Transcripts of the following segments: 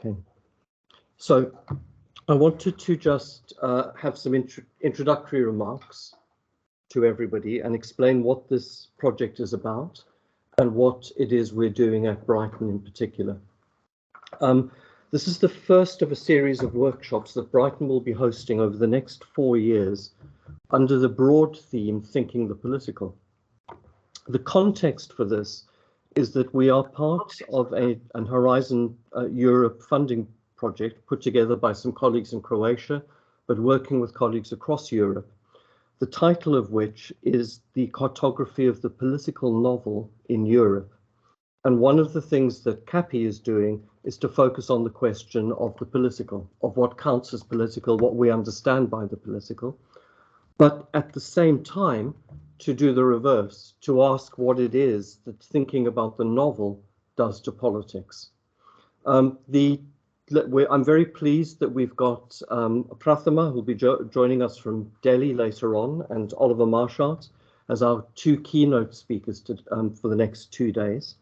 Okay, so I wanted to just have some introductory remarks to everybody and explain what this project is about and what it is we're doing at Brighton in particular. This is the first of a series of workshops that Brighton will be hosting over the next 4 years under the broad theme, Thinking the Political. The context for this is that we are part of an Horizon Europe funding project put together by some colleagues in Croatia, but working with colleagues across Europe, the title of which is The Cartography of the Political Novel in Europe. And one of the things that CAPI is doing is to focus on the question of the political, of what counts as political, what we understand by the political, but at the same time, to do the reverse, to ask what it is that thinking about the novel does to politics. I'm very pleased that we've got Prathama, who'll be joining us from Delhi later on, and Oliver Marchart as our two keynote speakers for the next 2 days.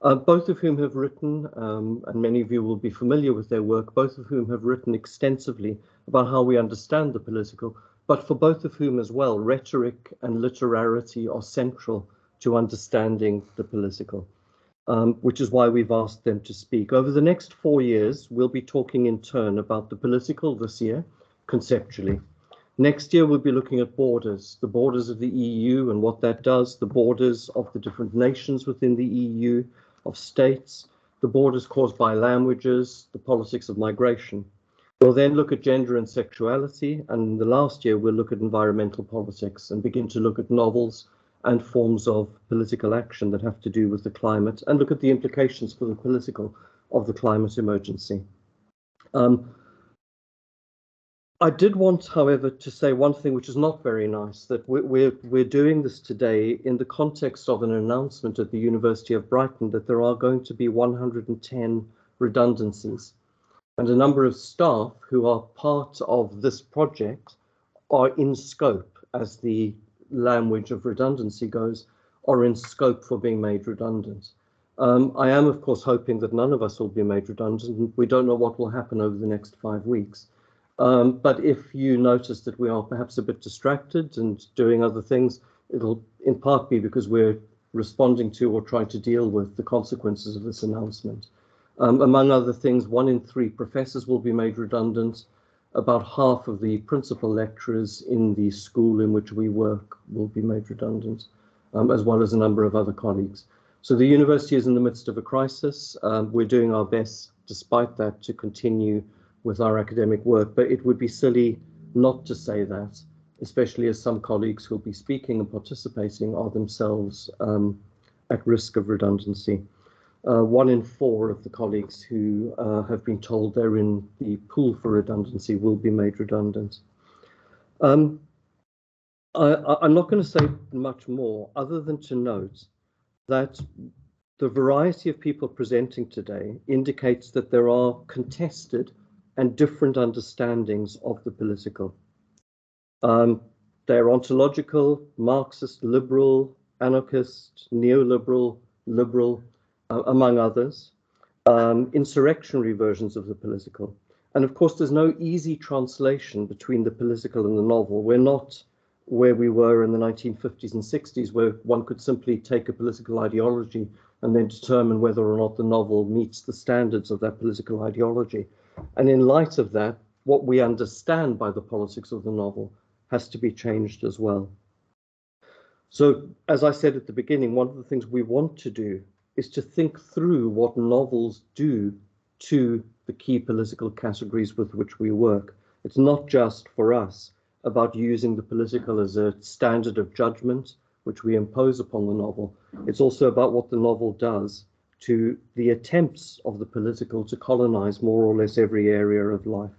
Both of whom have written, and many of you will be familiar with their work, both of whom have written extensively about how we understand the political, but for both of whom as well, rhetoric and literarity are central to understanding the political, which is why we've asked them to speak. Over the next 4 years, we'll be talking in turn about the political this year, conceptually. Next year, we'll be looking at borders, the borders of the EU and what that does, the borders of the different nations within the EU, of states, the borders caused by languages, the politics of migration. We'll then look at gender and sexuality, and in the last year, we'll look at environmental politics and begin to look at novels and forms of political action that have to do with the climate, and look at the implications for the political of the climate emergency. I did want, however, to say one thing which is not very nice, that we're doing this today in the context of an announcement at the University of Brighton that there are going to be 110 redundancies. And a number of staff who are part of this project are in scope, as the language of redundancy goes, are in scope for being made redundant. I am, of course, hoping that none of us will be made redundant. We don't know what will happen over the next 5 weeks. But if you notice that we are perhaps a bit distracted and doing other things, it'll in part be because we're responding to or trying to deal with the consequences of this announcement. Among other things, 1 in 3 professors will be made redundant. About half of the principal lecturers in the school in which we work will be made redundant, as well as a number of other colleagues. So the university is in the midst of a crisis. We're doing our best, despite that, to continue with our academic work, but it would be silly not to say that, especially as some colleagues who'll be speaking and participating are themselves at risk of redundancy. 1 in 4 of the colleagues who have been told they're in the pool for redundancy will be made redundant. I'm not going to say much more other than to note that the variety of people presenting today indicates that there are contested and different understandings of the political. They're ontological, Marxist, liberal, anarchist, neoliberal, liberal, among others, insurrectionary versions of the political. And of course, there's no easy translation between the political and the novel. We're not where we were in the 1950s and 60s, where one could simply take a political ideology and then determine whether or not the novel meets the standards of that political ideology. And in light of that, what we understand by the politics of the novel has to be changed as well. So, as I said at the beginning, one of the things we want to do is to think through what novels do to the key political categories with which we work. It's not just for us about using the political as a standard of judgment, which we impose upon the novel. It's also about what the novel does to the attempts of the political to colonize more or less every area of life.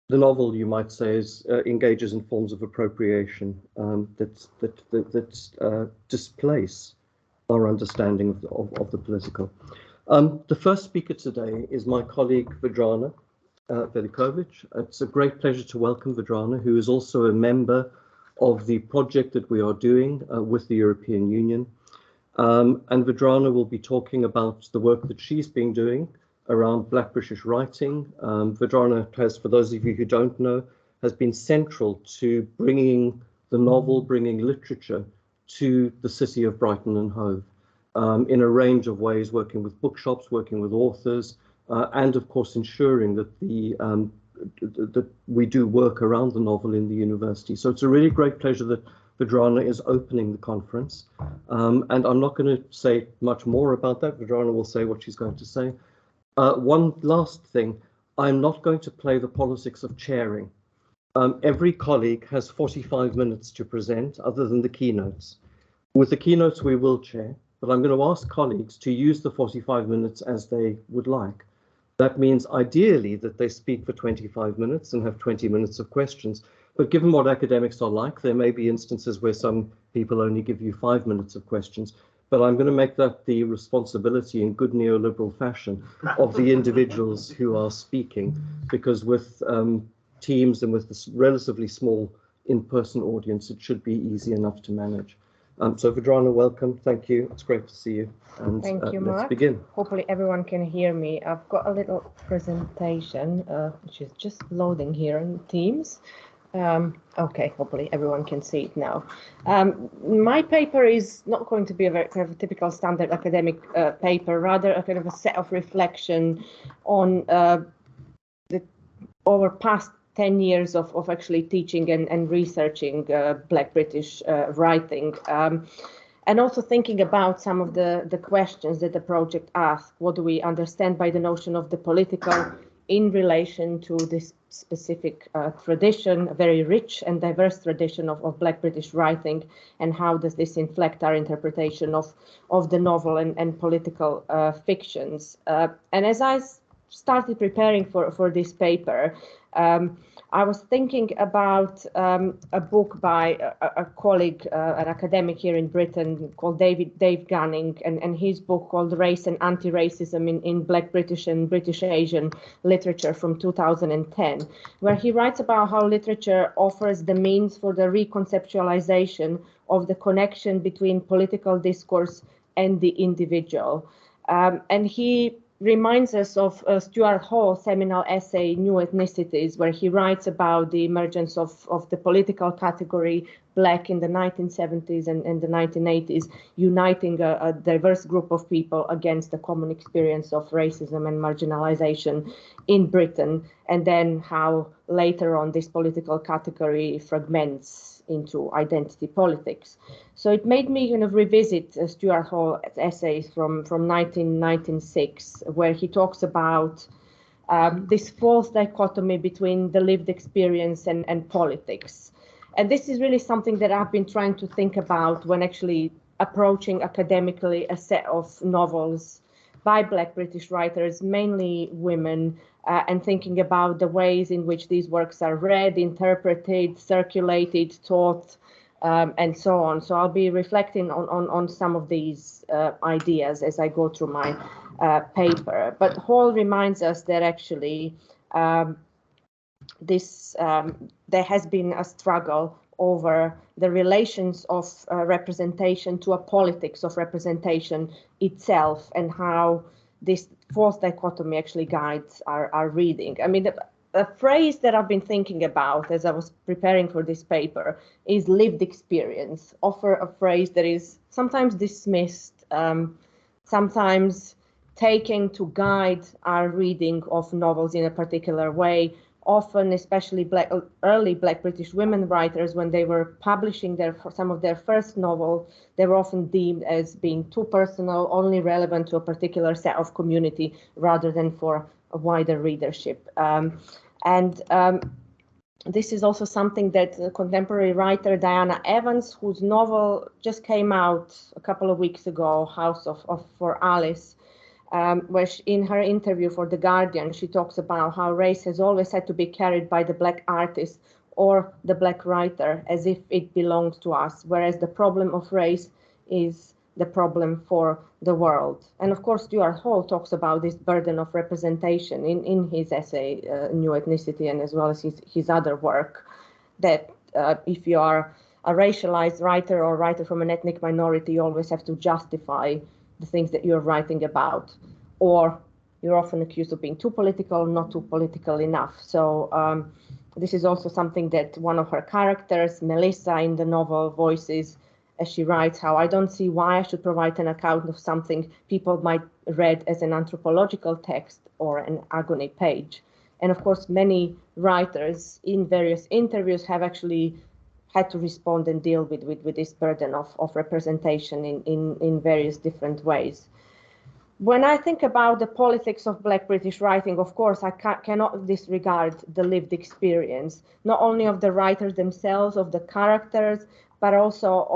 The novel, you might say, engages in forms of appropriation that displace our understanding of the political. The first speaker today is my colleague Vedrana, Velickovic. It's a great pleasure to welcome Vedrana, who is also a member of the project that we are doing with the European Union. And Vedrana will be talking about the work that she's been doing around Black British writing. Vedrana has, for those of you who don't know, has been central to bringing the novel, bringing literature to the city of Brighton and Hove in a range of ways, working with bookshops, working with authors, and of course ensuring that that we do work around the novel in the university. So it's a really great pleasure that Vedrana is opening the conference. And I'm not going to say much more about that. Vedrana will say what she's going to say. One last thing, I'm not going to play the politics of chairing. Every colleague has 45 minutes to present, other than the keynotes. With the keynotes, we will chair, but I'm going to ask colleagues to use the 45 minutes as they would like. That means ideally that they speak for 25 minutes and have 20 minutes of questions. But given what academics are like, there may be instances where some people only give you 5 minutes of questions. But I'm going to make that the responsibility in good neoliberal fashion of the individuals who are speaking, because with teams and with this relatively small in-person audience, it should be easy enough to manage. So Vedrana, welcome. Thank you. It's great to see you. And thank you, Mark. Let's begin. Hopefully everyone can hear me. I've got a little presentation, which is just loading here in Teams. Okay, hopefully everyone can see it now. My paper is not going to be a very kind of a typical standard academic paper, rather a kind of a set of reflection on the over past 10 years of actually teaching and researching Black British writing, and also thinking about some of the questions that the project asks. What do we understand by the notion of the political in relation to this specific tradition, a very rich and diverse tradition of Black British writing, and how does this inflect our interpretation of the novel and political fictions? And as I started preparing for this paper, I was thinking about a book by a colleague, an academic here in Britain called Dave Gunning, and his book called Race and Anti-Racism in Black British and British Asian Literature from 2010, where he writes about how literature offers the means for the reconceptualization of the connection between political discourse and the individual. And he reminds us of Stuart Hall's seminal essay, New Ethnicities, where he writes about the emergence of the political category Black in the 1970s and the 1980s, uniting a diverse group of people against the common experience of racism and marginalization in Britain, and then how later on this political category fragments into identity politics. So it made me kind of revisit Stuart Hall's essays from 1996, where he talks about this false dichotomy between the lived experience and politics. And this is really something that I've been trying to think about when actually approaching academically a set of novels by Black British writers, mainly women, and thinking about the ways in which these works are read, interpreted, circulated, taught, and so on. So I'll be reflecting on some of these ideas as I go through my paper. But Hall reminds us that actually there has been a struggle over the relations of representation to a politics of representation itself, and how this false dichotomy actually guides our reading. I mean, a phrase that I've been thinking about as I was preparing for this paper is lived experience, often a phrase that is sometimes dismissed, sometimes taken to guide our reading of novels in a particular way. Often, especially early Black British women writers, when they were publishing some of their first novel, they were often deemed as being too personal, only relevant to a particular set of community rather than for a wider readership. This is also something that contemporary writer Diana Evans, whose novel just came out a couple of weeks ago, House for Alice, where in her interview for The Guardian, she talks about how race has always had to be carried by the Black artist or the Black writer as if it belongs to us, whereas the problem of race is the problem for the world. And of course, Stuart Hall talks about this burden of representation in his essay, New Ethnicity, and as well as his other work, that if you are a racialized writer or writer from an ethnic minority, you always have to justify the things that you're writing about, or you're often accused of being too political, not too political enough. So this is also something that one of her characters, Melissa, in the novel voices as she writes, how I don't see why I should provide an account of something people might read as an anthropological text or an agony page. And of course, many writers in various interviews have actually had to respond and deal with this burden of representation in various different ways. When I think about the politics of Black British writing, of course, I cannot disregard the lived experience, not only of the writers themselves, of the characters, but also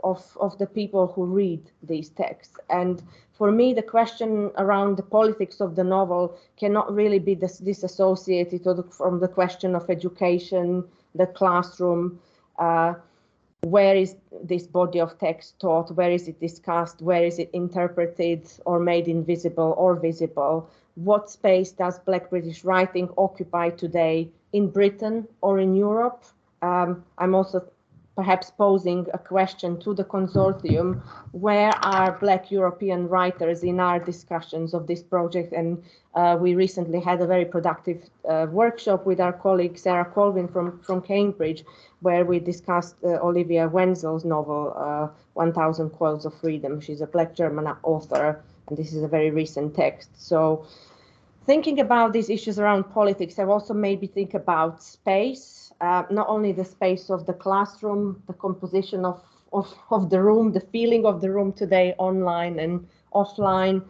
of the people who read these texts. And for me, the question around the politics of the novel cannot really be disassociated from the question of education, the classroom, where is this body of text taught, where is it discussed, where is it interpreted or made invisible or visible, what space does Black British writing occupy today in Britain or in Europe. I'm also perhaps posing a question to the consortium, where are Black European writers in our discussions of this project? And we recently had a very productive workshop with our colleague Sarah Colvin from Cambridge, where we discussed Olivia Wenzel's novel, 1000 Coils of Freedom. She's a Black German author, and this is a very recent text. So thinking about these issues around politics, I've also maybe think about space, not only the space of the classroom, the composition of the room, the feeling of the room today online and offline,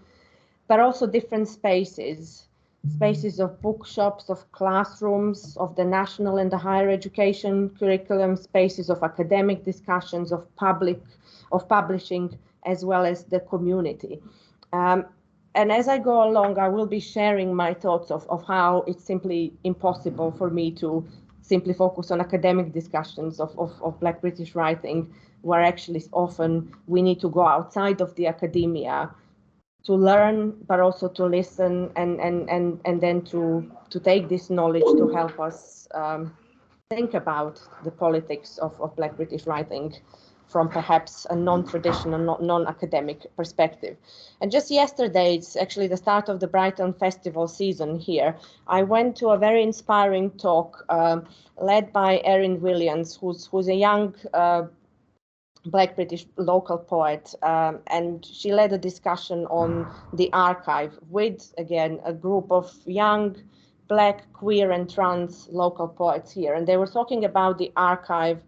but also different spaces of bookshops, of classrooms, of the national and the higher education curriculum, spaces of academic discussions, of publishing, as well as the community. And as I go along, I will be sharing my thoughts of how it's simply impossible for me to simply focus on academic discussions of Black British writing, where actually often we need to go outside of the academia to learn, but also to listen and then to take this knowledge to help us think about the politics of Black British writing from perhaps a non-traditional, non-academic perspective. And just yesterday, it's actually the start of the Brighton Festival season here. I went to a very inspiring talk led by Erin Williams, who's a young Black British local poet, and she led a discussion on the archive with, again, a group of young Black, queer and trans local poets here. And they were talking about the archive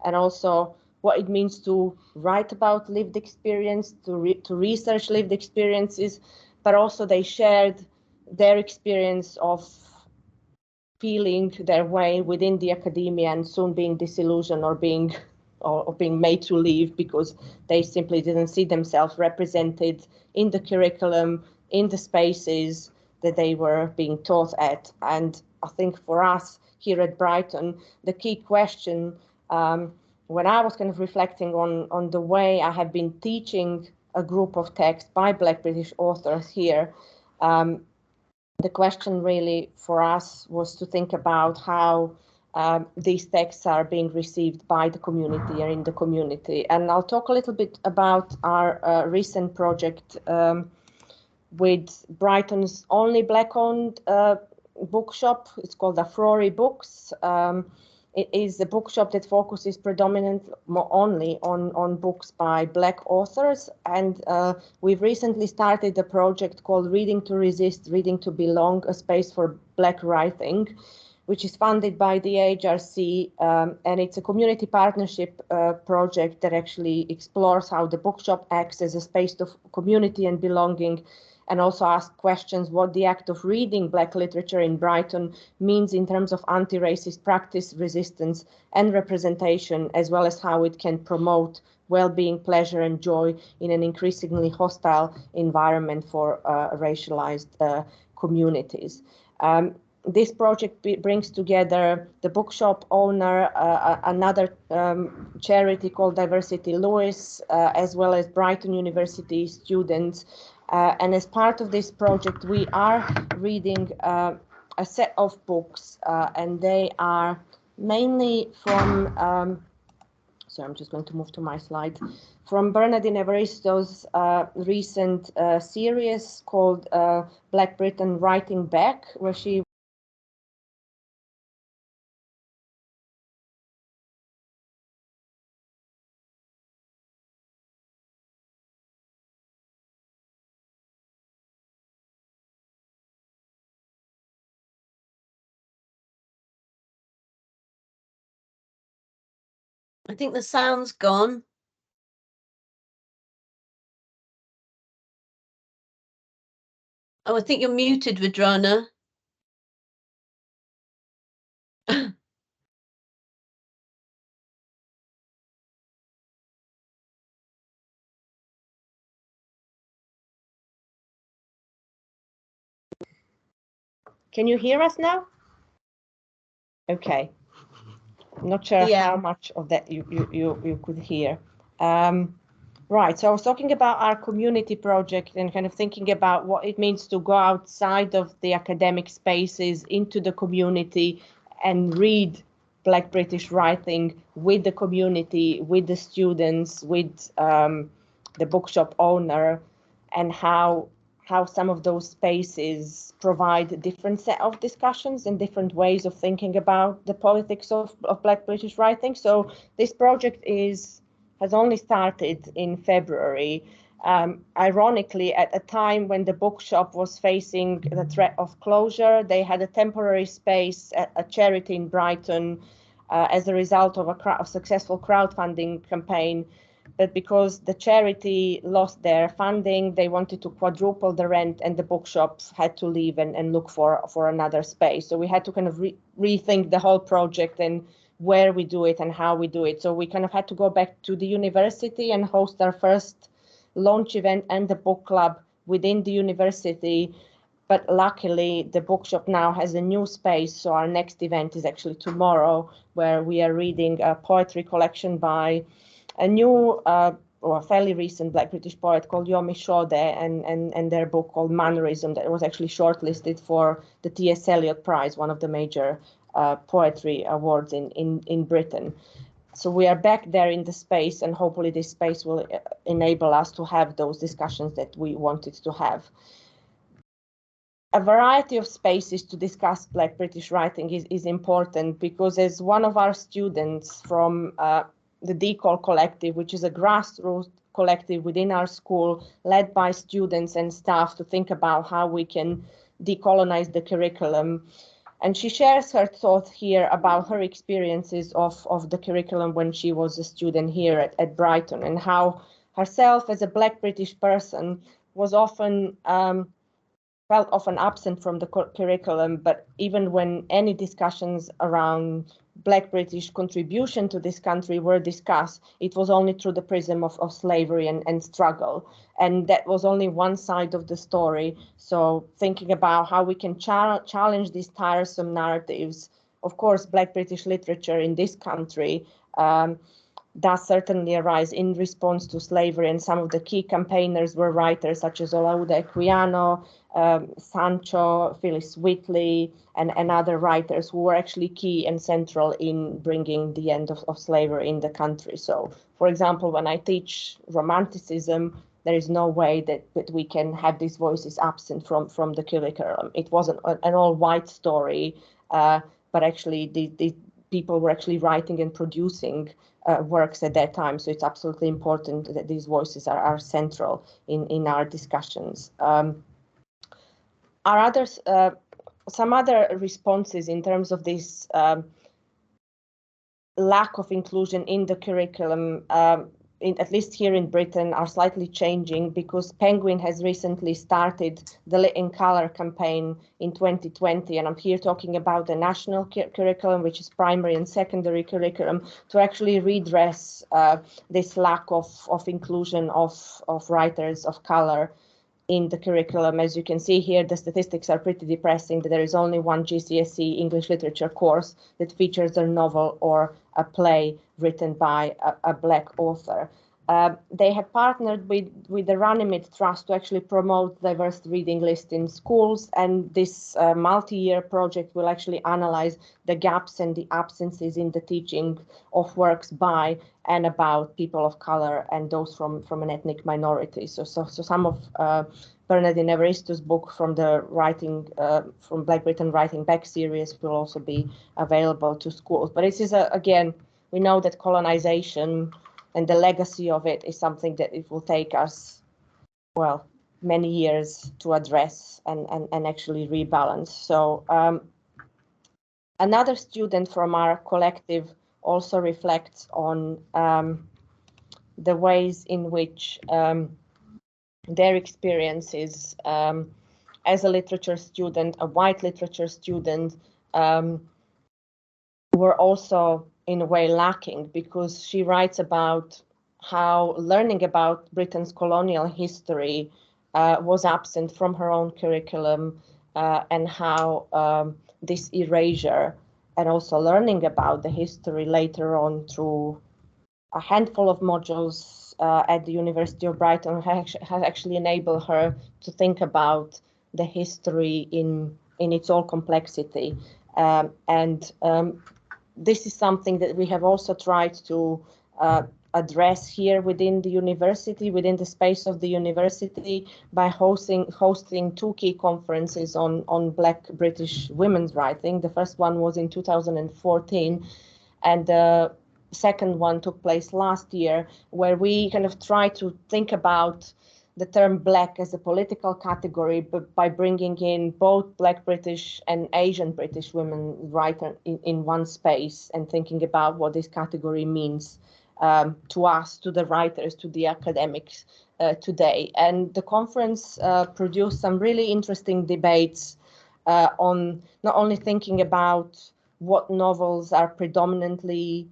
and also what it means to write about lived experience, to research lived experiences, but also they shared their experience of feeling their way within the academia and soon being disillusioned or being made to leave because they simply didn't see themselves represented in the curriculum, in the spaces that they were being taught at. And I think for us here at Brighton, the key question when I was kind of reflecting on the way I have been teaching a group of texts by Black British authors here, the question really for us was to think about how these texts are being received by the community or in the community. And I'll talk a little bit about our recent project with Brighton's only Black-owned bookshop. It's called Afrori Books. It is a bookshop that focuses predominantly only on books by Black authors. And we've recently started a project called Reading to Resist, Reading to Belong, a space for Black writing, which is funded by the HRC. And it's a community partnership project that actually explores how the bookshop acts as a space of community and belonging, and also ask questions what the act of reading Black literature in Brighton means in terms of anti-racist practice, resistance and representation, as well as how it can promote well-being, pleasure and joy in an increasingly hostile environment for racialized communities. This project brings together the bookshop owner, another charity called Diversity Lewis, as well as Brighton University students. And as part of this project, we are reading a set of books, and they are mainly from So I'm just going to move to my slide. From Bernardine Evaristo's recent series called Black Britain Writing Back, where she I think the sound's gone. Oh, I think you're muted, Vedrana. Can you hear us now? Okay. I'm not sure how much of that you could hear. Right, so I was talking about our community project and kind of thinking about what it means to go outside of the academic spaces into the community and read Black British writing with the community, with the students, with the bookshop owner, and how some of those spaces provide a different set of discussions and different ways of thinking about the politics of Black British writing. So this project has only started in February, ironically at a time when the bookshop was facing the threat of closure. They had a temporary space at a charity in Brighton as a result of a successful crowdfunding campaign. But because the charity lost their funding, they wanted to quadruple the rent, and the bookshop had to leave and look for another space. So we had to kind of rethink the whole project and where we do it and how we do it. So we kind of had to go back to the university and host our first launch event and the book club within the university. But luckily, the bookshop now has a new space. So our next event is actually tomorrow, where we are reading a poetry collection by a new or a fairly recent Black British poet called Yomi Shode, and their book called Mannerism that was actually shortlisted for the T.S. Eliot Prize, one of the major poetry awards in Britain. So we are back there in the space, and hopefully this space will enable us to have those discussions that we wanted to have. A variety of spaces to discuss Black British writing is important, because as one of our students from the Decol Collective, which is a grassroots collective within our school, led by students and staff to think about how we can decolonize the curriculum. And she shares her thoughts here about her experiences of the curriculum when she was a student here at Brighton, and how herself as a Black British person was often felt often absent from the curriculum. But even when any discussions around Black British contribution to this country were discussed, it was only through the prism of slavery and struggle. And that was only one side of the story. So thinking about how we can challenge these tiresome narratives. Of course, Black British literature in this country does certainly arise in response to slavery, and some of the key campaigners were writers such as Olaudah Equiano, Sancho, Phyllis Whitley, and other writers who were actually key and central in bringing the end of slavery in the country. So, for example, when I teach Romanticism, there is no way that we can have these voices absent from the curriculum. It wasn't an all-white story, but actually the people were actually writing and producing works at that time. So it's absolutely important that these voices are central in our discussions. Some other responses in terms of this lack of inclusion in the curriculum, at least here in Britain, are slightly changing, because Penguin has recently started the Lit in Colour campaign in 2020, and I'm here talking about the national curriculum, which is primary and secondary curriculum, to actually redress this lack of inclusion of writers of colour in the curriculum. As you can see here, the statistics are pretty depressing, that there is only one GCSE English literature course that features a novel or a play written by a Black author. They have partnered with the Runnymede Trust to actually promote diverse reading list in schools, and this multi-year project will actually analyze the gaps and the absences in the teaching of works by and about people of color and those from an ethnic minority. So some of Bernardine Evaristo's book from the from Black Britain Writing Back series will also be available to schools. But this is again, we know that colonization and the legacy of it is something that it will take us, well, many years to address and actually rebalance. So another student from our collective also reflects on the ways in which their experiences as a literature student, a white literature student, were also in a way lacking, because she writes about how learning about Britain's colonial history was absent from her own curriculum, and how this erasure and also learning about the history later on through a handful of modules at the University of Brighton has actually enabled her to think about the history in its all complexity. This is something that we have also tried to address here within the university, within the space of the university, by hosting two key conferences on Black British women's writing. The first one was in 2014, and the second one took place last year, where we kind of try to think about the term Black as a political category, but by bringing in both Black British and Asian British women writers in one space, and thinking about what this category means to us, to the writers, to the academics today. And the conference produced some really interesting debates on not only thinking about what novels are predominantly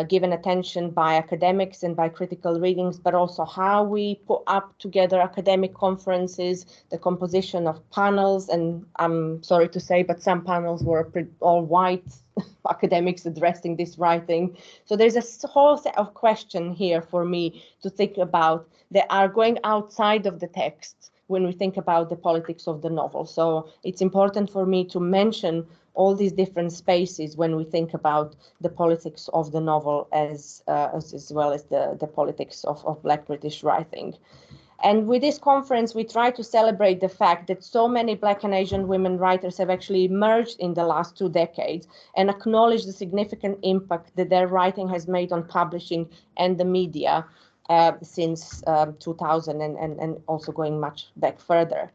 given attention by academics and by critical readings, but also how we put up together academic conferences, the composition of panels. And I'm sorry to say, but some panels were all white academics addressing this writing. So there's a whole set of questions here for me to think about that are going outside of the text when we think about the politics of the novel. So it's important for me to mention all these different spaces when we think about the politics of the novel as well as the politics of Black British writing. And with this conference, we try to celebrate the fact that so many Black and Asian women writers have actually emerged in the last 2 decades, and acknowledge the significant impact that their writing has made on publishing and the media since 2000 and also going much back further.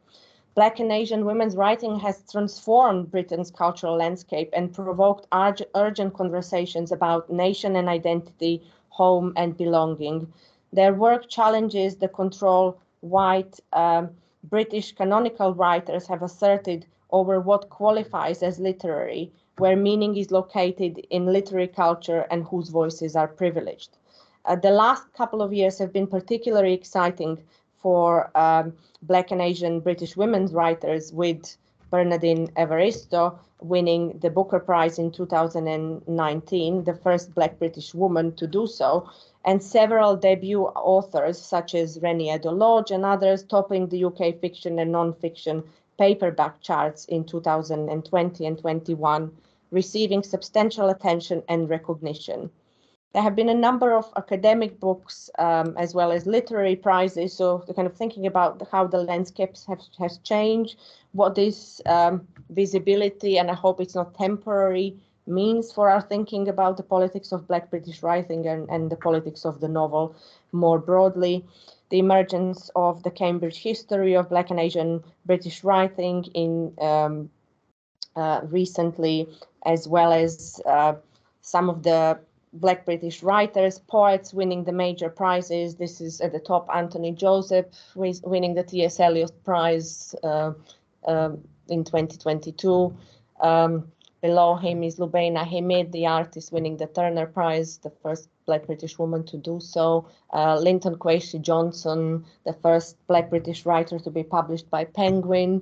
Black and Asian women's writing has transformed Britain's cultural landscape and provoked urgent conversations about nation and identity, home and belonging. Their work challenges the control white British canonical writers have asserted over what qualifies as literary, where meaning is located in literary culture and whose voices are privileged. The last couple of years have been particularly exciting for Black and Asian British women's writers, with Bernardine Evaristo winning the Booker Prize in 2019, the first Black British woman to do so, and several debut authors such as Renée Eddo-Lodge and others topping the UK fiction and non-fiction paperback charts in 2020 and 21, receiving substantial attention and recognition. There have been a number of academic books as well as literary prizes. So the kind of thinking about how the landscapes has changed, what this visibility, and I hope it's not temporary, means for our thinking about the politics of Black British writing and the politics of the novel more broadly. The emergence of the Cambridge history of Black and Asian British writing in recently, as well as some of the Black British writers, poets winning the major prizes. This is at the top, Anthony Joseph winning the T.S. Eliot Prize in 2022. Below him is Lubaina Himid, the artist, winning the Turner Prize, the first Black British woman to do so. Linton Kwesi Johnson, the first Black British writer to be published by Penguin.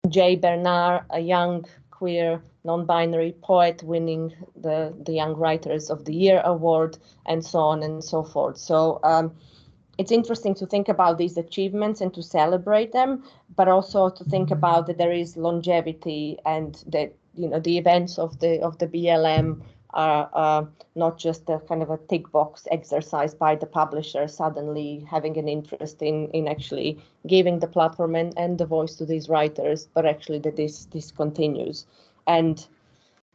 Jay Bernard, a young queer, non-binary poet winning the Young Writers of the Year award, and so on and so forth. So it's interesting to think about these achievements and to celebrate them, but also to think about that there is longevity, and that, you know, the events of the BLM are not just a kind of a tick box exercise by the publisher suddenly having an interest in actually giving the platform and the voice to these writers, but actually that this continues. And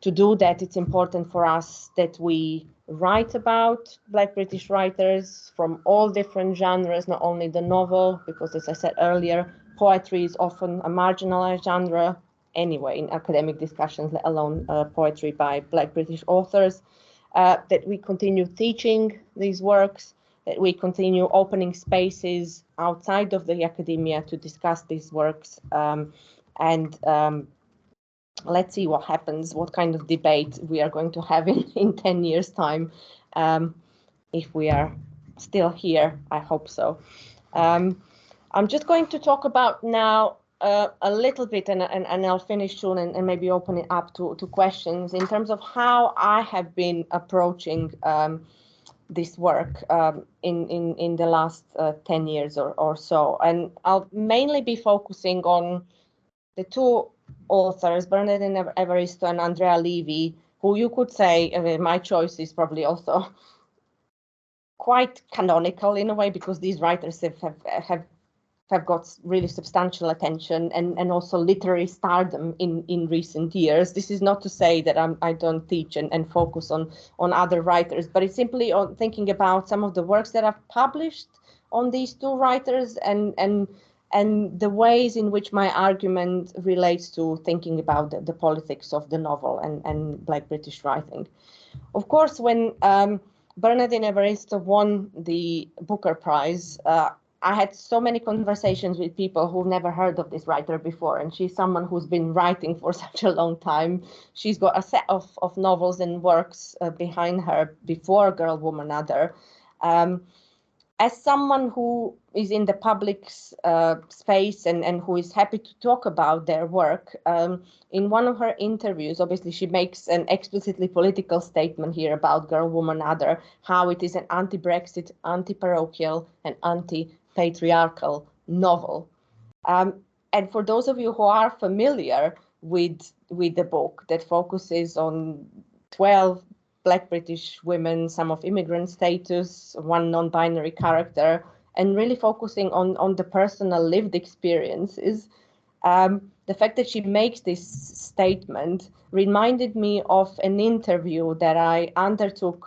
to do that, it's important for us that we write about Black British writers from all different genres, not only the novel, because as I said earlier, poetry is often a marginalized genre anyway in academic discussions, let alone poetry by Black British authors, that we continue teaching these works, that we continue opening spaces outside of the academia to discuss these works, let's see what happens, what kind of debate we are going to have in 10 years' time, if we are still here. I hope so. I'm just going to talk about now a little bit, and I'll finish soon and maybe open it up to questions in terms of how I have been approaching this work in the last 10 years or so. And I'll mainly be focusing on the two authors, Bernardine Evaristo and Andrea Levy, who you could say, my choice is probably also quite canonical in a way, because these writers have got really substantial attention and also literary stardom in recent years. This is not to say that I don't teach and focus on other writers, but it's simply on thinking about some of the works that I've published on these two writers and the ways in which my argument relates to thinking about the politics of the novel and Black British writing. Of course, when Bernardine Evaristo won the Booker Prize, I had so many conversations with people who've never heard of this writer before, and she's someone who's been writing for such a long time. She's got a set of novels and works behind her before Girl, Woman, Other. As someone who is in the public space and who is happy to talk about their work, in one of her interviews, obviously she makes an explicitly political statement here about Girl, Woman, Other, how it is an anti-Brexit, anti-parochial, and anti-patriarchal novel. And for those of you who are familiar with the book that focuses on 12 Black British women, some of immigrant status, one non-binary character, and really focusing on the personal lived experiences, the fact that she makes this statement reminded me of an interview that I undertook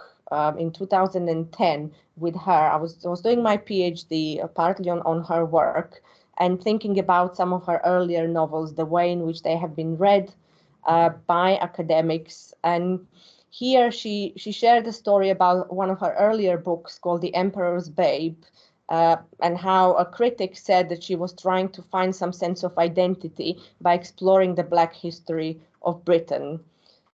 in 2010 with her. I was doing my PhD partly on her work and thinking about some of her earlier novels, the way in which they have been read by academics. And here she shared a story about one of her earlier books called The Emperor's Babe, and how a critic said that she was trying to find some sense of identity by exploring the Black history of Britain.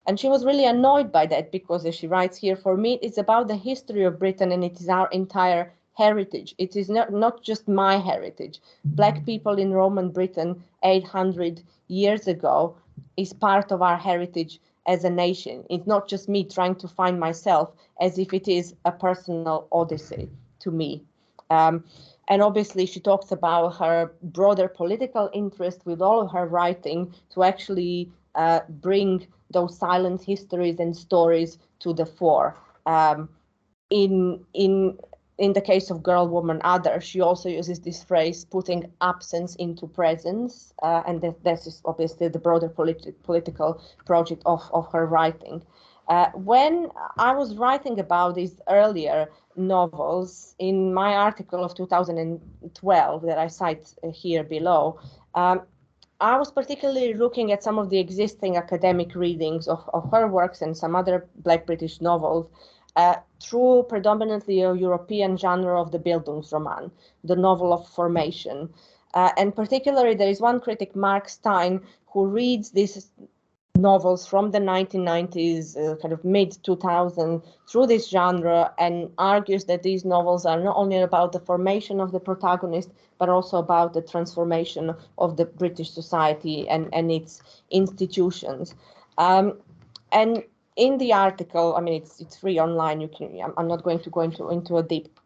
And she was really annoyed by that, because as she writes here, for me, it's about the history of Britain, and it is our entire heritage. It is not just my heritage. Black people in Roman Britain 800 years ago is part of our heritage as a nation. It's not just me trying to find myself, as if it is a personal odyssey to me. And obviously she talks about her broader political interest with all of her writing to actually bring those silent histories and stories to the fore. In the case of Girl, Woman, Other, she also uses this phrase, putting absence into presence, and that is obviously the broader political project of her writing. When I was writing about these earlier novels, in my article of 2012 that I cite here below, I was particularly looking at some of the existing academic readings of her works and some other Black British novels through predominantly a European genre of the Bildungsroman, the novel of formation. And particularly, there is one critic, Mark Stein, who reads this novels from the 1990s, kind of mid-2000s, through this genre, and argues that these novels are not only about the formation of the protagonist, but also about the transformation of the British society and its institutions. And in the article, I mean, it's free online. You can. I'm not going to go into a deep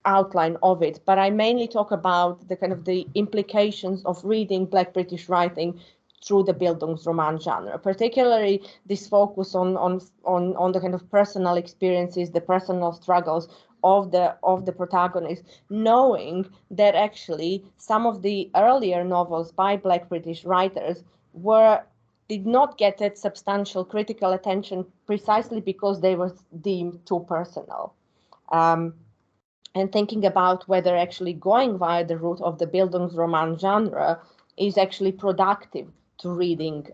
outline of it, but I mainly talk about the kind of the implications of reading Black British writing through the Bildungsroman genre, particularly this focus on the kind of personal experiences, the personal struggles of the protagonist, knowing that actually some of the earlier novels by Black British writers did not get that substantial critical attention precisely because they were deemed too personal. And thinking about whether actually going via the route of the Bildungsroman genre is actually productive to reading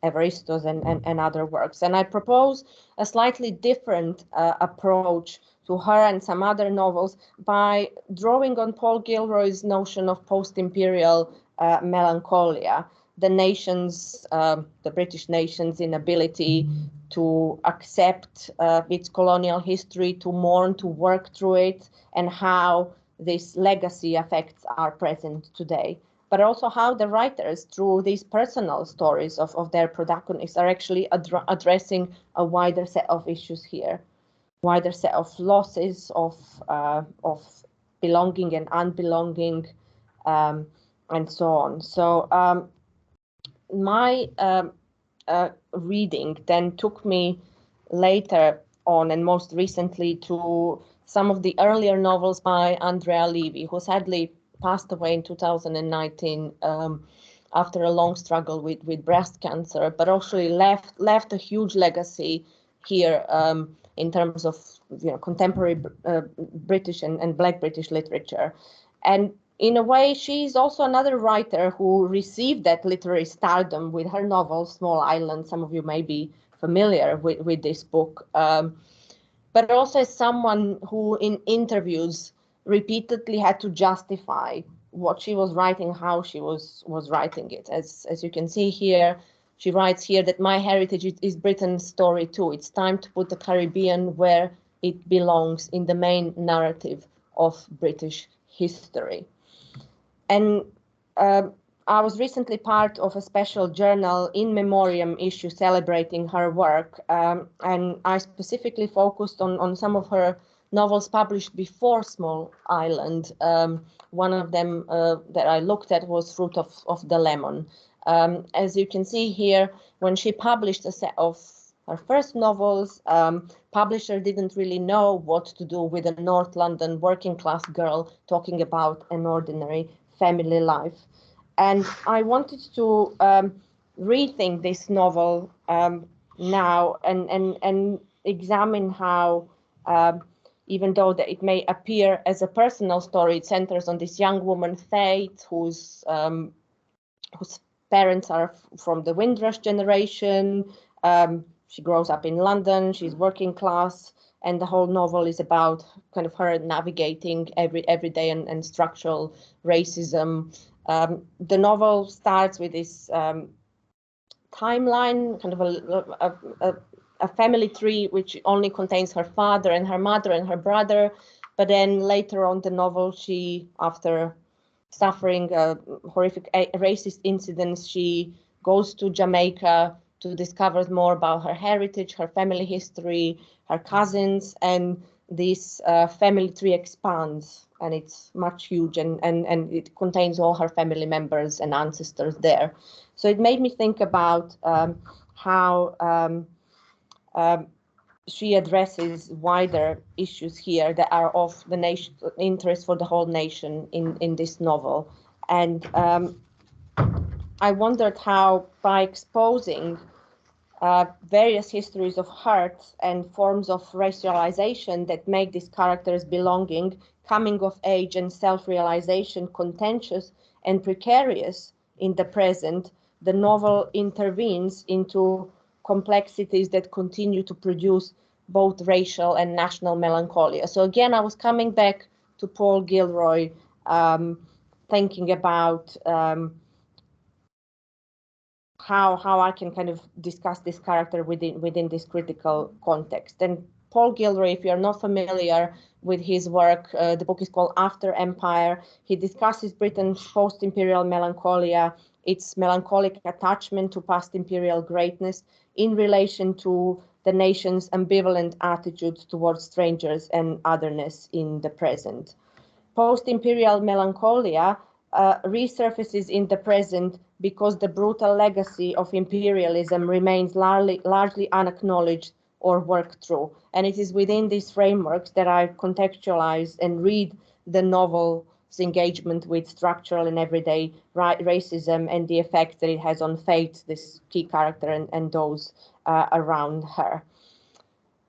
Evaristos and other works. And I propose a slightly different approach to her and some other novels by drawing on Paul Gilroy's notion of post-imperial melancholia, the British nation's inability to accept its colonial history, to mourn, to work through it, and how this legacy affects our present today. But also how the writers, through these personal stories of their protagonists, are actually addressing a wider set of issues here, wider set of losses of belonging and unbelonging, and so on. So my reading then took me later on and most recently to some of the earlier novels by Andrea Levy, who sadly passed away in 2019 after a long struggle with breast cancer, but actually left a huge legacy here in terms of contemporary British and Black British literature. And in a way, she's also another writer who received that literary stardom with her novel, Small Island. Some of you may be familiar with this book, but also as someone who in interviews repeatedly had to justify what she was writing, how she was writing it. As you can see here, she writes here that my heritage is Britain's story too. It's time to put the Caribbean where it belongs in the main narrative of British history. And I was recently part of a special journal in memoriam issue celebrating her work, and I specifically focused on some of her novels published before Small Island. One of them that I looked at was Fruit of the Lemon. As you can see here, when she published a set of her first novels, publisher didn't really know what to do with a North London working class girl talking about an ordinary family life. And I wanted to rethink this novel now and examine how, even though that it may appear as a personal story, it centers on this young woman, Faith, whose parents are from the Windrush generation. She grows up in London, she's working class, and the whole novel is about kind of her navigating everyday and structural racism. The novel starts with this timeline, kind of a family tree which only contains her father and her mother and her brother. But then later on the novel, she, after suffering horrific racist incidents, she goes to Jamaica to discover more about her heritage, her family history, her cousins, and this family tree expands, and it's much huge, and it contains all her family members and ancestors there. So it made me think about how she addresses wider issues here that are of the nation interest for the whole nation in this novel. And I wondered how, by exposing various histories of hurt and forms of racialization that make these characters belonging, coming of age, and self-realization contentious and precarious in the present, the novel intervenes into complexities that continue to produce both racial and national melancholia. So again, I was coming back to Paul Gilroy, thinking about how I can kind of discuss this character within this critical context. And Paul Gilroy, if you're not familiar with his work, the book is called After Empire. He discusses Britain's post-imperial melancholia, its melancholic attachment to past imperial greatness in relation to the nation's ambivalent attitudes towards strangers and otherness in the present. Post-imperial melancholia resurfaces in the present because the brutal legacy of imperialism remains largely unacknowledged or worked through. And it is within these frameworks that I contextualize and read the novel's engagement with structural and everyday racism and the effect that it has on Fate, this key character, and those around her.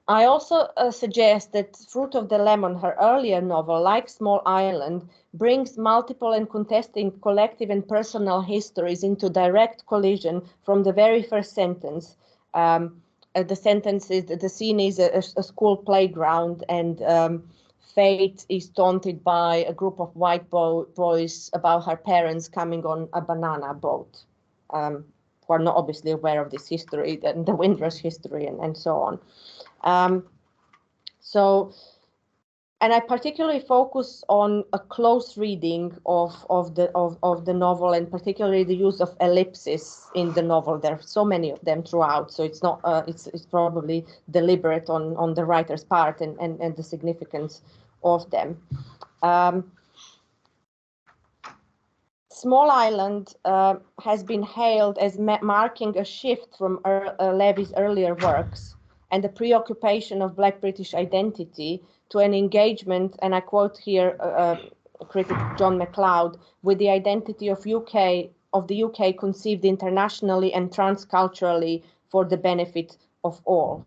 I also suggest that Fruit of the Lemon, her earlier novel, like Small Island, brings multiple and contesting collective and personal histories into direct collision from the very first sentence. The sentence is that the scene is a school playground, and Fate is taunted by a group of white boys about her parents coming on a banana boat, who are not obviously aware of this history, the Windrush history, and so on. And I particularly focus on a close reading of the novel, and particularly the use of ellipses in the novel. There are so many of them throughout, so it's not it's probably deliberate on the writer's part, and the significance of them. Small Island has been hailed as marking a shift from Levy's earlier works and the preoccupation of Black British identity to an engagement, and I quote here critic John MacLeod, with the identity of the UK conceived internationally and transculturally for the benefit of all.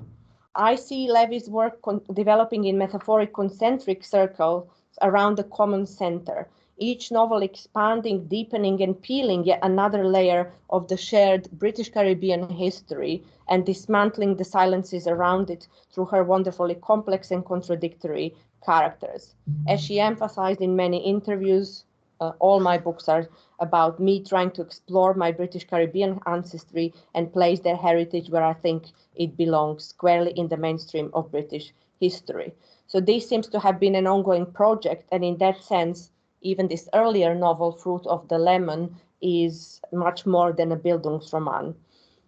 I see Levy's work developing in metaphoric concentric circles around the common center, each novel expanding, deepening, and peeling yet another layer of the shared British Caribbean history and dismantling the silences around it through her wonderfully complex and contradictory characters. As she emphasized in many interviews, all my books are about me trying to explore my British Caribbean ancestry and place their heritage where I think it belongs, squarely in the mainstream of British history. So this seems to have been an ongoing project, and in that sense, even this earlier novel, Fruit of the Lemon, is much more than a Bildungsroman.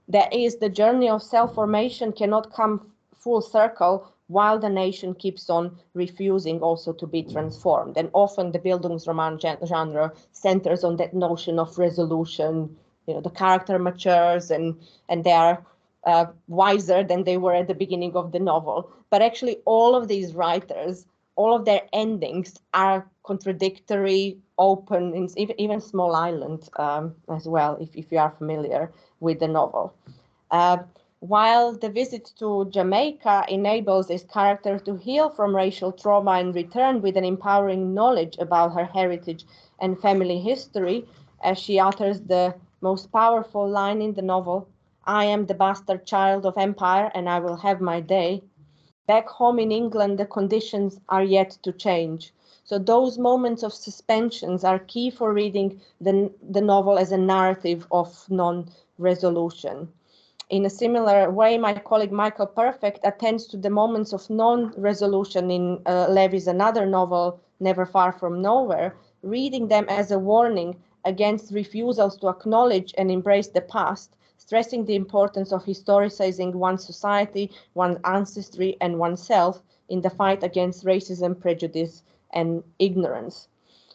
That is, the journey of self-formation cannot come full circle while the nation keeps on refusing also to be transformed. And often the Bildungsroman genre centers on that notion of resolution. You know, the character matures and they are wiser than they were at the beginning of the novel. But actually all of these writers, all of their endings are contradictory, open, even Small Island as well, if you are familiar with the novel. While the visit to Jamaica enables this character to heal from racial trauma and return with an empowering knowledge about her heritage and family history, as she utters the most powerful line in the novel, "I am the bastard child of empire and I will have my day." Back home in England, the conditions are yet to change. So those moments of suspensions are key for reading the novel as a narrative of non-resolution. In a similar way, my colleague Michael Perfect attends to the moments of non-resolution in Levy's another novel, Never Far From Nowhere, reading them as a warning against refusals to acknowledge and embrace the past, stressing the importance of historicizing one's society, one's ancestry, and oneself in the fight against racism, prejudice, and ignorance.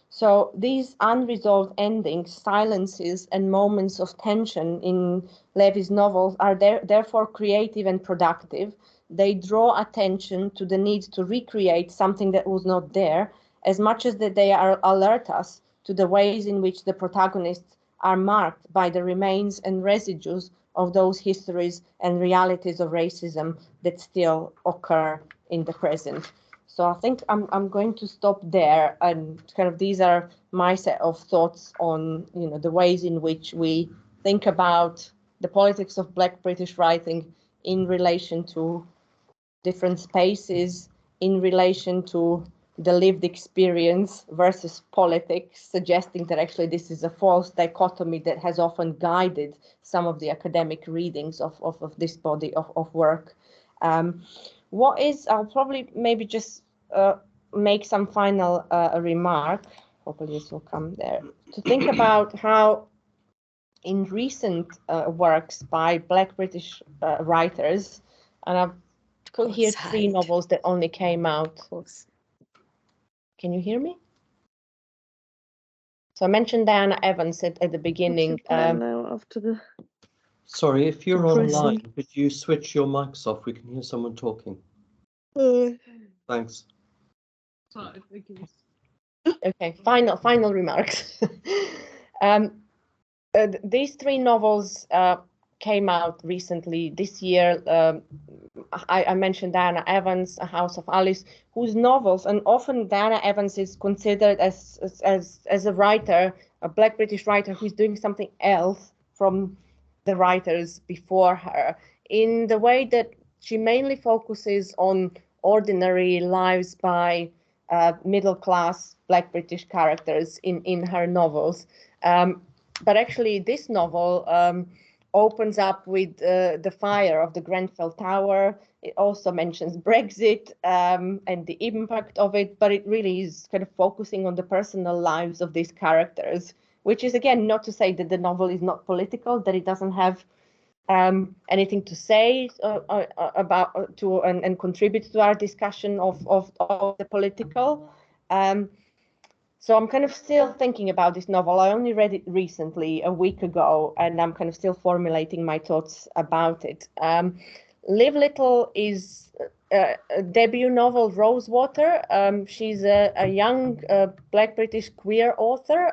So these unresolved endings, silences, and moments of tension in Levy's novels are therefore creative and productive. They draw attention to the need to recreate something that was not there, as much as that they alert us to the ways in which the protagonists are marked by the remains and residues of those histories and realities of racism that still occur in the present. So I think I'm going to stop there, and kind of these are my set of thoughts on, you know, the ways in which we think about the politics of Black British writing in relation to different spaces, in relation to the lived experience versus politics, suggesting that actually this is a false dichotomy that has often guided some of the academic readings of this body of work. I'll probably maybe just make some final remark, hopefully this will come there, to think about how in recent works by Black British writers, and I've put here 3 novels that only came out. Can you hear me? So I mentioned Diana Evans at the beginning. Sorry, if you're online, could you switch your mics off? We can hear someone talking. Thanks. Okay, final remarks. These 3 novels came out recently this year. I mentioned Diana Evans, A House of Alice, whose novels, and often Diana Evans is considered as a writer, a Black British writer who's doing something else from the writers before her, in the way that she mainly focuses on ordinary lives by middle-class Black British characters in her novels. But actually, this novel opens up with the fire of the Grenfell Tower. It also mentions Brexit and the impact of it, but it really is kind of focusing on the personal lives of these characters, which is, again, not to say that the novel is not political, that it doesn't have anything to say about and contribute to our discussion of the political. So I'm kind of still thinking about this novel. I only read it recently, a week ago, and I'm kind of still formulating my thoughts about it. Live Little is a debut novel, Rosewater. She's a young Black British queer author.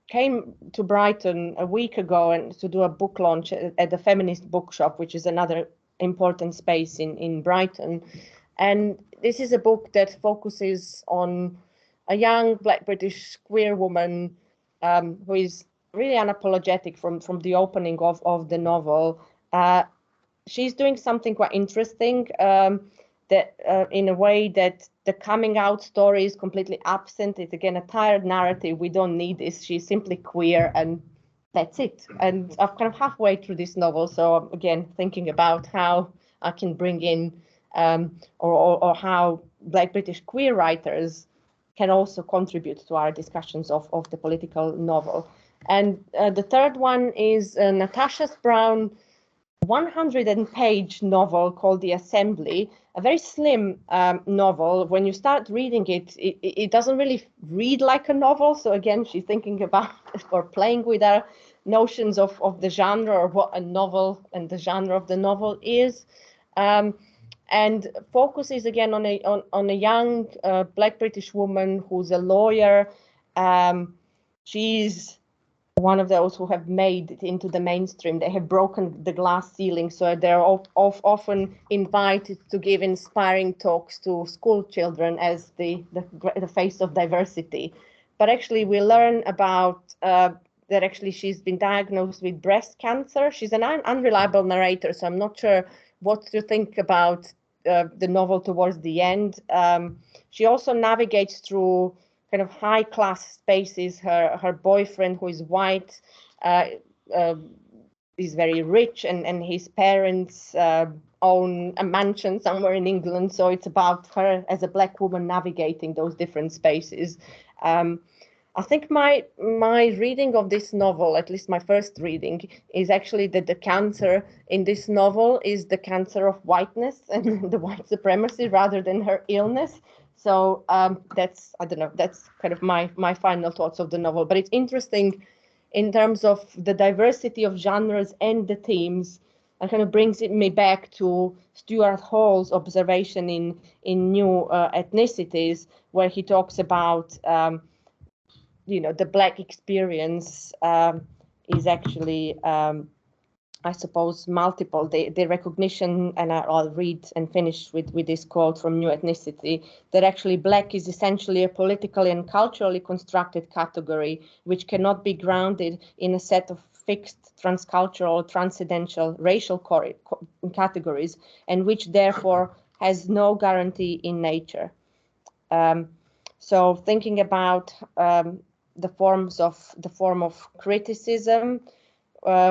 Came to Brighton a week ago and to do a book launch at the Feminist Bookshop, which is another important space in Brighton. And this is a book that focuses on a young Black British queer woman who is really unapologetic from the opening of the novel. She's doing something quite interesting that in a way that the coming out story is completely absent. It's, again, a tired narrative. We don't need this. She's simply queer and that's it. And I'm kind of halfway through this novel. So I'm, again, thinking about how I can bring in or how Black British queer writers can also contribute to our discussions of the political novel. And the third one is Natasha Brown 100-page novel called The Assembly, a very slim novel. When you start reading it, it doesn't really read like a novel. So again, she's thinking about or playing with our notions of the genre or what a novel and the genre of the novel is. And focuses again on a young Black British woman who's a lawyer. She's one of those who have made it into the mainstream. They have broken the glass ceiling, so they're often invited to give inspiring talks to school children as the face of diversity. But actually, we learn about that actually she's been diagnosed with breast cancer. She's an unreliable narrator, so I'm not sure what to think about the novel towards the end. She also navigates through kind of high-class spaces. Her boyfriend, who is white, is very rich, and his parents own a mansion somewhere in England. So it's about her as a Black woman navigating those different spaces. I think my reading of this novel, at least my first reading, is actually that the cancer in this novel is the cancer of whiteness and the white supremacy rather than her illness. So that's kind of my final thoughts of the novel. But it's interesting in terms of the diversity of genres and the themes, and kind of brings me back to Stuart Hall's observation in New Ethnicities, where he talks about the Black experience is actually, I suppose, multiple. The recognition, and I'll read and finish with this quote from New Ethnicity, that actually Black is essentially a politically and culturally constructed category which cannot be grounded in a set of fixed transcultural, transcendental racial categories, and which therefore has no guarantee in nature. So thinking about the form of criticism,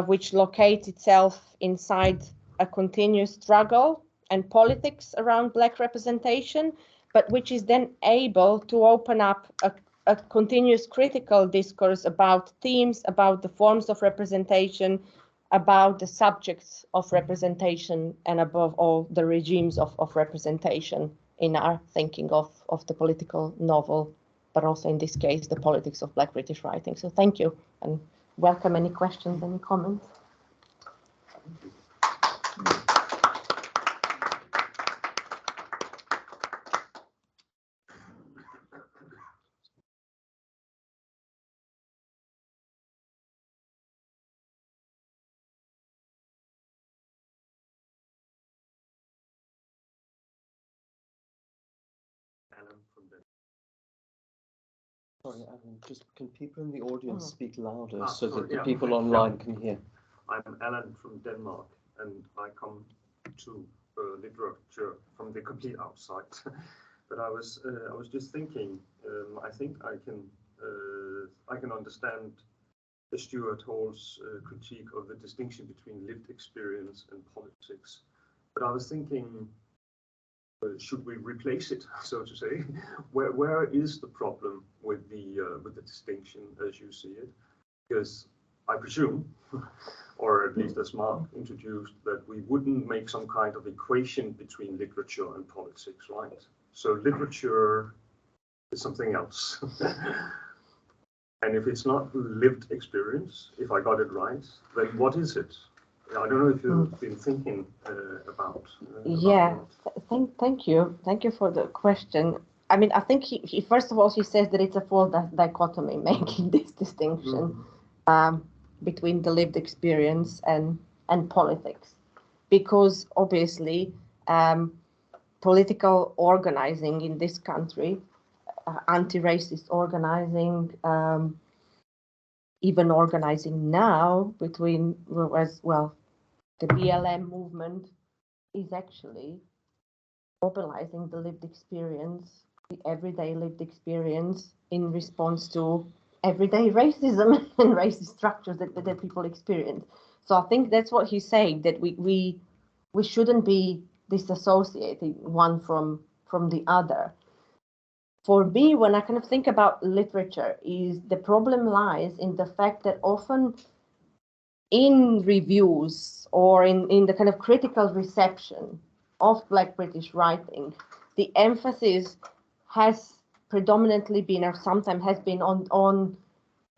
which locates itself inside a continuous struggle and politics around Black representation, but which is then able to open up a continuous critical discourse about themes, about the forms of representation, about the subjects of representation, and above all, the regimes of representation in our thinking of the political novel, but also in this case, the politics of Black British writing. So thank you, and welcome any questions, any comments. Sorry, Alan, just can people in the audience speak louder so that the people online can hear? I'm Alan from Denmark, and I come to literature from the complete outside. But I was just thinking. I think I can understand Stuart Hall's critique of the distinction between lived experience and politics. But I was thinking, should we replace it, so to say? Where is the problem with the distinction as you see it? Because I presume, or at least as Mark introduced, that we wouldn't make some kind of equation between literature and politics, right? So literature is something else. And if it's not lived experience, if I got it right, then what is it? I don't know if you've been thinking about. Thank you for the question. I mean, I think he first of all he says that it's a false dichotomy making this distinction between the lived experience and politics, because obviously political organizing in this country, anti-racist organizing, even organizing now between as well. The BLM movement is actually mobilizing the lived experience, the everyday lived experience in response to everyday racism and racist structures that people experience. So I think that's what he's saying, that we shouldn't be disassociating one from the other. For me, when I kind of think about literature, is the problem lies in the fact that often in reviews or in the kind of critical reception of Black British writing, the emphasis has predominantly been, or sometimes has been, on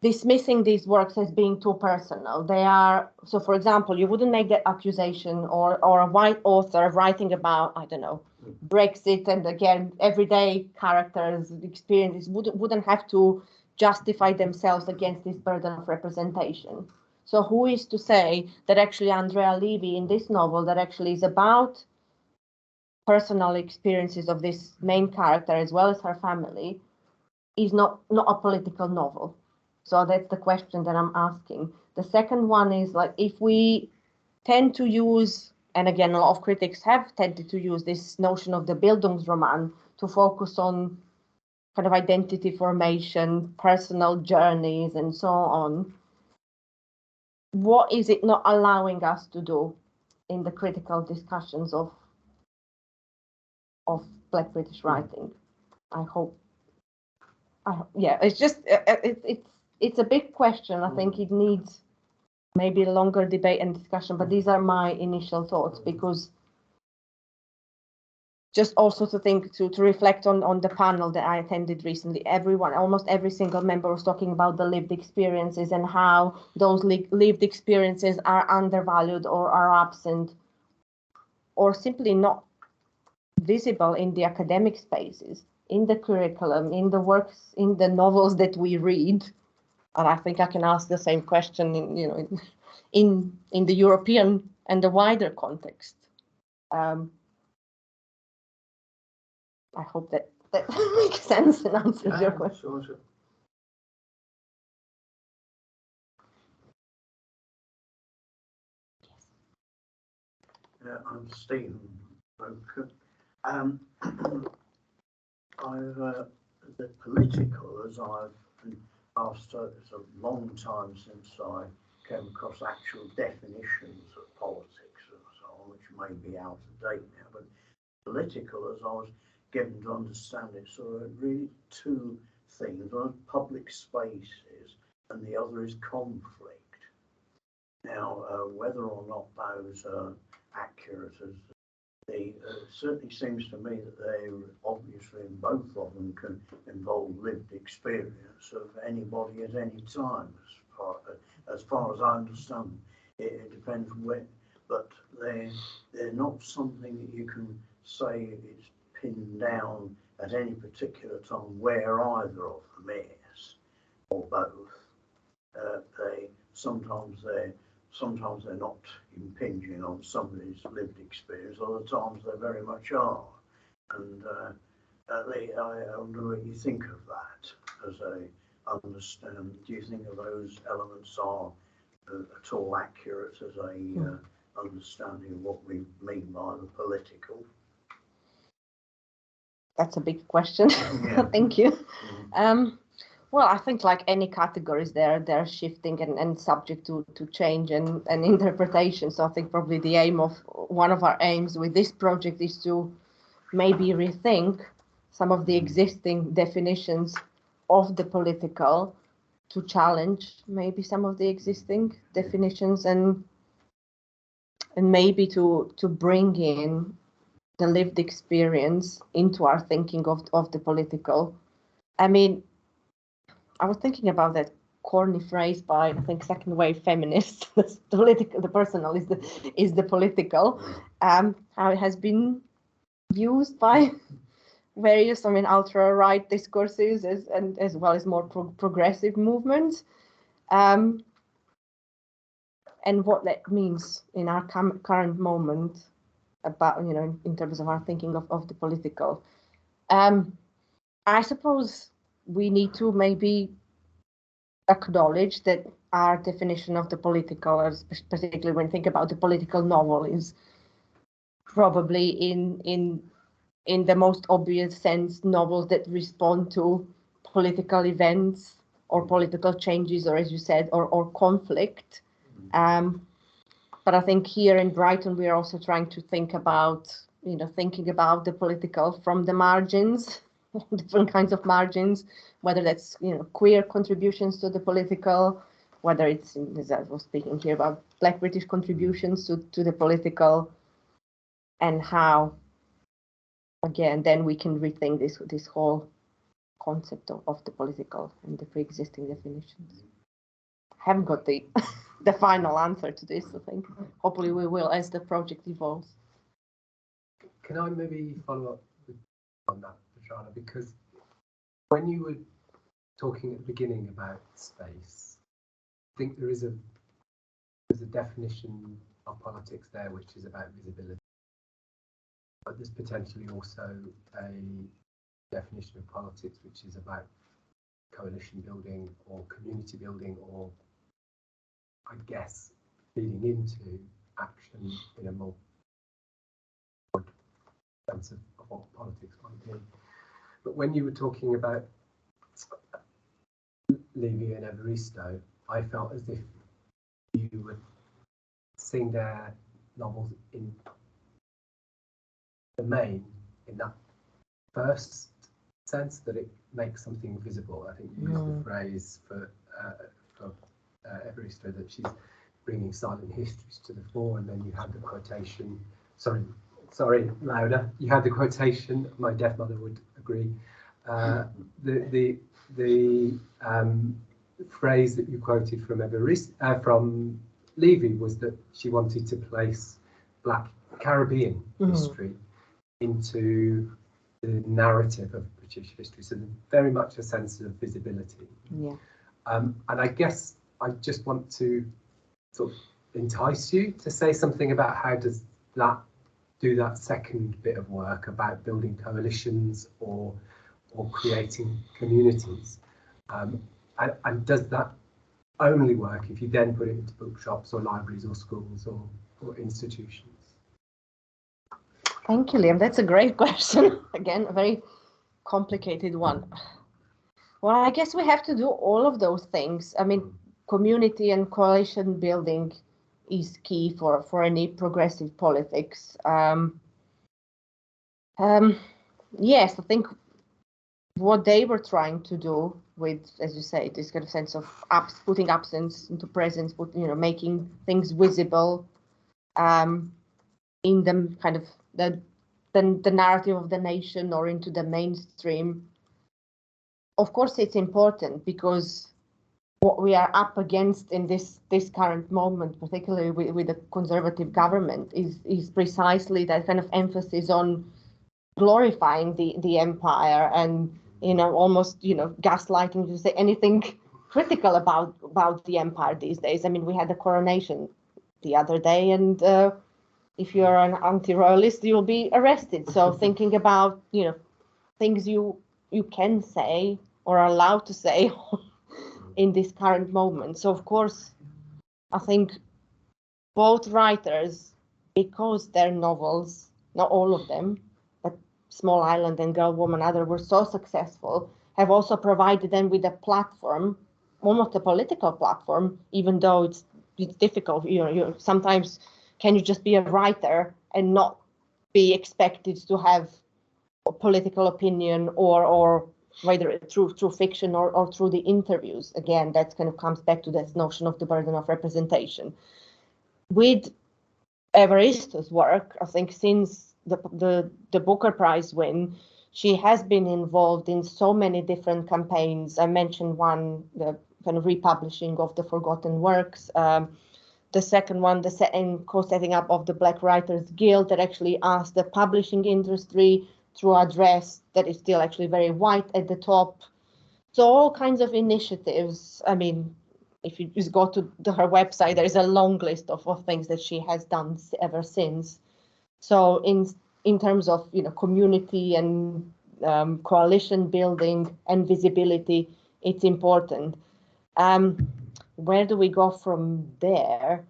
dismissing these works as being too personal. They are, so for example, you wouldn't make that accusation, or a white author writing about, I don't know, Brexit, and again, everyday characters' experiences wouldn't have to justify themselves against this burden of representation. So who is to say that actually Andrea Levy in this novel, that actually is about personal experiences of this main character as well as her family, is not a political novel? So that's the question that I'm asking. The second one is, like, if we tend to use, and again, a lot of critics have tended to use this notion of the Bildungsroman to focus on kind of identity formation, personal journeys, and so on. What is it not allowing us to do in the critical discussions of Black British writing? It's just it's a big question. I think it needs maybe a longer debate and discussion, but these are my initial thoughts, because just also to think, to reflect on the panel that I attended recently, almost every single member was talking about the lived experiences and how those lived experiences are undervalued or are absent or simply not visible in the academic spaces, in the curriculum, in the works, in the novels that we read. And I think I can ask the same question in the European and the wider context. I hope that makes sense and answers your question. Sure. I'm Stephen. The political, as I've been asked, it's a long time since I came across actual definitions of politics and so on, which may be out of date now, but political, as I was given to understand it, so really two things. One is public spaces and the other is conflict. Now, whether or not those are accurate, it certainly seems to me that they obviously in both of them can involve lived experience of anybody at any time, as far as I understand. It depends when, but they're not something that you can say it's pinned down at any particular time where either of them is, or both. Sometimes they're not impinging on somebody's lived experience. Other times they very much are. And I wonder what you think of that as a understand. Do you think of those elements are at all accurate as a understanding of what we mean by the political? That's a big question. Yeah. Thank you. Well, I think like any categories, they're shifting and subject to change and interpretation. So I think probably one of our aims with this project is to maybe rethink some of the existing definitions of the political, to challenge maybe some of the existing definitions and maybe to bring in the lived experience into our thinking of the political. I mean, I was thinking about that corny phrase by, I think, second wave feminists. The personal is the political. How it has been used by various, ultra right discourses as well as more progressive movements, and what that means in our current moment about, in terms of our thinking of the political. I suppose we need to maybe acknowledge that our definition of the political, particularly when you think about the political novel, is probably in the most obvious sense novels that respond to political events or political changes, or as you said, or conflict. But I think here in Brighton we are also trying to think about, thinking about the political from the margins, different kinds of margins, whether that's queer contributions to the political, whether it's, as I was speaking here about Black British contributions to the political, and how again then we can rethink this whole concept of the political and the pre-existing definitions. I haven't got the the final answer to this. I think hopefully we will as the project evolves. Can I maybe follow up on that, Vedrana, because when you were talking at the beginning about space, I think there's a definition of politics there which is about visibility, but there's potentially also a definition of politics which is about coalition building or community building, or I guess feeding into action in a more sense of what politics might be. But when you were talking about Levy and Evaristo, I felt as if you were seeing their novels in the main, in that first sense that it makes something visible. I think you used the phrase for Evaristo that she's bringing silent histories to the fore, and then you had the quotation. Sorry, louder. You had the quotation. My deaf mother would agree. The phrase that you quoted from from Levy was that she wanted to place Black Caribbean history into the narrative of British history, so very much a sense of visibility. Yeah. And I guess I just want to sort of entice you to say something about how does that do that second bit of work about building coalitions or creating communities, and does that only work if you then put it into bookshops or libraries or schools or institutions? Thank you, Liam. That's a great question. Again, a very complicated one. Well, I guess we have to do all of those things. I mean, community and coalition building is key for any progressive politics. Yes, I think what they were trying to do with, as you say, this kind of sense of putting absence into presence, making things visible, in the kind of the narrative of the nation or into the mainstream. Of course, it's important because what we are up against in this current moment, particularly with the conservative government, is precisely that kind of emphasis on glorifying the empire and almost gaslighting to say anything critical about the empire these days. I mean, we had the coronation the other day, and if you're an anti-royalist, you'll be arrested. So thinking about things you can say or are allowed to say in this current moment. So of course, I think both writers, because their novels, not all of them, but Small Island and Girl, Woman, Other were so successful, have also provided them with a platform, almost a political platform, even though it's difficult. Sometimes can you just be a writer and not be expected to have a political opinion or whether through fiction or through the interviews. Again, that kind of comes back to this notion of the burden of representation. With Evaristo's work, I think since the Booker Prize win, she has been involved in so many different campaigns. I mentioned one, the kind of republishing of the forgotten works. The second one, the co-setting up of the Black Writers Guild, that actually asked the publishing industry through a dress that is still actually very white at the top. So all kinds of initiatives. I mean, if you just go to her website, there is a long list of things that she has done ever since. So in terms of community and coalition building and visibility, it's important. Where do we go from there?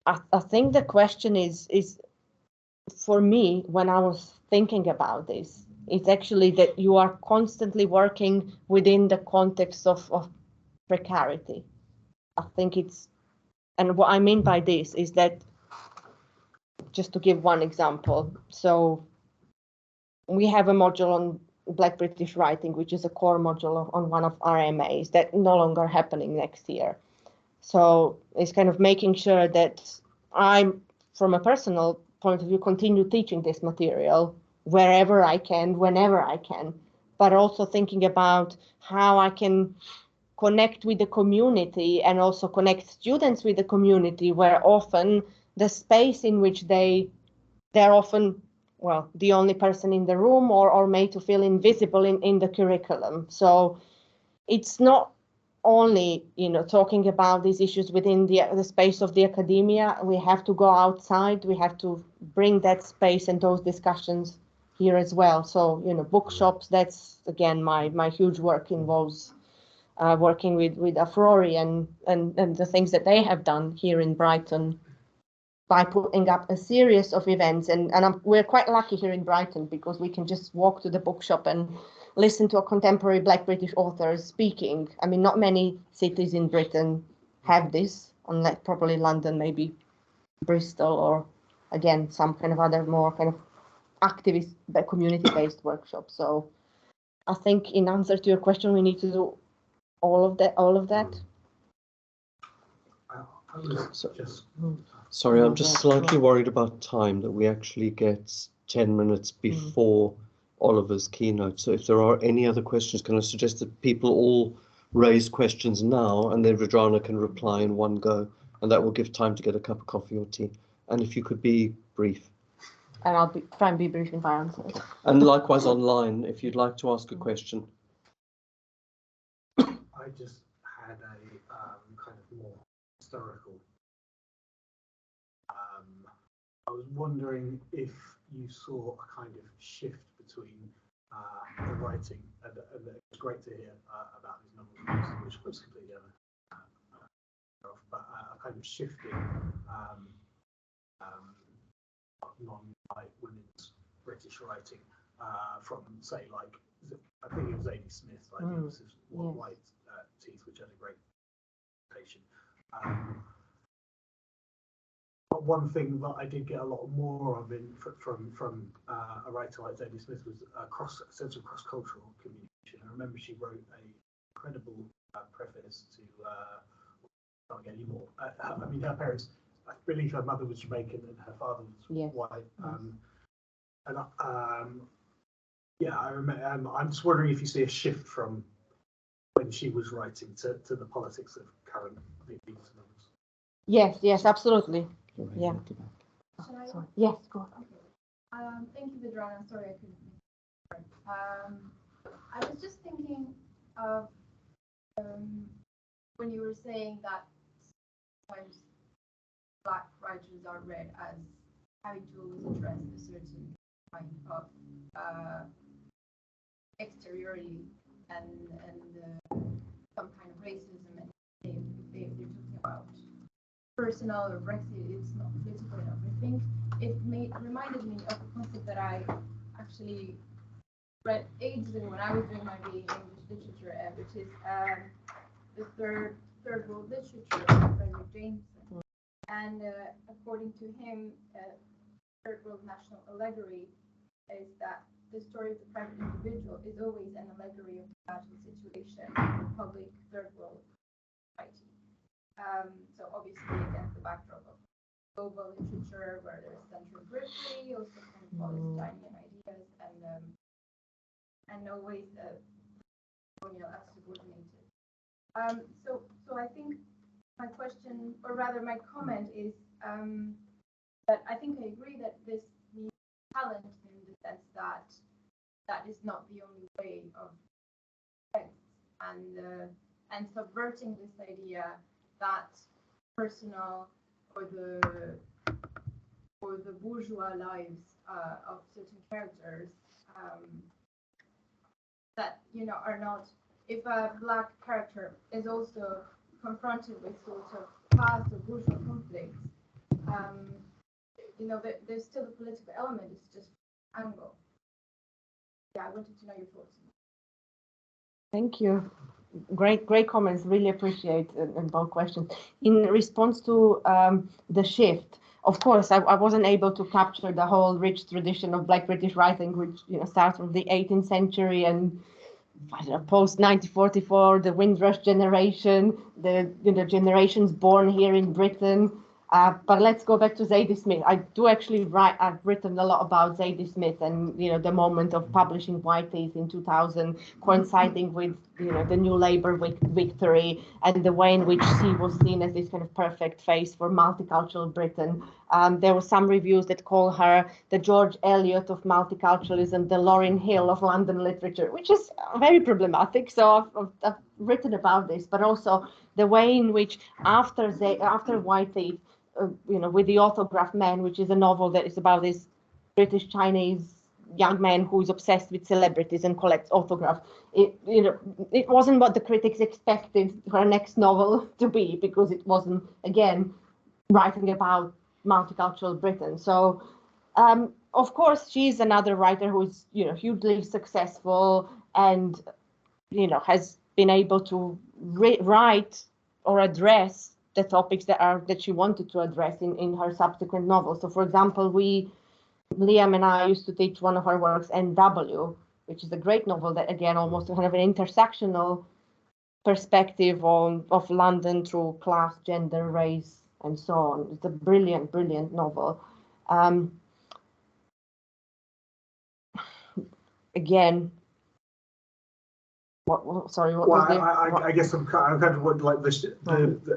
I think the question is for me, when I was thinking about this, it's actually that you are constantly working within the context of precarity. I think and what I mean by this is that, just to give one example, so we have a module on Black British writing, which is a core module on one of our MAs that no longer happening next year. So it's kind of making sure that I'm, from a personal point of view, continue teaching this material wherever I can, whenever I can, but also thinking about how I can connect with the community and also connect students with the community, where often the space in which they're often, well, the only person in the room or made to feel invisible in the curriculum. So it's not only talking about these issues within the space of the academia. We have to go outside. We have to bring that space and those discussions here as well. So bookshops, that's again my huge work involves working with Afrori and the things that they have done here in Brighton by putting up a series of events. And we're quite lucky here in Brighton because we can just walk to the bookshop and listen to a contemporary Black British authors speaking. I mean, not many cities in Britain have this, unless probably London, maybe Bristol, or again, some kind of other more kind of activist, community-based workshops. So I think in answer to your question, we need to do all of that. Sorry, I'm just slightly worried about time, that we actually get 10 minutes before Oliver's keynote. So if there are any other questions, can I suggest that people all raise questions now, and then Vedrana can reply in one go, and that will give time to get a cup of coffee or tea. And if you could be brief. And I'll try and be brief in my answers. And likewise online, if you'd like to ask a question. I just had a kind of more historical. I was wondering if you saw a kind of shift between the writing, and it's great to hear about these novels, which was completely but a kind of shifting non-white women's British writing from, say, like, I think it was Zadie Smith, like Ulysses White Teeth, which had a great reputation. But one thing that I did get a lot more of from a writer like Zadie Smith was a sense of cross-cultural communication. I remember she wrote an incredible preface to, I can't get any more. I mean, her parents, I believe her mother was Jamaican and her father was white. Yeah, I remember. I'm just wondering if you see a shift from when she was writing to the politics of current novels. Yes, absolutely. Yeah. Shall I? Yes, go on. Okay. Thank you, Vedrana. Sorry, I couldn't make it. I was just thinking of when you were saying that sometimes Black writers are read as having to always address a certain kind of exteriority and some kind of racism, and if they're talking about personal or Brexit, it's not political enough. I think it reminded me of a concept that I actually read ages ago when I was doing my BA in English literature, which is the third world literature of Frederick Jameson. And according to him, third world national allegory is that the story of the private individual is always an allegory of the national situation in public third world society. So obviously against the backdrop of global literature where there's central periphery, also kind of Palestinian ideas, and always colonial as subordinated. So I think my question, or rather my comment, is that I think I agree that this needs talent in the sense that that is not the only way of text, and subverting this idea that personal or the bourgeois lives of certain characters that are not. If a Black character is also confronted with sort of class or bourgeois conflicts, there's still a political element. It's just angle. Yeah, I wanted to know your thoughts. Thank you. Great comments. Really appreciate both questions. In response to the shift, of course, I wasn't able to capture the whole rich tradition of Black British writing, which starts from the 18th century and post 1944, the Windrush generation, the generations born here in Britain. But let's go back to Zadie Smith. I do actually write. I've written a lot about Zadie Smith and the moment of publishing White Teeth in 2000, coinciding with the New Labour victory and the way in which she was seen as this kind of perfect face for multicultural Britain. There were some reviews that call her the George Eliot of multiculturalism, the Lauryn Hill of London literature, which is very problematic. So I've written about this, but also the way in which after White Teeth, with The Autograph Man, which is a novel that is about this British Chinese young man who is obsessed with celebrities and collects autographs. It wasn't what the critics expected her next novel to be, because it wasn't, again, writing about multicultural Britain. So, of course, she's another writer who is, hugely successful and, has been able to write or address the topics that she wanted to address in her subsequent novels. So, for example, Liam and I used to teach one of her works, N.W., which is a great novel that, again, almost kind of an intersectional perspective of London through class, gender, race, and so on. It's a brilliant, brilliant novel. Again, sorry, what was I guess I'm kind of like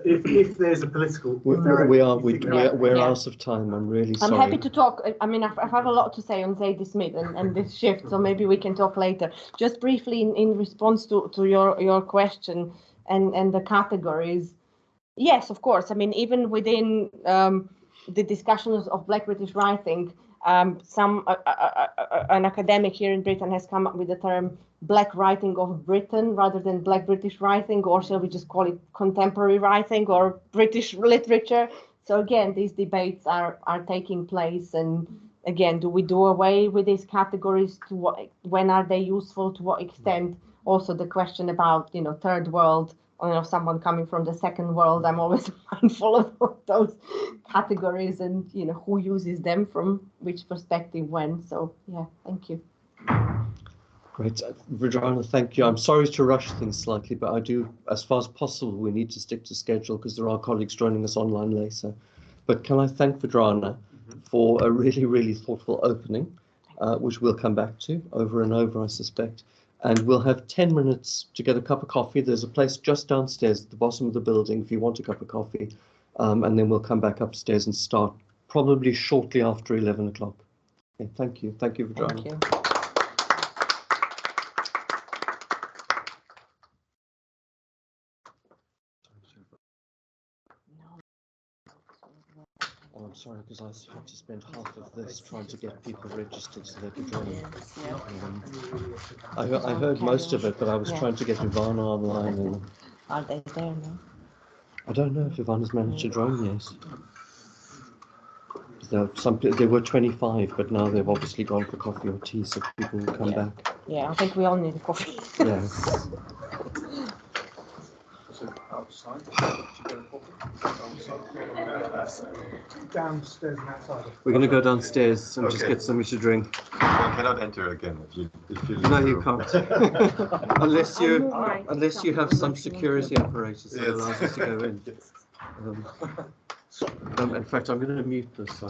if there's a political. We're out of time. I'm really sorry. I'm happy to talk. I mean, I have a lot to say on Zadie Smith and this shift, so maybe we can talk later. Just briefly, in response to your question and the categories. Yes, of course. I mean, even within the discussions of Black British writing, an academic here in Britain has come up with the term Black writing of Britain rather than Black British writing, or shall we just call it contemporary writing or British literature? So again, these debates are taking place, and again, do we do away with these categories? To what, when are they useful? To what extent? Also, the question about, you know, third world, or, you know, someone coming from the second world. I'm always mindful of those categories and, you know, who uses them from which perspective when. So, yeah, thank you. Great. Vedrana, thank you. I'm sorry to rush things slightly, but I do, as far as possible, we need to stick to schedule because there are colleagues joining us online later. But can I thank Vedrana for a really, really thoughtful opening, which we'll come back to over and over, I suspect. And we'll have 10 minutes to get a cup of coffee. There's a place just downstairs at the bottom of the building if you want a cup of coffee. And then we'll come back upstairs and start probably shortly after 11 o'clock. Okay, thank you. Thank you, Vedrana. Thank you. Oh, I'm sorry, because I had to spend half of this trying to get people registered so they could join. I heard most of it, but I was trying to get Ivana online, and Are they there now? I don't know if Ivana's managed to join yet. There were 25, but now they've obviously gone for coffee or tea, so people will come back. Yeah, I think we all need a coffee. Yes. So outside, Downstairs and outside. We're going to go downstairs and just get something to drink. I cannot enter again if you No, you can't. unless you have some security apparatus that allows us to go in. In fact, I'm going to mute this. So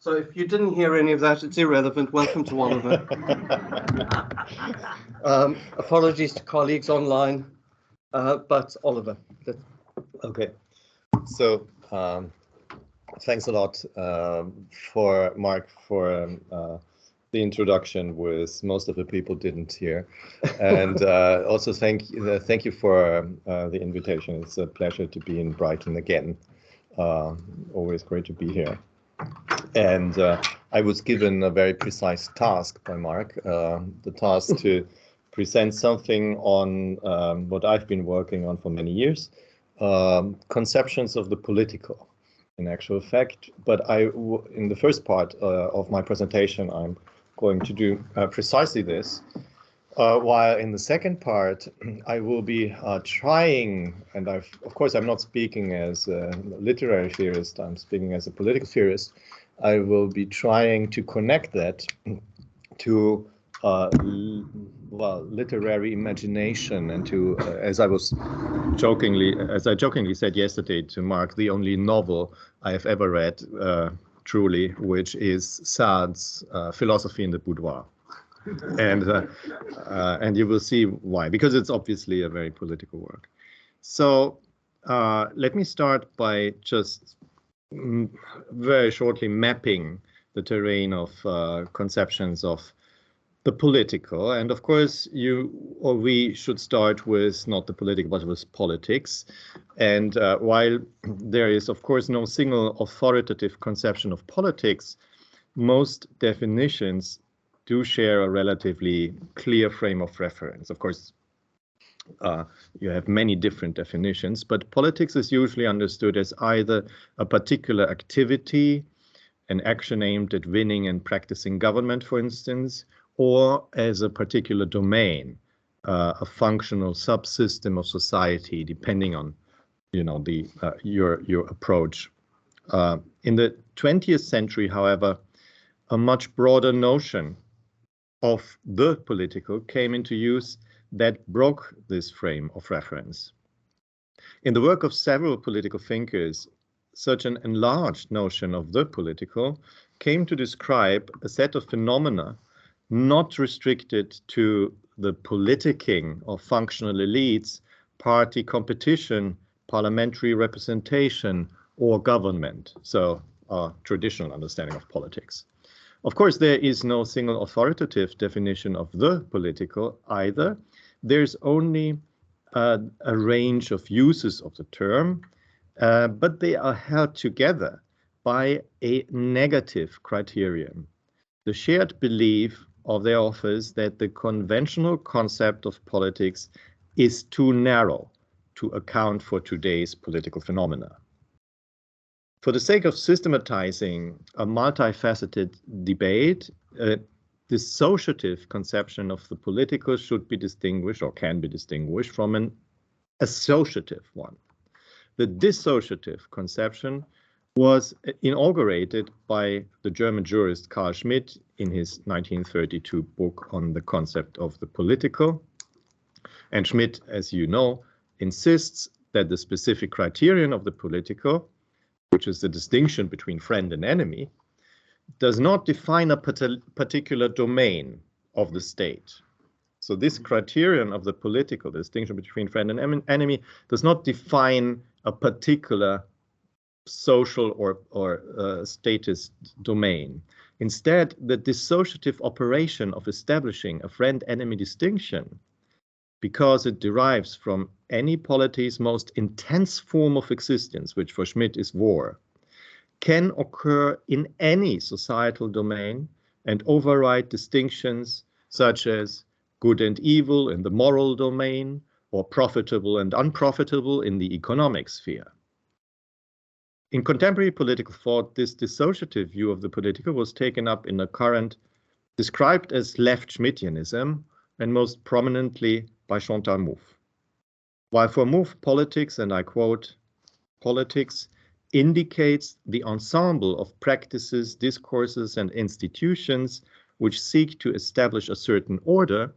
So if you didn't hear any of that, it's irrelevant. Welcome to Oliver. Apologies to colleagues online, but Oliver. Okay, so thanks a lot for Mark for the introduction, with most of the people didn't hear, and also thank you for the invitation. It's a pleasure to be in Brighton again. Always great to be here. And I was given a very precise task by Mark, the task to present something on what I've been working on for many years, conceptions of the political, in actual fact. But in the first part of my presentation, I'm going to do precisely this, while in the second part, I will be trying, and of course, I'm not speaking as a literary theorist, I'm speaking as a political theorist. I will be trying to connect that to literary imagination, and to, as I jokingly said yesterday to Mark, the only novel I have ever read, truly, which is Sartre's Philosophy in the Boudoir. And you will see why, because it's obviously a very political work. So let me start by just very shortly mapping the terrain of conceptions of the political. And of course, we should start with not the political, but with politics. And while there is, of course, no single authoritative conception of politics, most definitions do share a relatively clear frame of reference. Of course, you have many different definitions, but politics is usually understood as either a particular activity, an action aimed at winning and practicing government, for instance, or as a particular domain, a functional subsystem of society, depending on, your approach. In the 20th century, however, a much broader notion of the political came into use that broke this frame of reference. In the work of several political thinkers, such an enlarged notion of the political came to describe a set of phenomena not restricted to the politicking of functional elites, party competition, parliamentary representation, or government. So our traditional understanding of politics. Of course, there is no single authoritative definition of the political either. There's only a range of uses of the term, but they are held together by a negative criterion, the shared belief of their authors that the conventional concept of politics is too narrow to account for today's political phenomena. For the sake of systematizing a multifaceted debate, the dissociative conception of the political should be distinguished, or can be distinguished, from an associative one. The dissociative conception was inaugurated by the German jurist Carl Schmitt in his 1932 book on the concept of the political. And Schmitt, as you know, insists that the specific criterion of the political, which is the distinction between friend and enemy, does not define a particular domain of the state. So this criterion of the political, the distinction between friend and enemy, does not define a particular social or status domain. Instead, the dissociative operation of establishing a friend-enemy distinction, because it derives from any polity's most intense form of existence, which for Schmitt is war, can occur in any societal domain and override distinctions such as good and evil in the moral domain, or profitable and unprofitable in the economic sphere. In contemporary political thought, this dissociative view of the political was taken up in a current described as left Schmittianism, and most prominently by Chantal Mouffe. While for Mouffe, politics, and I quote, politics indicates the ensemble of practices, discourses, and institutions which seek to establish a certain order,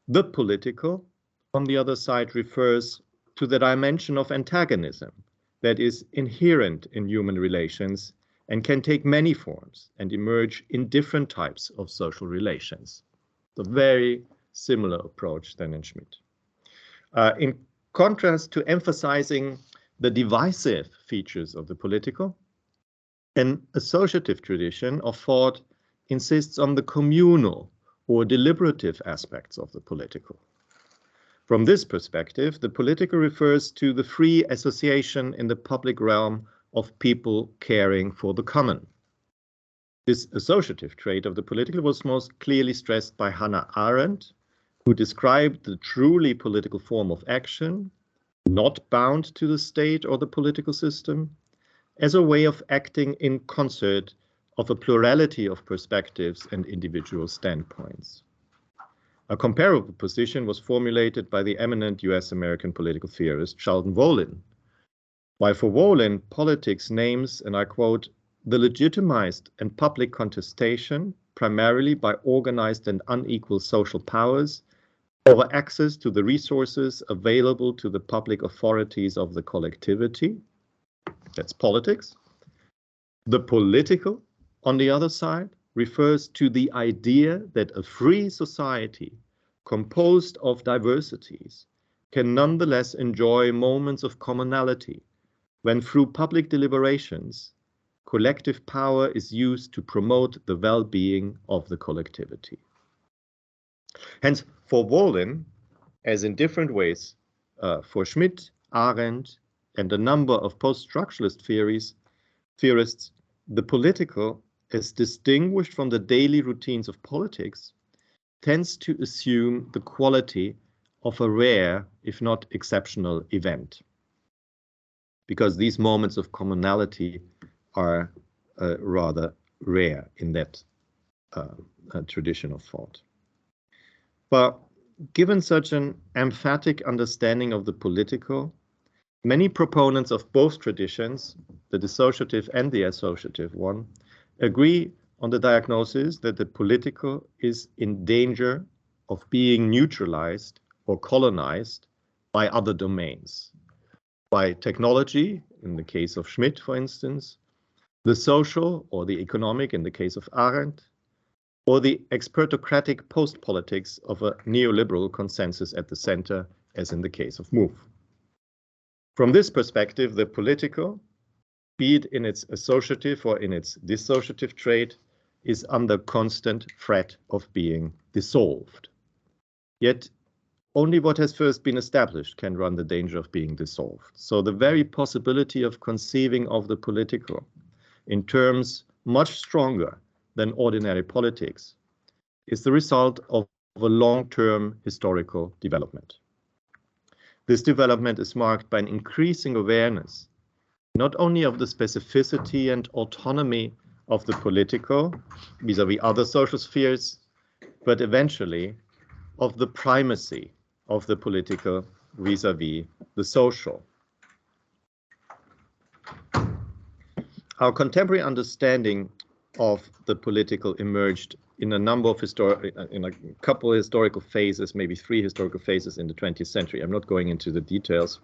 the political, on the other side, refers to the dimension of antagonism that is inherent in human relations and can take many forms and emerge in different types of social relations. A very similar approach than in Schmitt. In contrast to emphasizing the divisive features of the political, an associative tradition of thought insists on the communal or deliberative aspects of the political. From this perspective, the political refers to the free association in the public realm of people caring for the common. This associative trait of the political was most clearly stressed by Hannah Arendt, who described the truly political form of action, not bound to the state or the political system, as a way of acting in concert of a plurality of perspectives and individual standpoints. A comparable position was formulated by the eminent US-American political theorist Sheldon Wolin. While for Wolin, politics names, and I quote, the legitimized and public contestation, primarily by organized and unequal social powers, over access to the resources available to the public authorities of the collectivity, that's politics. The political, on the other side, refers to the idea that a free society composed of diversities can nonetheless enjoy moments of commonality when through public deliberations, collective power is used to promote the well-being of the collectivity. Hence, for Wolin, as in different ways for Schmitt, Arendt, and a number of post-structuralist theorists, the political, as distinguished from the daily routines of politics, tends to assume the quality of a rare, if not exceptional, event. Because these moments of commonality are rather rare in that tradition of thought. But given such an emphatic understanding of the political, many proponents of both traditions, the dissociative and the associative one, agree on the diagnosis that the political is in danger of being neutralized or colonized by other domains, by technology, in the case of Schmitt, for instance, the social or the economic, in the case of Arendt, or the expertocratic post-politics of a neoliberal consensus at the center, as in the case of MOVE. From this perspective, the political, be it in its associative or in its dissociative trait, is under constant threat of being dissolved. Yet, only what has first been established can run the danger of being dissolved. So the very possibility of conceiving of the political in terms much stronger than ordinary politics is the result of a long-term historical development. This development is marked by an increasing awareness, not only of the specificity and autonomy of the political vis-à-vis other social spheres, but eventually of the primacy of the political vis-à-vis the social. Our contemporary understanding of the political emerged in a number of in a couple of historical phases, maybe 3 historical phases in the 20th century. I'm not going into the details.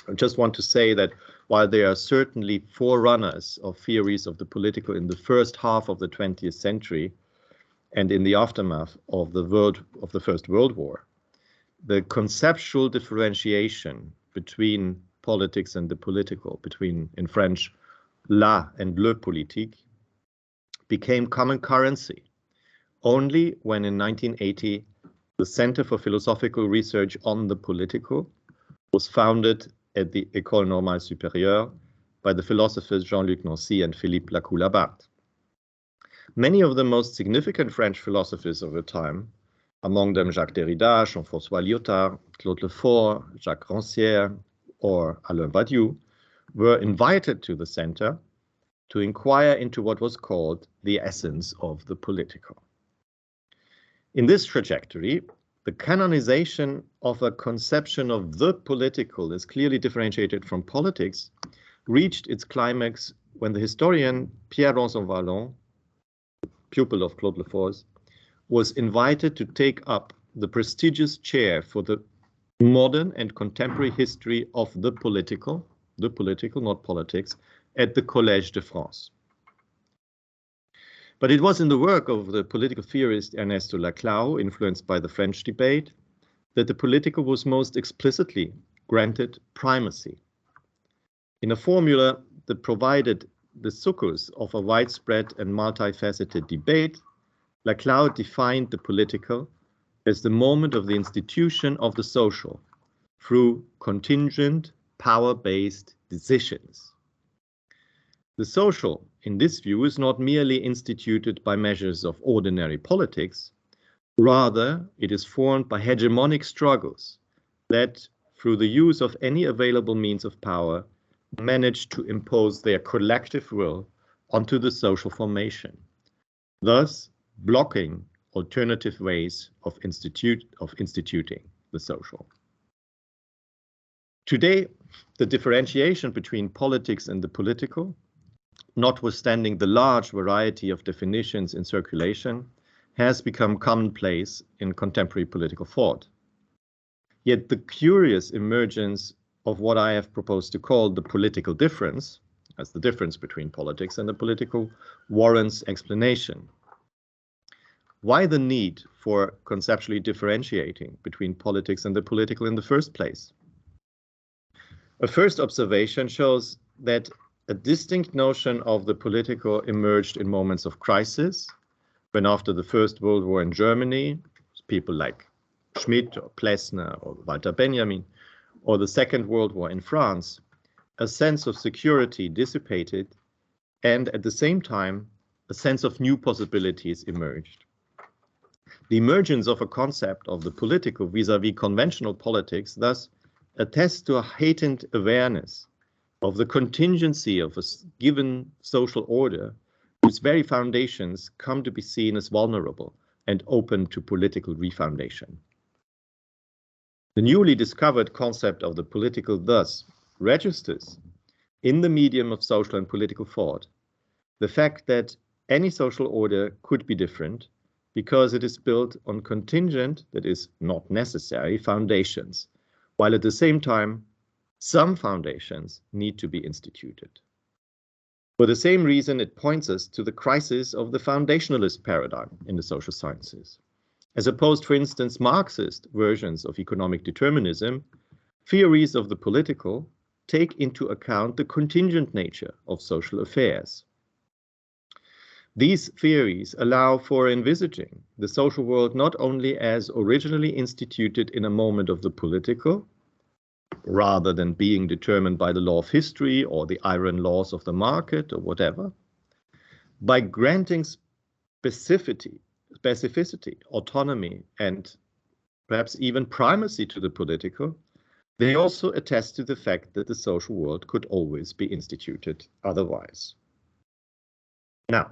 I just want to say that while there are certainly forerunners of theories of the political in the first half of the 20th century and in the aftermath of the First World War, the conceptual differentiation between politics and the political, between, in French, la and le politique, became common currency only when in 1980 the Center for Philosophical Research on the Political was founded at the École Normale Supérieure by the philosophers Jean-Luc Nancy and Philippe Lacoue-Labarthe. Many of the most significant French philosophers of the time, among them Jacques Derrida, Jean-François Lyotard, Claude Lefort, Jacques Rancière, or Alain Badiou, were invited to the center to inquire into what was called the essence of the political. In this trajectory, the canonization of a conception of the political as clearly differentiated from politics reached its climax when the historian Pierre-Ranson Vallon, pupil of Claude Lefort's, was invited to take up the prestigious chair for the modern and contemporary history of the political, not politics, at the Collège de France. But it was in the work of the political theorist Ernesto Laclau, influenced by the French debate, that the political was most explicitly granted primacy. In a formula that provided the succors of a widespread and multifaceted debate, Laclau defined the political as the moment of the institution of the social through contingent, power-based decisions. The social, in this view, is not merely instituted by measures of ordinary politics, rather it is formed by hegemonic struggles that, through the use of any available means of power, manage to impose their collective will onto the social formation, thus blocking alternative ways of instituting the social. Today, the differentiation between politics and the political, notwithstanding the large variety of definitions in circulation, has become commonplace in contemporary political thought. Yet the curious emergence of what I have proposed to call the political difference, as the difference between politics and the political, warrants explanation. Why the need for conceptually differentiating between politics and the political in the first place? A first observation shows that a distinct notion of the political emerged in moments of crisis, when after the First World War in Germany, people like Schmidt or Plessner or Walter Benjamin, or the Second World War in France, a sense of security dissipated, and at the same time, a sense of new possibilities emerged. The emergence of a concept of the political vis-à-vis conventional politics thus attests to a heightened awareness of the contingency of a given social order whose very foundations come to be seen as vulnerable and open to political refoundation. The newly discovered concept of the political thus registers, in the medium of social and political thought, the fact that any social order could be different because it is built on contingent, that is not necessary, foundations, while at the same time, some foundations need to be instituted. For the same reason, it points us to the crisis of the foundationalist paradigm in the social sciences. As opposed, for instance, Marxist versions of economic determinism, theories of the political take into account the contingent nature of social affairs. These theories allow for envisaging the social world not only as originally instituted in a moment of the political, rather than being determined by the law of history or the iron laws of the market or whatever, by granting specificity, autonomy, and perhaps even primacy to the political, they also attest to the fact that the social world could always be instituted otherwise. Now,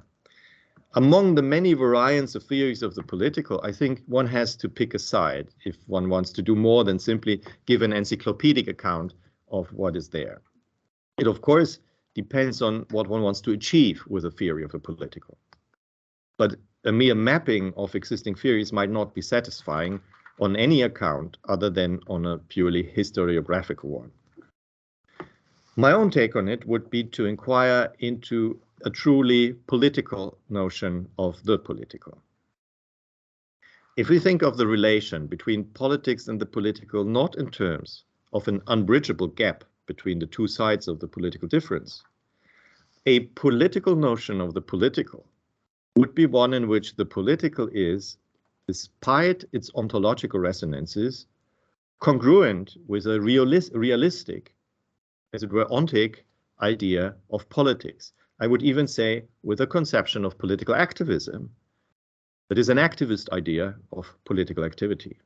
among the many variants of theories of the political, I think one has to pick a side if one wants to do more than simply give an encyclopedic account of what is there. It, of course, depends on what one wants to achieve with a theory of the political. But a mere mapping of existing theories might not be satisfying on any account other than on a purely historiographical one. My own take on it would be to inquire into a truly political notion of the political. If we think of the relation between politics and the political not in terms of an unbridgeable gap between the two sides of the political difference, a political notion of the political would be one in which the political is, despite its ontological resonances, congruent with a realistic, as it were, ontic idea of politics. I would even say with a conception of political activism that is an activist idea of political activity.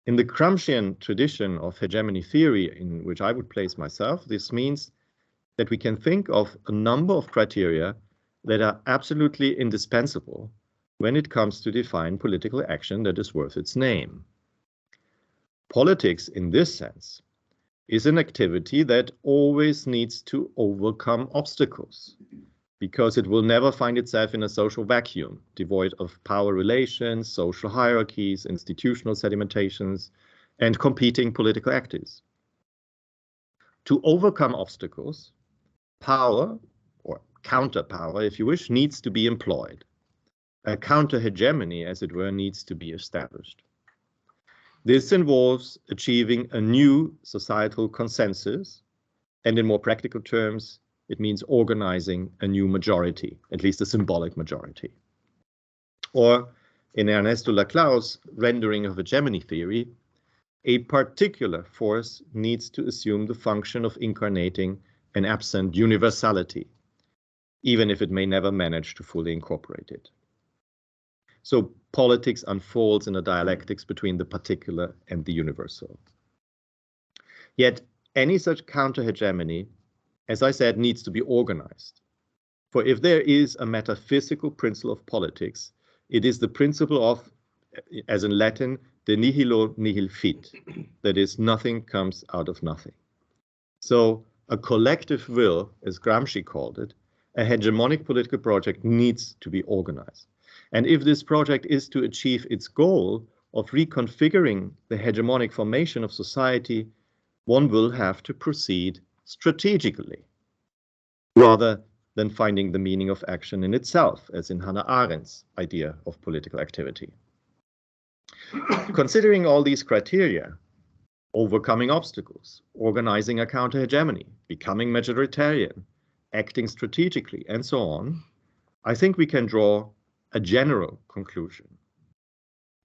In the Gramscian tradition of hegemony theory, in which I would place myself, this means that we can think of a number of criteria that are absolutely indispensable when it comes to define political action that is worth its name. Politics, in this sense, is an activity that always needs to overcome obstacles, because it will never find itself in a social vacuum, devoid of power relations, social hierarchies, institutional sedimentations, and competing political actors. To overcome obstacles, power, or counterpower, if you wish, needs to be employed. A counter-hegemony, as it were, needs to be established. This involves achieving a new societal consensus, and in more practical terms, it means organizing a new majority, at least a symbolic majority. Or, in Ernesto Laclau's rendering of hegemony theory, a particular force needs to assume the function of incarnating an absent universality, even if it may never manage to fully incorporate it. So politics unfolds in a dialectics between the particular and the universal. Yet any such counter-hegemony, as I said, needs to be organized. For if there is a metaphysical principle of politics, it is the principle of, as in Latin, de nihilo nihil fit, that is, nothing comes out of nothing. So a collective will, as Gramsci called it, a hegemonic political project needs to be organized. And if this project is to achieve its goal of reconfiguring the hegemonic formation of society, one will have to proceed strategically, rather than finding the meaning of action in itself, as in Hannah Arendt's idea of political activity. Considering all these criteria, overcoming obstacles, organizing a counter-hegemony, becoming majoritarian, acting strategically, and so on, I think we can draw a general conclusion.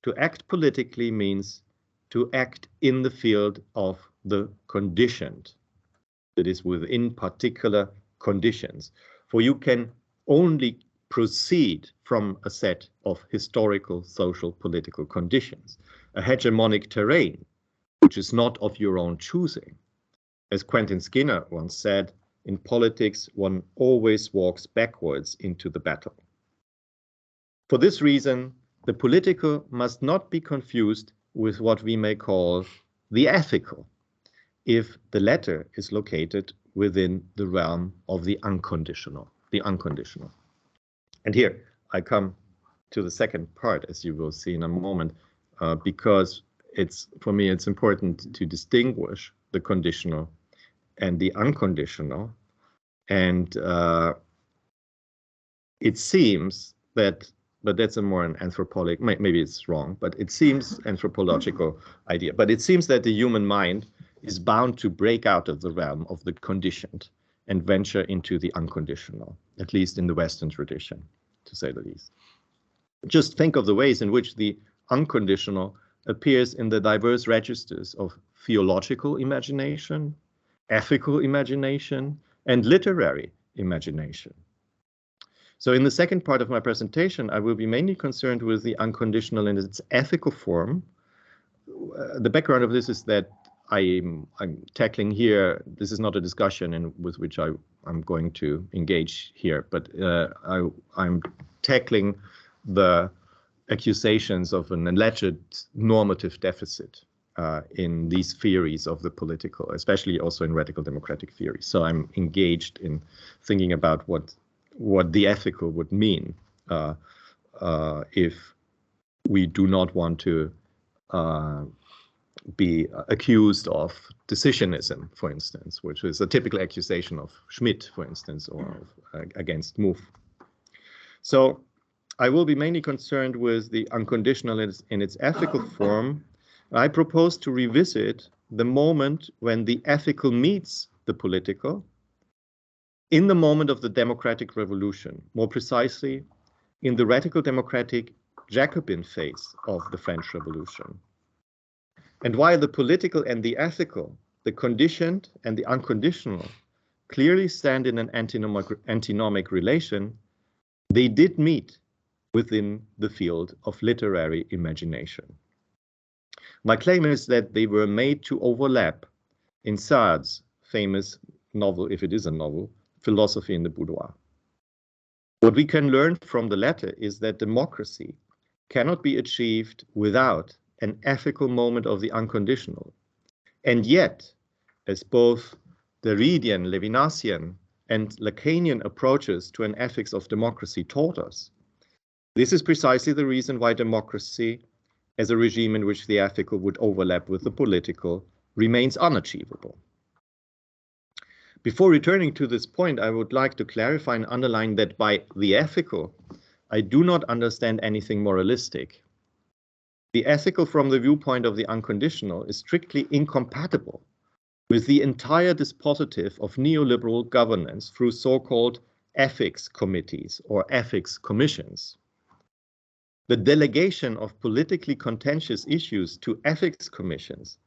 To act politically means to act in the field of the conditioned, that is, within particular conditions. For you can only proceed from a set of historical, social, political conditions, a hegemonic terrain, which is not of your own choosing. As Quentin Skinner once said, in politics, one always walks backwards into the battle. For this reason, the political must not be confused with what we may call the ethical, if the latter is located within the realm of the unconditional, And here I come to the second part, as you will see in a moment, because for me, it's important to distinguish the conditional and the unconditional. And it seems that, but that's a more an anthropologic, maybe it's wrong, but it seems anthropological idea. But it seems that the human mind is bound to break out of the realm of the conditioned and venture into the unconditional, at least in the Western tradition, to say the least. Just think of the ways in which the unconditional appears in the diverse registers of theological imagination, ethical imagination, and literary imagination. So in the second part of my presentation, I will be mainly concerned with the unconditional in its ethical form. The background of this is that I'm tackling here, this is not a discussion with which I'm going to engage here, but I'm tackling the accusations of an alleged normative deficit in these theories of the political, especially also in radical democratic theory. So I'm engaged in thinking about what the ethical would mean if we do not want to be accused of decisionism, for instance, which is a typical accusation of Schmidt, for instance, or against Mouffe. So I will be mainly concerned with the unconditional in its ethical form. I propose to revisit the moment when the ethical meets the political in the moment of the democratic revolution, more precisely in the radical democratic Jacobin phase of the French Revolution. And while the political and the ethical, the conditioned and the unconditional, clearly stand in an antinomic relation, they did meet within the field of literary imagination. My claim is that they were made to overlap in Sartre's famous novel, if it is a novel, Philosophy in the Boudoir. What we can learn from the latter is that democracy cannot be achieved without an ethical moment of the unconditional. And yet, as both Derridian, Levinasian, and Lacanian approaches to an ethics of democracy taught us, this is precisely the reason why democracy, as a regime in which the ethical would overlap with the political, remains unachievable. Before returning to this point, I would like to clarify and underline that by the ethical, I do not understand anything moralistic. The ethical from the viewpoint of the unconditional is strictly incompatible with the entire dispositive of neoliberal governance through so-called ethics committees or ethics commissions. The delegation of politically contentious issues to ethics commissions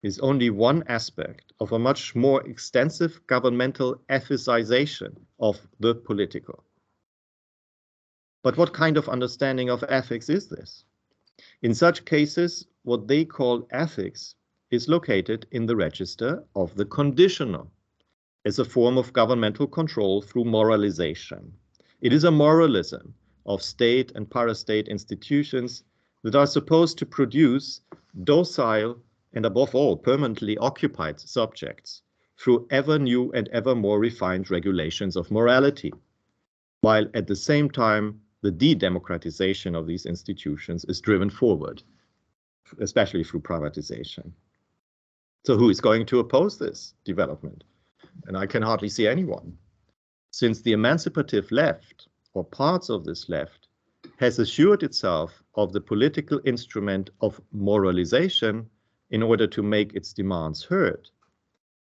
is only one aspect of a much more extensive governmental ethicization of the political. But what kind of understanding of ethics is this? In such cases, what they call ethics is located in the register of the conditional as a form of governmental control through moralization. It is a moralism of state and parastate institutions that are supposed to produce docile and above all permanently occupied subjects through ever new and ever more refined regulations of morality, while at the same time the de-democratization of these institutions is driven forward, especially through privatization. So who is going to oppose this development? And I can hardly see anyone, since the emancipative left, or parts of this left, has assured itself of the political instrument of moralization in order to make its demands heard.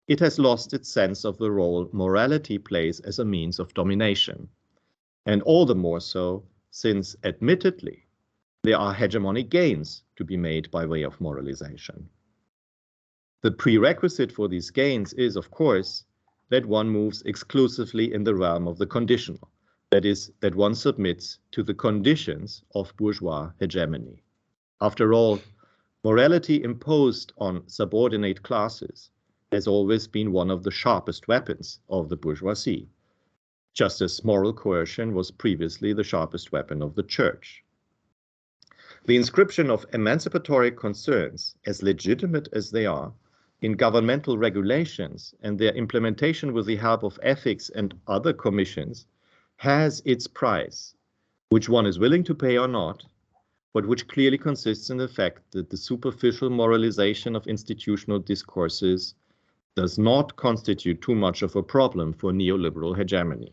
It has lost its sense of the role morality plays as a means of domination, and all the more so since, admittedly, there are hegemonic gains to be made by way of moralization. The prerequisite for these gains is, of course, that one moves exclusively in the realm of the conditional, that is, that one submits to the conditions of bourgeois hegemony. After all, morality imposed on subordinate classes has always been one of the sharpest weapons of the bourgeoisie, just as moral coercion was previously the sharpest weapon of the church. The inscription of emancipatory concerns, as legitimate as they are, in governmental regulations and their implementation with the help of ethics and other commissions has its price, which one is willing to pay or not, but which clearly consists in the fact that the superficial moralization of institutional discourses does not constitute too much of a problem for neoliberal hegemony,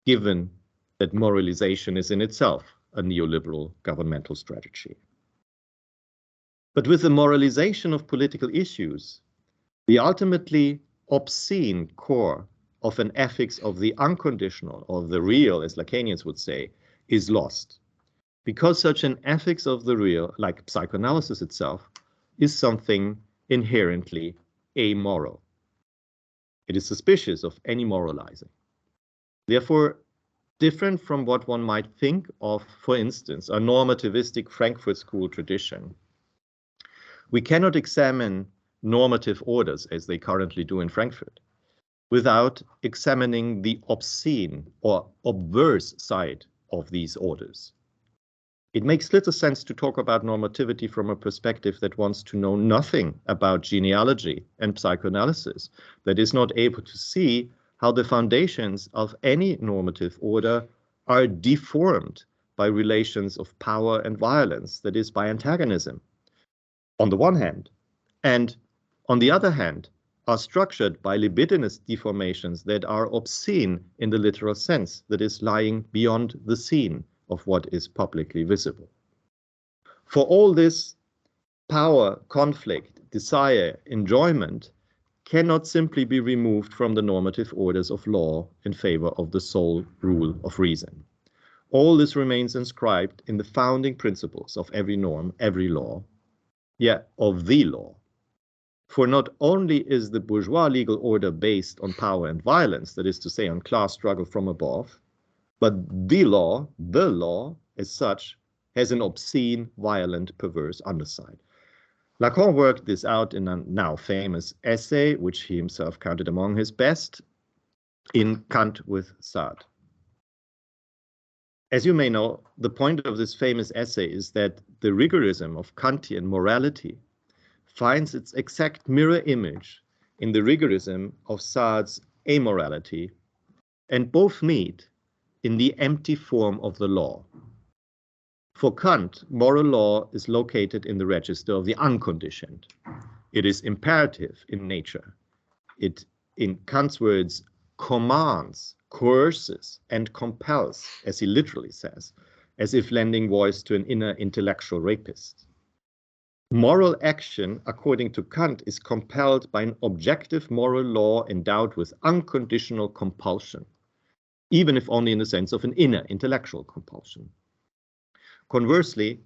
given that moralization is in itself a neoliberal governmental strategy. But with the moralization of political issues, the ultimately obscene core of an ethics of the unconditional, or the real, as Lacanians would say, is lost. Because such an ethics of the real, like psychoanalysis itself, is something inherently amoral. It is suspicious of any moralizing. Therefore, different from what one might think of, for instance, a normativistic Frankfurt School tradition, we cannot examine normative orders, as they currently do in Frankfurt, without examining the obscene or obverse side of these orders. It makes little sense to talk about normativity from a perspective that wants to know nothing about genealogy and psychoanalysis, that is not able to see how the foundations of any normative order are deformed by relations of power and violence, that is, by antagonism, on the one hand, and on the other hand, are structured by libidinous deformations that are obscene in the literal sense, that is, lying beyond the scene of what is publicly visible. For all this, power, conflict, desire, enjoyment cannot simply be removed from the normative orders of law in favor of the sole rule of reason. All this remains inscribed in the founding principles of every norm, every law, of the law. For not only is the bourgeois legal order based on power and violence, that is to say, on class struggle from above, but the law as such, has an obscene, violent, perverse underside. Lacan worked this out in a now famous essay, which he himself counted among his best, in Kant with Sartre. As you may know, the point of this famous essay is that the rigorism of Kantian morality finds its exact mirror image in the rigorism of Sartre's amorality, and both meet in the empty form of the law. For Kant, moral law is located in the register of the unconditioned. It is imperative in nature. It in Kant's words, commands, coerces, and compels, as he literally says, as if lending voice to an inner intellectual rapist. Moral action, according to Kant, is compelled by an objective moral law endowed with unconditional compulsion, even if only in the sense of an inner intellectual compulsion. Conversely,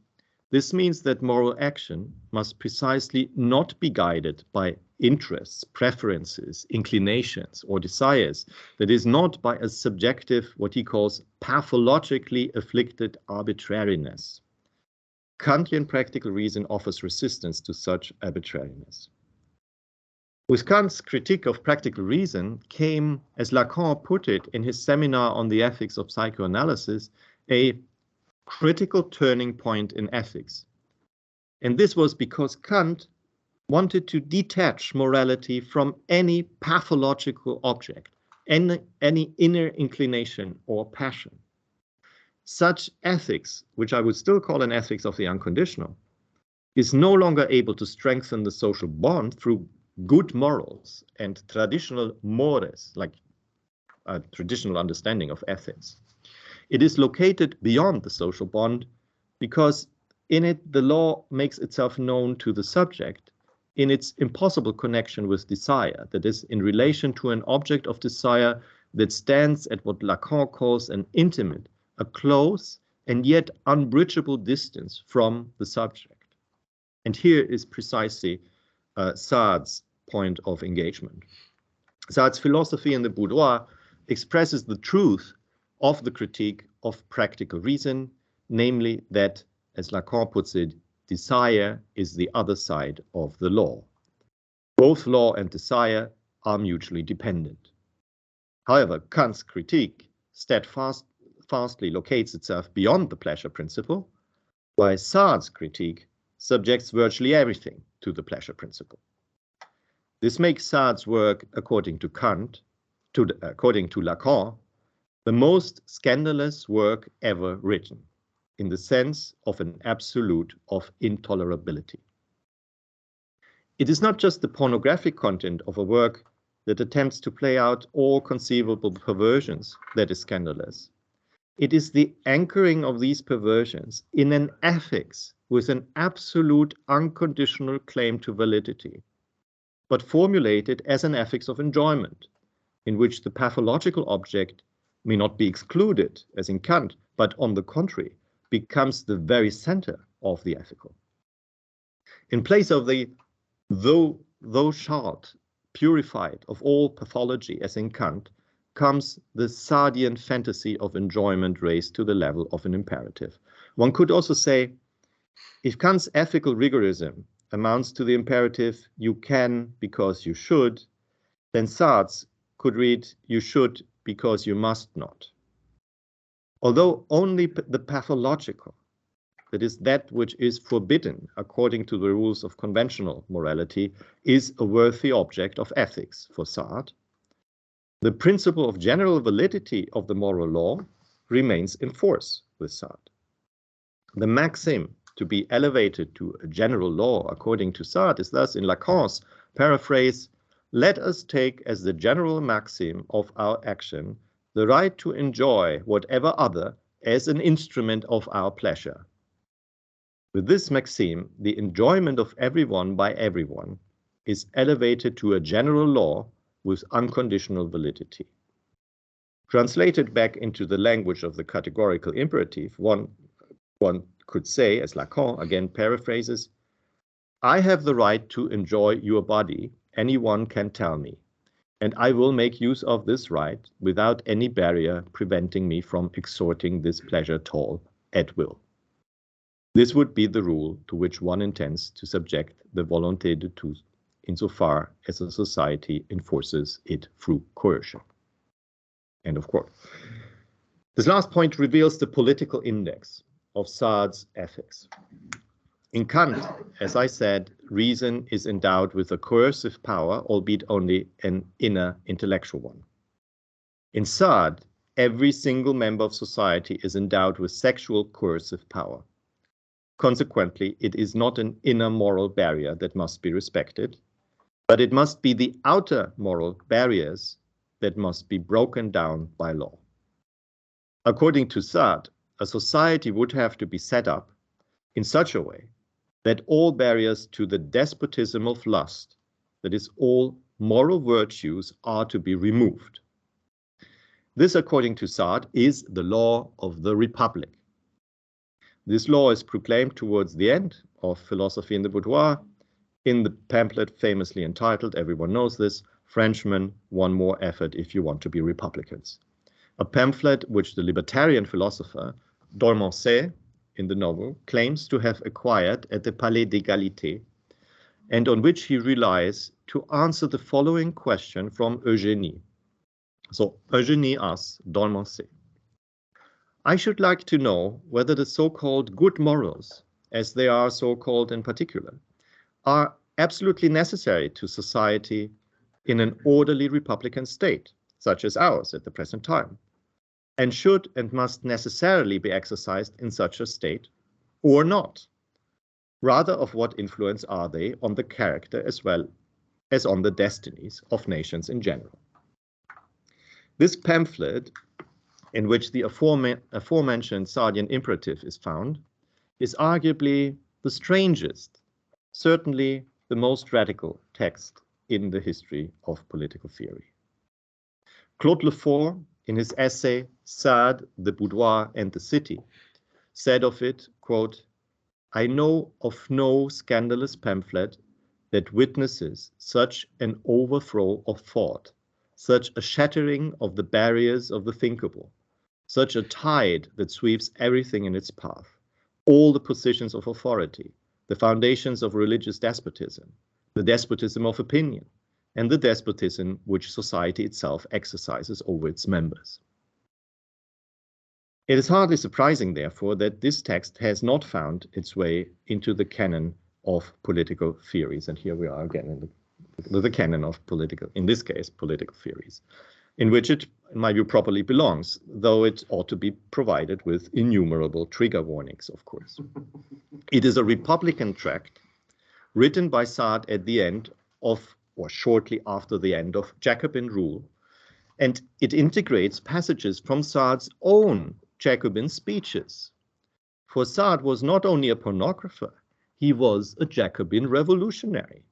this means that moral action must precisely not be guided by interests, preferences, inclinations, or desires, that is, not by a subjective, what he calls pathologically afflicted arbitrariness. Kantian practical reason offers resistance to such arbitrariness. With Kant's critique of practical reason came, as Lacan put it in his seminar on the ethics of psychoanalysis, a critical turning point in ethics. And this was because Kant wanted to detach morality from any pathological object, any inner inclination or passion. Such ethics, which I would still call an ethics of the unconditional, is no longer able to strengthen the social bond through good morals and traditional mores, like a traditional understanding of ethics. It is located beyond the social bond because in it the law makes itself known to the subject in its impossible connection with desire, that is, in relation to an object of desire that stands at what Lacan calls an intimate, a close and yet unbridgeable distance from the subject. And here is precisely Sartre's point of engagement. Sartre's philosophy in the Boudoir expresses the truth of the critique of practical reason, namely that, as Lacan puts it, desire is the other side of the law. Both law and desire are mutually dependent. However, Kant's critique steadfastly locates itself beyond the pleasure principle, while Sartre's critique subjects virtually everything to the pleasure principle. This makes Sartre's work, according to Lacan, the most scandalous work ever written, in the sense of an absolute of intolerability. It is not just the pornographic content of a work that attempts to play out all conceivable perversions that is scandalous. It is the anchoring of these perversions in an ethics with an absolute unconditional claim to validity, but formulated as an ethics of enjoyment, in which the pathological object may not be excluded, as in Kant, but on the contrary, becomes the very center of the ethical. In place of the thou shalt, purified of all pathology, as in Kant, comes the Sardian fantasy of enjoyment raised to the level of an imperative. One could also say, if Kant's ethical rigorism amounts to the imperative, you can because you should, then Sartre's could read, you should because you must not. Although only the pathological, that is, that which is forbidden according to the rules of conventional morality, is a worthy object of ethics for Sartre, the principle of general validity of the moral law remains in force with Sartre. The maxim to be elevated to a general law, according to Sartre, is thus, in Lacan's paraphrase, let us take as the general maxim of our action the right to enjoy whatever other as an instrument of our pleasure. With this maxim, the enjoyment of everyone by everyone is elevated to a general law with unconditional validity. Translated back into the language of the categorical imperative, one could say, as Lacan again paraphrases, I have the right to enjoy your body, anyone can tell me, and I will make use of this right without any barrier preventing me from extorting this pleasure toll at will. This would be the rule to which one intends to subject the volonté de tous, insofar as a society enforces it through coercion. End of quote. This last point reveals the political index of Sartre's ethics. In Kant, as I said, reason is endowed with a coercive power, albeit only an inner intellectual one. In Sartre, every single member of society is endowed with sexual coercive power. Consequently, it is not an inner moral barrier that must be respected, but it must be the outer moral barriers that must be broken down by law. According to Sartre, a society would have to be set up in such a way that all barriers to the despotism of lust, that is, all moral virtues, are to be removed. This, according to Sartre, is the law of the Republic. This law is proclaimed towards the end of Philosophy in the Boudoir in the pamphlet famously entitled, everyone knows this, Frenchmen, One More Effort If You Want to Be Republicans. A pamphlet which the libertarian philosopher Dolmancet, in the novel, claims to have acquired at the Palais d'Égalité, and on which he relies to answer the following question from Eugénie. So Eugénie asks Dolmancet, I should like to know whether the so-called good morals, as they are so-called in particular, are absolutely necessary to society in an orderly republican state, such as ours at the present time, and should and must necessarily be exercised in such a state, or not. Rather, of what influence are they on the character as well as on the destinies of nations in general? This pamphlet, in which the aforementioned Sardian imperative is found, is arguably the strangest, certainly the most radical text in the history of political theory. Claude Lefort, in his essay Sade, the Boudoir and the City, said of it, quote, I know of no scandalous pamphlet that witnesses such an overthrow of thought, such a shattering of the barriers of the thinkable, such a tide that sweeps everything in its path, all the positions of authority, the foundations of religious despotism, the despotism of opinion, and the despotism which society itself exercises over its members. It is hardly surprising, therefore, that this text has not found its way into the canon of political theories. And here we are again in the canon of political, in this case, political theories, in which it, in my view, properly belongs, though it ought to be provided with innumerable trigger warnings, of course. It is a Republican tract written by Sartre at the end of, or shortly after the end of, Jacobin rule, and it integrates passages from Sartre's own Jacobin speeches. For Sartre was not only a pornographer, he was a Jacobin revolutionary.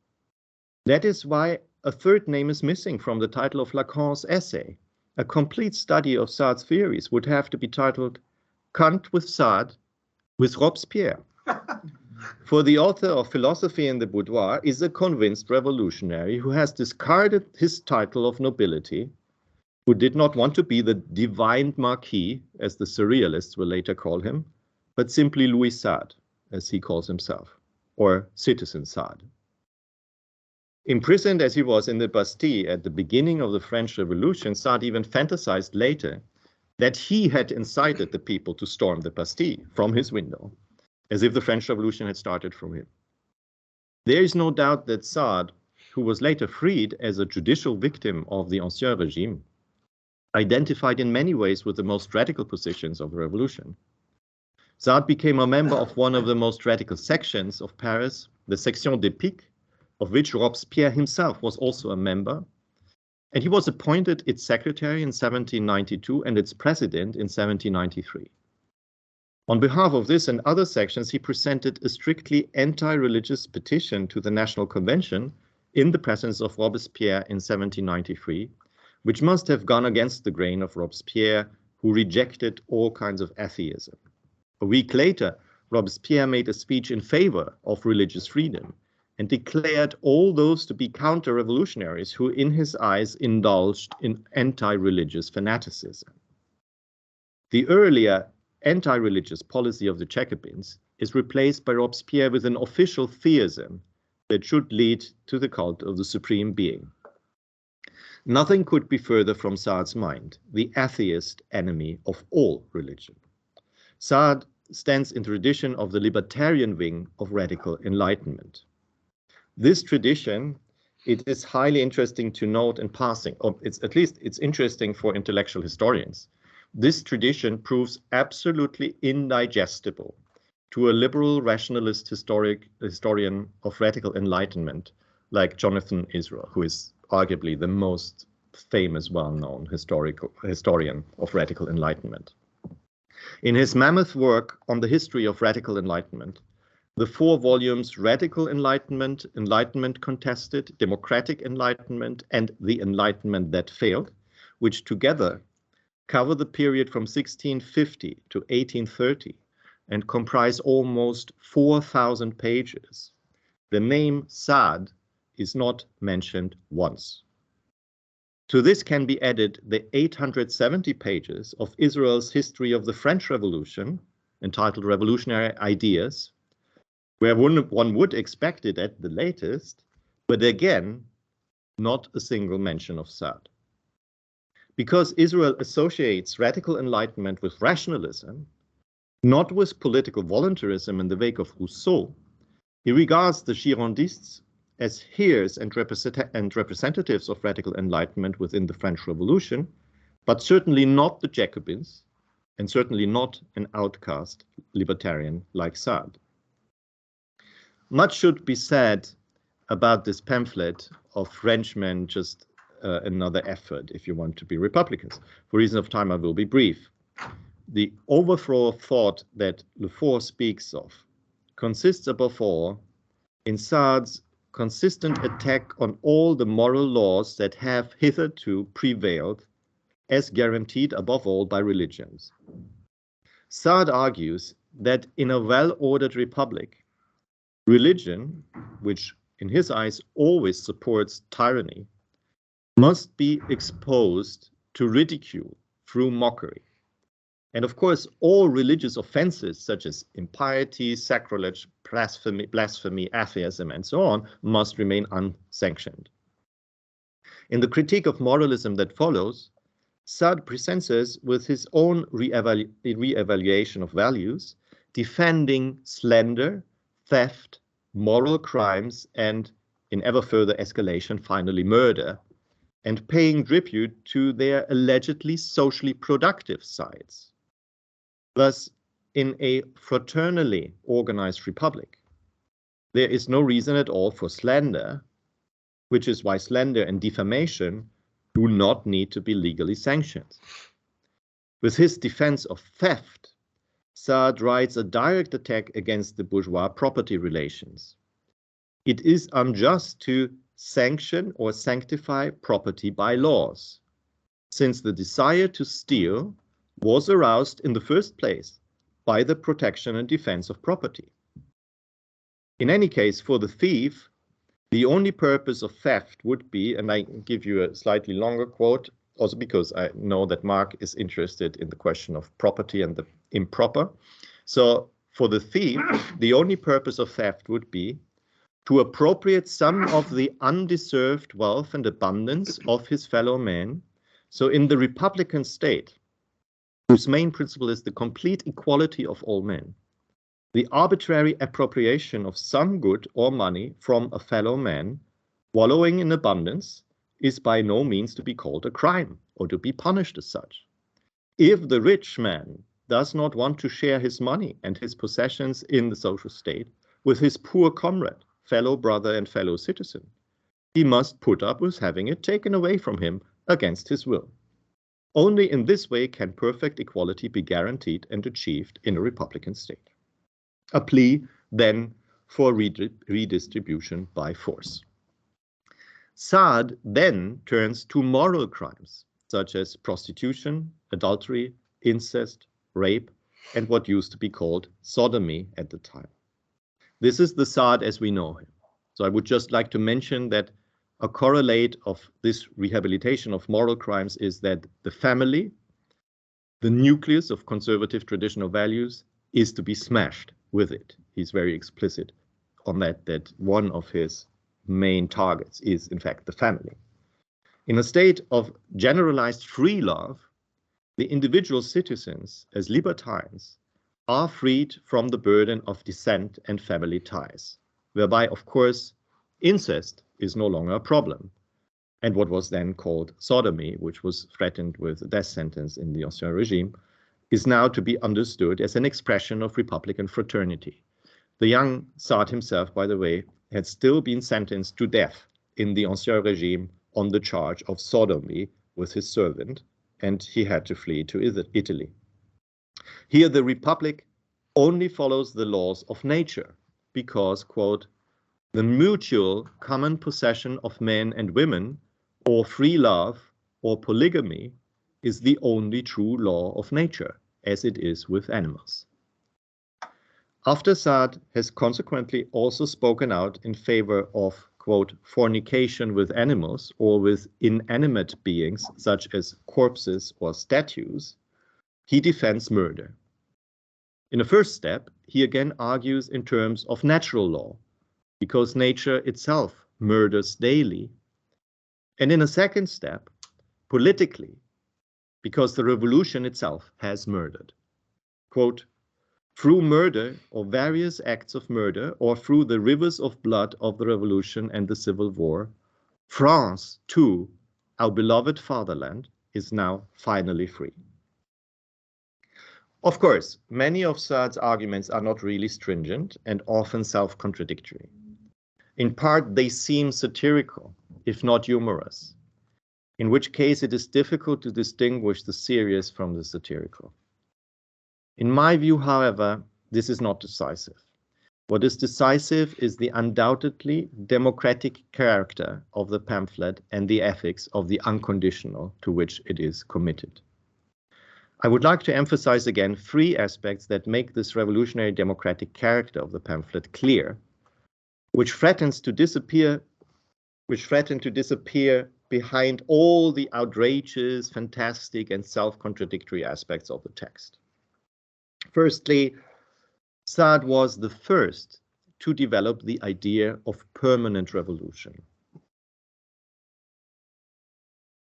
That is why a third name is missing from the title of Lacan's essay. A complete study of Sartre's theories would have to be titled Kant with Sartre with Robespierre. For the author of Philosophy in the Boudoir is a convinced revolutionary who has discarded his title of nobility, who did not want to be the divine marquis, as the surrealists will later call him, but simply Louis Sade, as he calls himself, or Citizen Sade. Imprisoned as he was in the Bastille at the beginning of the French Revolution, Sade even fantasized later that he had incited the people to storm the Bastille from his window, as if the French Revolution had started from him. There is no doubt that Sade, who was later freed as a judicial victim of the Ancien regime, identified in many ways with the most radical positions of the revolution. Sade became a member of one of the most radical sections of Paris, the Section des Piques, of which Robespierre himself was also a member, and he was appointed its secretary in 1792 and its president in 1793. On behalf of this and other sections, he presented a strictly anti-religious petition to the National Convention in the presence of Robespierre in 1793, which must have gone against the grain of Robespierre, who rejected all kinds of atheism. A week later, Robespierre made a speech in favor of religious freedom and declared all those to be counter-revolutionaries who, in his eyes, indulged in anti-religious fanaticism. The earlier anti-religious policy of the Jacobins is replaced by Robespierre with an official theism that should lead to the cult of the supreme being. Nothing could be further from Sartre's mind, the atheist enemy of all religion. Sartre stands in tradition of the libertarian wing of radical enlightenment. This tradition, it is highly interesting to note in passing, or at least it's interesting for intellectual historians. This tradition proves absolutely indigestible to a liberal rationalist historian of radical enlightenment like Jonathan Israel, who is arguably the most famous, well-known historian of radical enlightenment. In his mammoth work on the history of radical enlightenment, the 4 volumes Radical Enlightenment, Enlightenment Contested, Democratic Enlightenment, and The Enlightenment That Failed, which together cover the period from 1650 to 1830 and comprise almost 4,000 pages, the name Saad is not mentioned once. To this can be added the 870 pages of Israel's history of the French Revolution, entitled Revolutionary Ideas, where one would expect it at the latest, but again, not a single mention of Saad. Because Israel associates radical enlightenment with rationalism, not with political voluntarism in the wake of Rousseau, he regards the Girondists as heirs and representatives of radical enlightenment within the French Revolution, but certainly not the Jacobins, and certainly not an outcast libertarian like Saad. Much should be said about this pamphlet of Frenchmen, just another effort if you want to be Republicans. For reason of time, I will be brief. The overthrow of thought that Lefort speaks of consists above all in Saad's consistent attack on all the moral laws that have hitherto prevailed, as guaranteed above all by religions. Saad argues that in a well-ordered republic, religion, which in his eyes always supports tyranny, must be exposed to ridicule through mockery. And of course, all religious offenses such as impiety, sacrilege, blasphemy, atheism, and so on must remain unsanctioned. In the critique of moralism that follows, Saad presents us with his own re-evaluation of values, defending slander, theft, moral crimes, and, in ever further escalation, finally murder, and paying tribute to their allegedly socially productive sides. Thus, in a fraternally organized republic, there is no reason at all for slander, which is why slander and defamation do not need to be legally sanctioned. With his defense of theft, Saad writes a direct attack against the bourgeois property relations. It is unjust to sanction or sanctify property by laws, since the desire to steal was aroused in the first place by the protection and defense of property. In any case, for the thief, the only purpose of theft would be, and I give you a slightly longer quote, also because I know that Mark is interested in the question of property and the improper. So for the thief, the only purpose of theft would be to appropriate some of the undeserved wealth and abundance of his fellow men. So in the Republican state, whose main principle is the complete equality of all men, the arbitrary appropriation of some good or money from a fellow man, wallowing in abundance, is by no means to be called a crime or to be punished as such. If the rich man does not want to share his money and his possessions in the social state with his poor comrade, fellow brother, and fellow citizen, he must put up with having it taken away from him against his will. Only in this way can perfect equality be guaranteed and achieved in a republican state. A plea, then, for redistribution by force. Saad then turns to moral crimes, such as prostitution, adultery, incest, rape, and what used to be called sodomy at the time. This is the Saad as we know him. So I would just like to mention that a correlate of this rehabilitation of moral crimes is that the family, the nucleus of conservative traditional values, is to be smashed with it. He's very explicit on that one of his main targets is, in fact, the family. In a state of generalized free love, the individual citizens, as libertines, are freed from the burden of descent and family ties, whereby, of course, incest is no longer a problem. And what was then called sodomy, which was threatened with a death sentence in the Ancien regime, is now to be understood as an expression of republican fraternity. The young Saad himself, by the way, had still been sentenced to death in the Ancien Regime on the charge of sodomy with his servant, and he had to flee to Italy. Here the Republic only follows the laws of nature because, quote, the mutual common possession of men and women, or free love, or polygamy, is the only true law of nature, as it is with animals. After Saad has consequently also spoken out in favor of, quote, fornication with animals or with inanimate beings such as corpses or statues, he defends murder. In a first step, he again argues in terms of natural law, because nature itself murders daily. And in a second step, politically, because the revolution itself has murdered. Quote, through murder or various acts of murder or through the rivers of blood of the revolution and the civil war, France, too, our beloved fatherland, is now finally free. Of course, many of Saad's arguments are not really stringent and often self-contradictory. In part, they seem satirical, if not humorous, in which case it is difficult to distinguish the serious from the satirical. In my view, however, this is not decisive. What is decisive is the undoubtedly democratic character of the pamphlet and the ethics of the unconditional to which it is committed. I would like to emphasize again 3 aspects that make this revolutionary democratic character of the pamphlet clear, which threaten to disappear behind all the outrageous, fantastic, and self-contradictory aspects of the text. Firstly, Saad was the first to develop the idea of permanent revolution.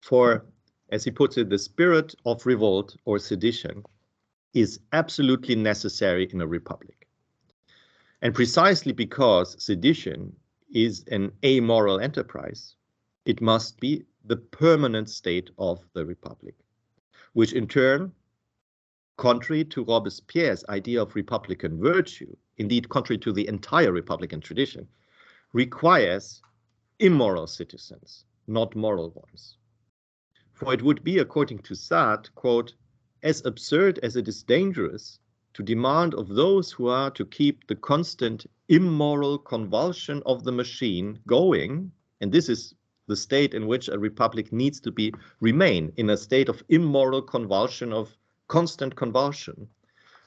For, as he puts it, the spirit of revolt or sedition is absolutely necessary in a republic. And precisely because sedition is an amoral enterprise, it must be the permanent state of the republic, which in turn, contrary to Robespierre's idea of republican virtue, indeed contrary to the entire republican tradition, requires immoral citizens, not moral ones. For it would be, according to Saad, quote, as absurd as it is dangerous to demand of those who are to keep the constant immoral convulsion of the machine going, and this is the state in which a republic needs to remain, in a state of immoral convulsion, of constant convulsion.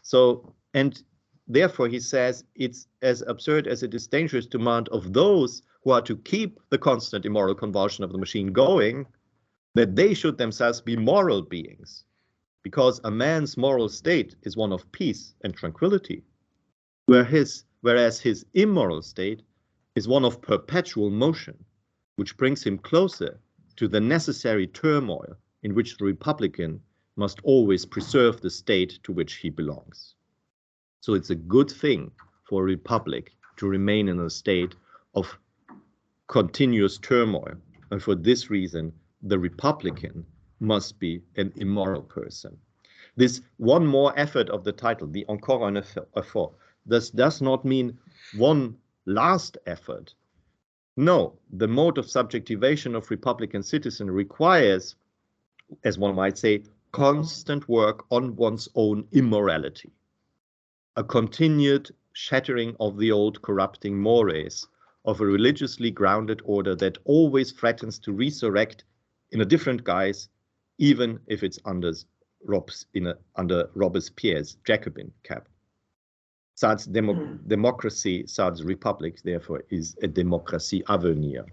So, and therefore he says it's as absurd as it is dangerous to demand of those who are to keep the constant immoral convulsion of the machine going, that they should themselves be moral beings, because a man's moral state is one of peace and tranquility, whereas his immoral state is one of perpetual motion, which brings him closer to the necessary turmoil in which the republican must always preserve the state to which he belongs. So it's a good thing for a republic to remain in a state of continuous turmoil, and for this reason, the republican must be an immoral person. This one more effort of the title, the encore un effort, this does not mean one last effort. No, the mode of subjectivation of republican citizen requires, as one might say, constant work on one's own immorality, a continued shattering of the old corrupting mores of a religiously grounded order that always threatens to resurrect in a different guise, even if it's under Robespierre's Jacobin cap. Saad's democracy, Saad's republic, therefore, is a démocratie à venir.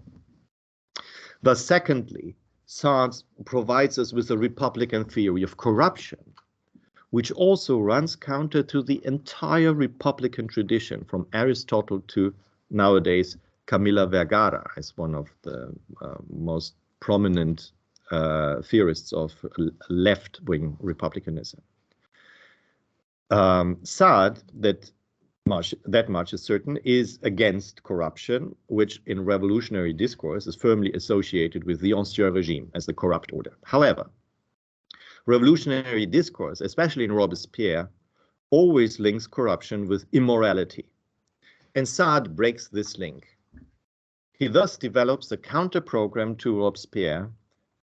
Thus, secondly, Saad provides us with a republican theory of corruption, which also runs counter to the entire republican tradition, from Aristotle to nowadays Camila Vergara, as one of the most prominent theorists of left-wing republicanism. Saad, that much is certain, is against corruption, which in revolutionary discourse is firmly associated with the Ancien Regime as the corrupt order. However, revolutionary discourse, especially in Robespierre, always links corruption with immorality. And Saad breaks this link He thus develops a counter-program to Robespierre,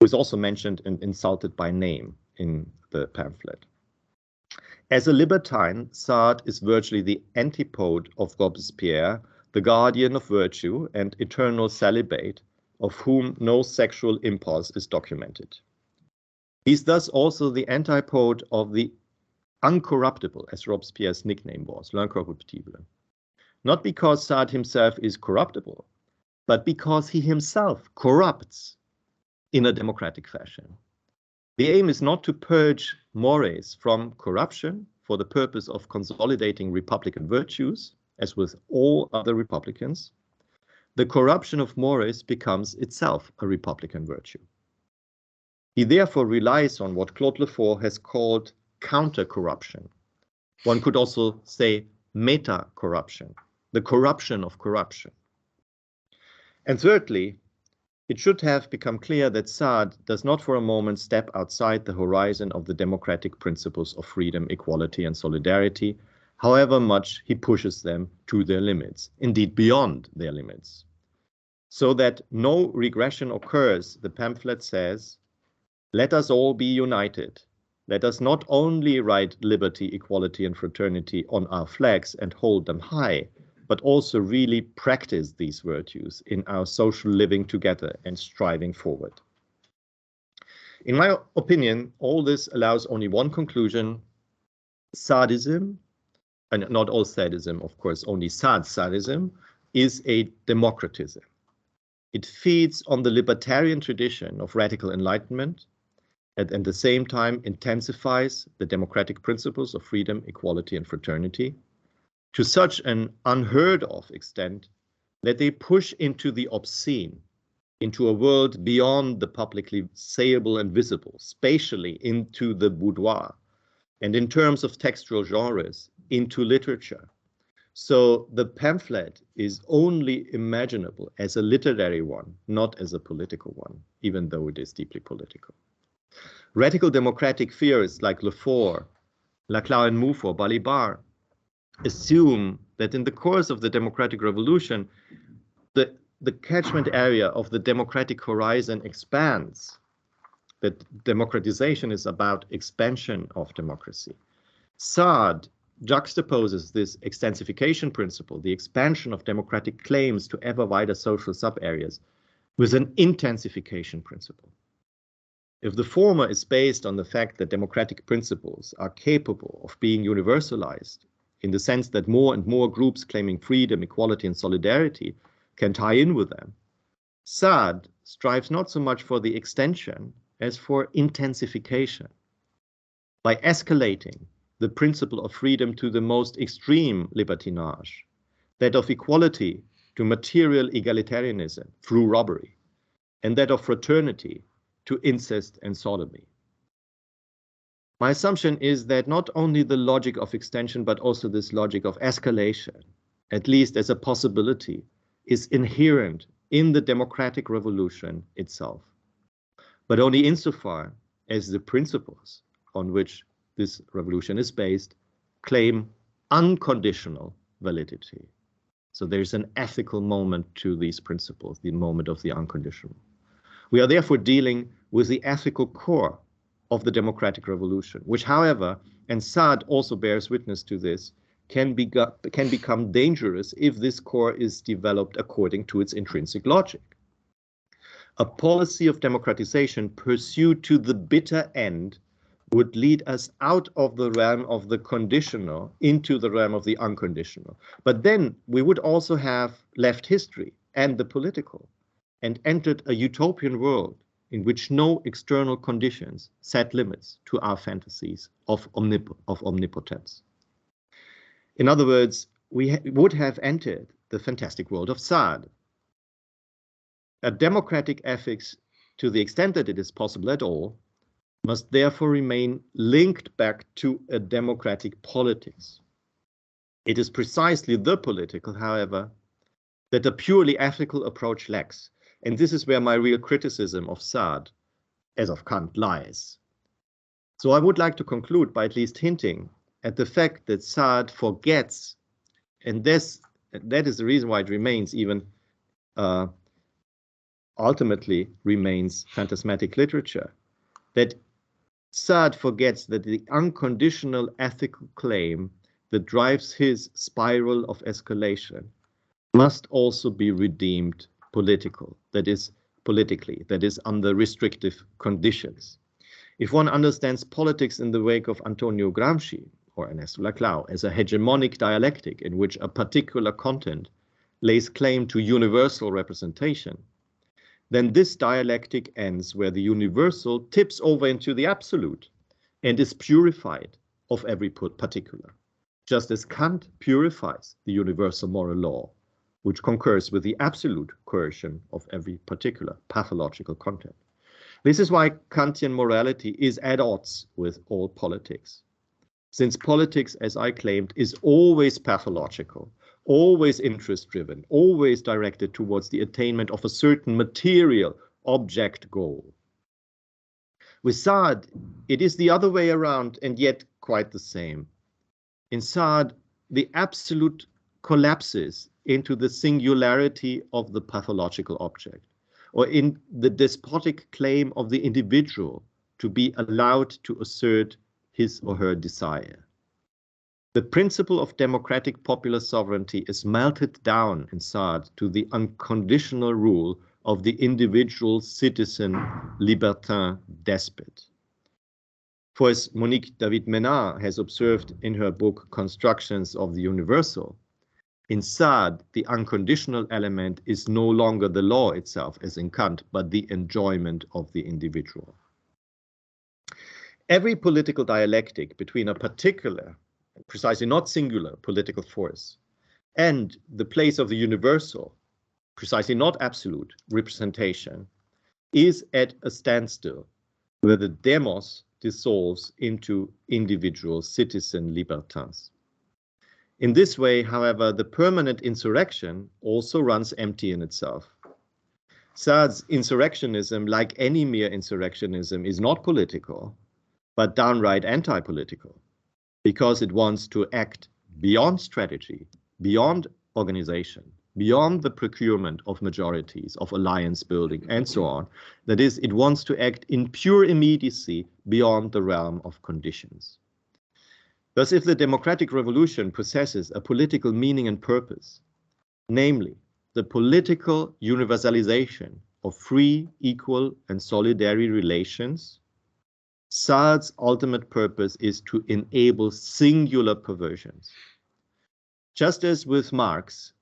who is also mentioned and insulted by name in the pamphlet. As a libertine, Sade is virtually the antipode of Robespierre, the guardian of virtue and eternal celibate, of whom no sexual impulse is documented. He's thus also the antipode of the uncorruptible, as Robespierre's nickname was, l'incorruptible. Not because Sade himself is corruptible, but because he himself corrupts in a democratic fashion. The aim is not to purge mores from corruption for the purpose of consolidating republican virtues, as with all other republicans. The corruption of mores becomes itself a republican virtue. He therefore relies on what Claude Lefort has called counter-corruption. One could also say meta-corruption, the corruption of corruption. And thirdly, it should have become clear that Sade does not for a moment step outside the horizon of the democratic principles of freedom, equality, and solidarity, however much he pushes them to their limits, indeed beyond their limits. So that no regression occurs, the pamphlet says, let us all be united. Let us not only write liberty, equality, and fraternity on our flags and hold them high, but also really practice these virtues in our social living together and striving forward. In my opinion, all this allows only one conclusion. Sadism, and not all sadism, of course, only sadism, is a democratism. It feeds on the libertarian tradition of radical enlightenment and at the same time intensifies the democratic principles of freedom, equality, and fraternity to such an unheard of extent that they push into the obscene, into a world beyond the publicly sayable and visible, spatially into the boudoir, and in terms of textual genres, into literature. So the pamphlet is only imaginable as a literary one, not as a political one, even though it is deeply political. Radical democratic theorists like Lefort, Laclau and Mouffe or Balibar assume that in the course of the democratic revolution, the catchment area of the democratic horizon expands, that democratization is about expansion of democracy. Sade juxtaposes this extensification principle, the expansion of democratic claims to ever wider social sub-areas, with an intensification principle. If the former is based on the fact that democratic principles are capable of being universalized, in the sense that more and more groups claiming freedom, equality, and solidarity can tie in with them, Sade strives not so much for the extension as for intensification. By escalating the principle of freedom to the most extreme libertinage, that of equality to material egalitarianism through robbery, and that of fraternity to incest and sodomy. My assumption is that not only the logic of extension, but also this logic of escalation, at least as a possibility, is inherent in the democratic revolution itself, but only insofar as the principles on which this revolution is based claim unconditional validity. So there's an ethical moment to these principles, the moment of the unconditional. We are therefore dealing with the ethical core of the democratic revolution, which, however, and Sade also bears witness to this, can become dangerous if this core is developed according to its intrinsic logic. A policy of democratization pursued to the bitter end would lead us out of the realm of the conditional into the realm of the unconditional. But then we would also have left history and the political and entered a utopian world in which no external conditions set limits to our fantasies of omnipotence. In other words, we would have entered the fantastic world of Sade. A democratic ethics, to the extent that it is possible at all, must therefore remain linked back to a democratic politics. It is precisely the political, however, that a purely ethical approach lacks. And this is where my real criticism of Sade, as of Kant, lies. So I would like to conclude by at least hinting at the fact that Sade forgets, and that is the reason why it remains even ultimately remains phantasmatic literature, that Saad forgets that the unconditional ethical claim that drives his spiral of escalation must also be redeemed politically, that is under restrictive conditions. If one understands politics in the wake of Antonio Gramsci or Ernesto Laclau as a hegemonic dialectic in which a particular content lays claim to universal representation, then this dialectic ends where the universal tips over into the absolute and is purified of every particular, just as Kant purifies the universal moral law, which concurs with the absolute coercion of every particular pathological content. This is why Kantian morality is at odds with all politics. Since politics, as I claimed, is always pathological, always interest-driven, always directed towards the attainment of a certain material object goal. With Saad, it is the other way around, and yet quite the same. In Saad, the absolute collapses into the singularity of the pathological object, or in the despotic claim of the individual to be allowed to assert his or her desire. The principle of democratic popular sovereignty is melted down in Saad to the unconditional rule of the individual citizen libertin despot. For as Monique David-Menard has observed in her book Constructions of the Universal, in Saad, the unconditional element is no longer the law itself, as in Kant, but the enjoyment of the individual. Every political dialectic between a particular, precisely not singular, political force and the place of the universal, precisely not absolute, representation, is at a standstill, where the demos dissolves into individual citizen libertins. In this way, however, the permanent insurrection also runs empty in itself. Saad's insurrectionism, like any mere insurrectionism, is not political, but downright anti-political, because it wants to act beyond strategy, beyond organization, beyond the procurement of majorities, of alliance building, and so on. That is, it wants to act in pure immediacy beyond the realm of conditions. Thus, if the democratic revolution possesses a political meaning and purpose, namely the political universalization of free, equal, and solidary relations, Saad's ultimate purpose is to enable singular perversions. Just as with Marx,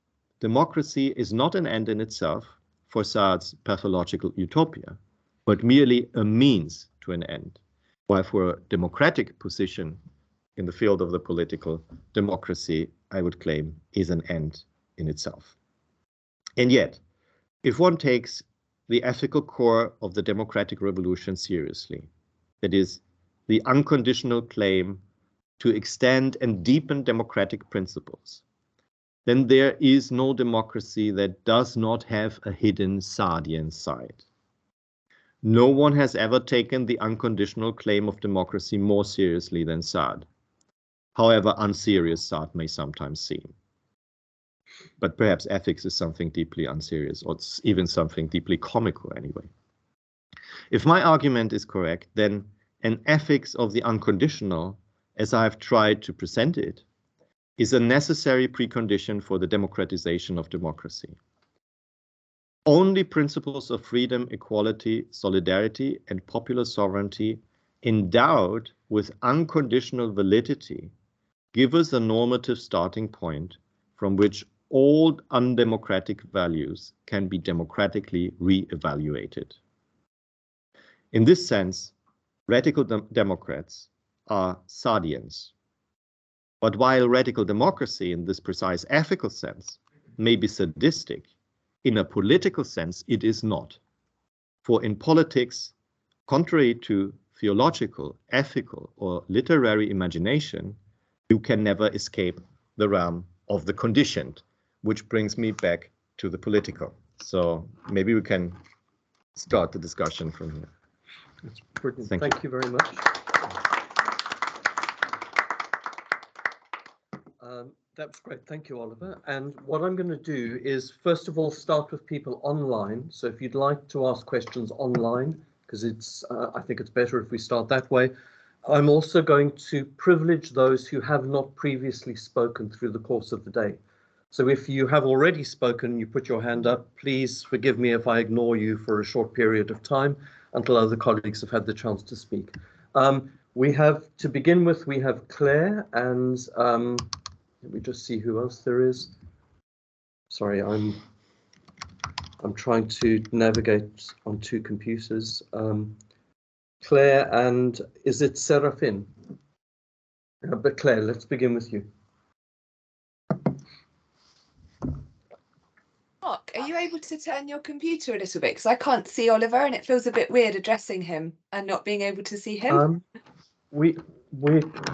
democracy is not an end in itself for Saad's pathological utopia, but merely a means to an end, while for a democratic position in the field of the political, democracy, I would claim, is an end in itself. And yet, if one takes the ethical core of the democratic revolution seriously, that is, the unconditional claim to extend and deepen democratic principles, then there is no democracy that does not have a hidden Saadian side. No one has ever taken the unconditional claim of democracy more seriously than Saad, however unserious Saad may sometimes seem. But perhaps ethics is something deeply unserious, or it's even something deeply comical anyway. If my argument is correct, then an ethics of the unconditional, as I have tried to present it, is a necessary precondition for the democratization of democracy. Only principles of freedom, equality, solidarity, and popular sovereignty endowed with unconditional validity give us a normative starting point from which all undemocratic values can be democratically re-evaluated. In this sense, radical Democrats are Saadians. But while radical democracy in this precise ethical sense may be sadistic, in a political sense it is not. For in politics, contrary to theological, ethical, or literary imagination, you can never escape the realm of the conditioned, which brings me back to the political. So maybe we can start the discussion from here. That's brilliant. Thank you very much. That's great. Thank you, Oliver. And what I'm going to do is, first of all, start with people online. So if you'd like to ask questions online, because I think it's better if we start that way. I'm also going to privilege those who have not previously spoken through the course of the day. So if you have already spoken, you put your hand up, please forgive me if I ignore you for a short period of time until other colleagues have had the chance to speak. We have, to begin with, we have Claire, and let me just see who else there is. Sorry, I'm trying to navigate on two computers. Claire, and is it Serafin? But Claire, let's begin with you. Mark, are you able to turn your computer a little bit? Because I can't see Oliver and it feels a bit weird addressing him and not being able to see him.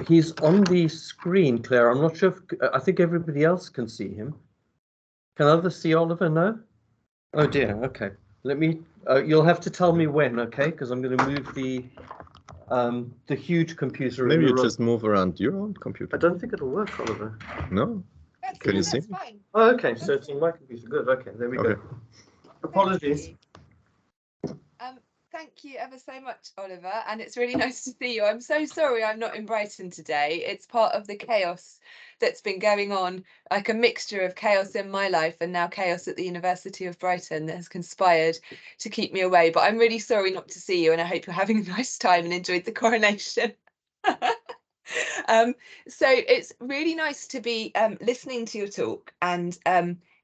He's on the screen, Claire. I'm not sure if, I think everybody else can see him. Can others see Oliver? No? Oh dear, okay. Let me, you'll have to tell me when, okay? Because I'm going to move the huge computer. Maybe you just move around your own computer. I don't think it'll work, Oliver. No? Can you see? That's fine. Oh, okay, so it's on my computer. Good, okay, there we go. Apologies. Thank you ever so much, Oliver, and it's really nice to see you. I'm so sorry I'm not in Brighton today. It's part of the chaos that's been going on, like a mixture of chaos in my life and now chaos at the University of Brighton that has conspired to keep me away. But I'm really sorry not to see you, and I hope you're having a nice time and enjoyed the coronation. So it's really nice to be listening to your talk, and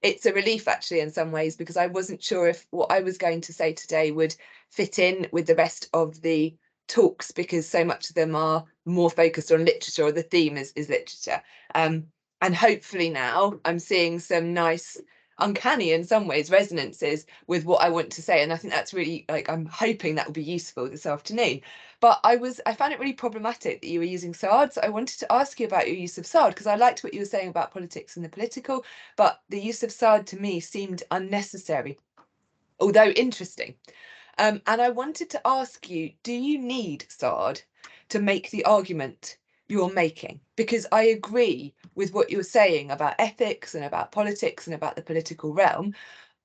it's a relief actually in some ways, because I wasn't sure if what I was going to say today would fit in with the rest of the talks, because so much of them are more focused on literature, or the theme is literature. And hopefully now I'm seeing some nice, uncanny in some ways, resonances with what I want to say. And I think that's really, like, I'm hoping that will be useful this afternoon. But I found it really problematic that you were using SARD. So I wanted to ask you about your use of SARD, because I liked what you were saying about politics and the political, but the use of SARD to me seemed unnecessary, although interesting. And I wanted to ask you, do you need SARD to make the argument you're making? Because I agree with what you're saying about ethics and about politics and about the political realm.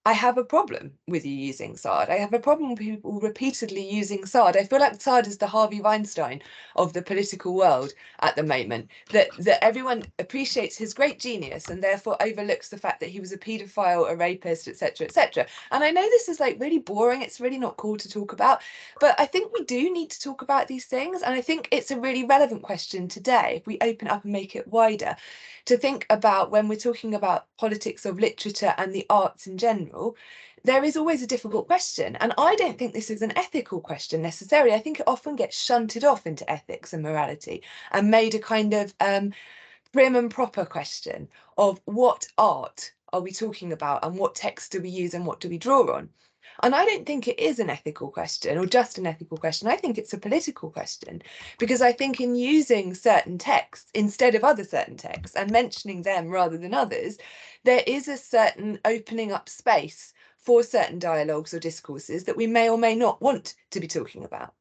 I have a problem with you using SARD. I have a problem with people repeatedly using SARD. I feel like SARD is the Harvey Weinstein of the political world at the moment, that everyone appreciates his great genius and therefore overlooks the fact that he was a paedophile, a rapist, etc., etc. And I know this is like really boring. It's really not cool to talk about, but I think we do need to talk about these things. And I think it's a really relevant question today, if we open it up and make it wider, to think about when we're talking about politics of literature and the arts in general. There is always a difficult question, and I don't think this is an ethical question necessarily. I think it often gets shunted off into ethics and morality and made a kind of prim and proper question of what art are we talking about and what text do we use and what do we draw on. And I don't think it is an ethical question or just an ethical question. I think it's a political question, because I think in using certain texts instead of other certain texts and mentioning them rather than others, there is a certain opening up space for certain dialogues or discourses that we may or may not want to be talking about.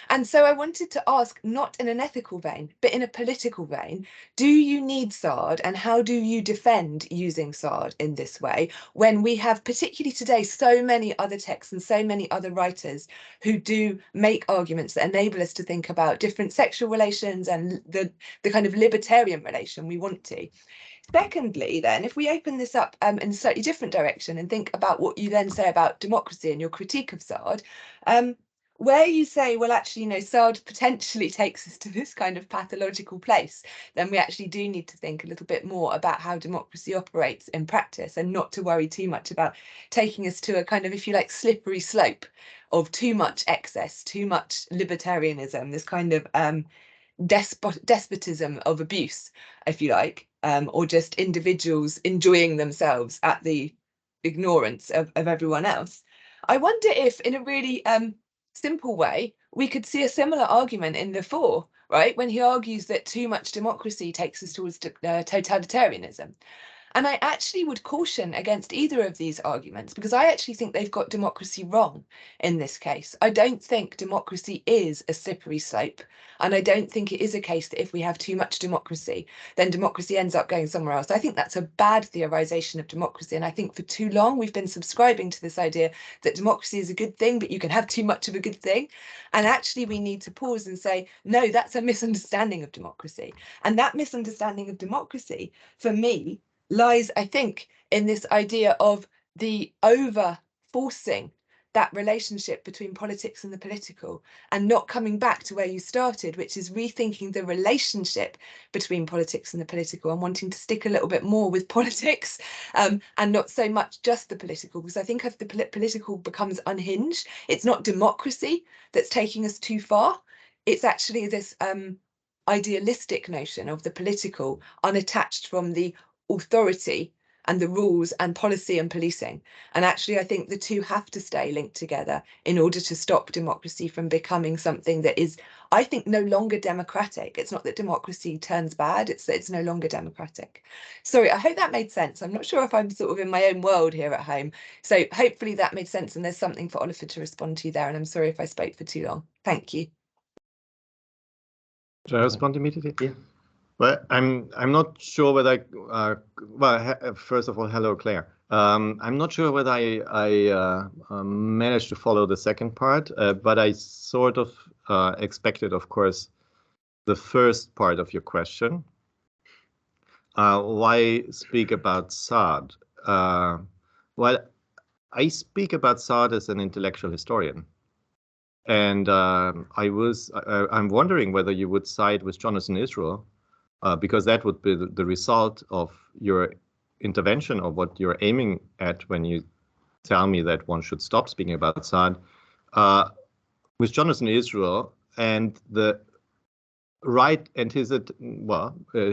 And so I wanted to ask, not in an ethical vein, but in a political vein, do you need SARD, and how do you defend using SARD in this way when we have, particularly today, so many other texts and so many other writers who do make arguments that enable us to think about different sexual relations and the kind of libertarian relation we want to. Secondly, then, if we open this up in a slightly different direction and think about what you then say about democracy and your critique of SARD, where you say, well, actually, you know, SARD potentially takes us to this kind of pathological place, then we actually do need to think a little bit more about how democracy operates in practice, and not to worry too much about taking us to a kind of, if you like, slippery slope of too much excess, too much libertarianism, this kind of despotism of abuse, if you like, or just individuals enjoying themselves at the ignorance of everyone else. I wonder if, in a really simple way, we could see a similar argument in Lefort, right, when he argues that too much democracy takes us towards totalitarianism. And I actually would caution against either of these arguments, because I actually think they've got democracy wrong in this case. I don't think democracy is a slippery slope. And I don't think it is a case that if we have too much democracy, then democracy ends up going somewhere else. I think that's a bad theorization of democracy. And I think for too long, we've been subscribing to this idea that democracy is a good thing, but you can have too much of a good thing. And actually, we need to pause and say, no, that's a misunderstanding of democracy. And that misunderstanding of democracy, for me, lies, I think, in this idea of the over forcing that relationship between politics and the political, and not coming back to where you started, which is rethinking the relationship between politics and the political, and wanting to stick a little bit more with politics and not so much just the political, because I think if the political becomes unhinged, it's not democracy that's taking us too far. It's actually this idealistic notion of the political unattached from the authority and the rules and policy and policing. And actually, I think the two have to stay linked together in order to stop democracy from becoming something that is, I think, no longer democratic. It's not that democracy turns bad, it's that it's no longer democratic. Sorry, I hope that made sense. I'm not sure if I'm sort of in my own world here at home. So hopefully that made sense, and there's something for Oliver to respond to there. And I'm sorry if I spoke for too long. Thank you. Should I respond immediately? Yeah. Well, I'm not sure whether first of all, hello, Claire. I'm not sure whether I managed to follow the second part, but I sort of expected, of course, the first part of your question. Why speak about Saad? Well, I speak about Saad as an intellectual historian. And I'm wondering whether you would side with Jonathan Israel, because that would be the result of your intervention, or what you're aiming at when you tell me that one should stop speaking about Saad. With Jonathan Israel and the right and his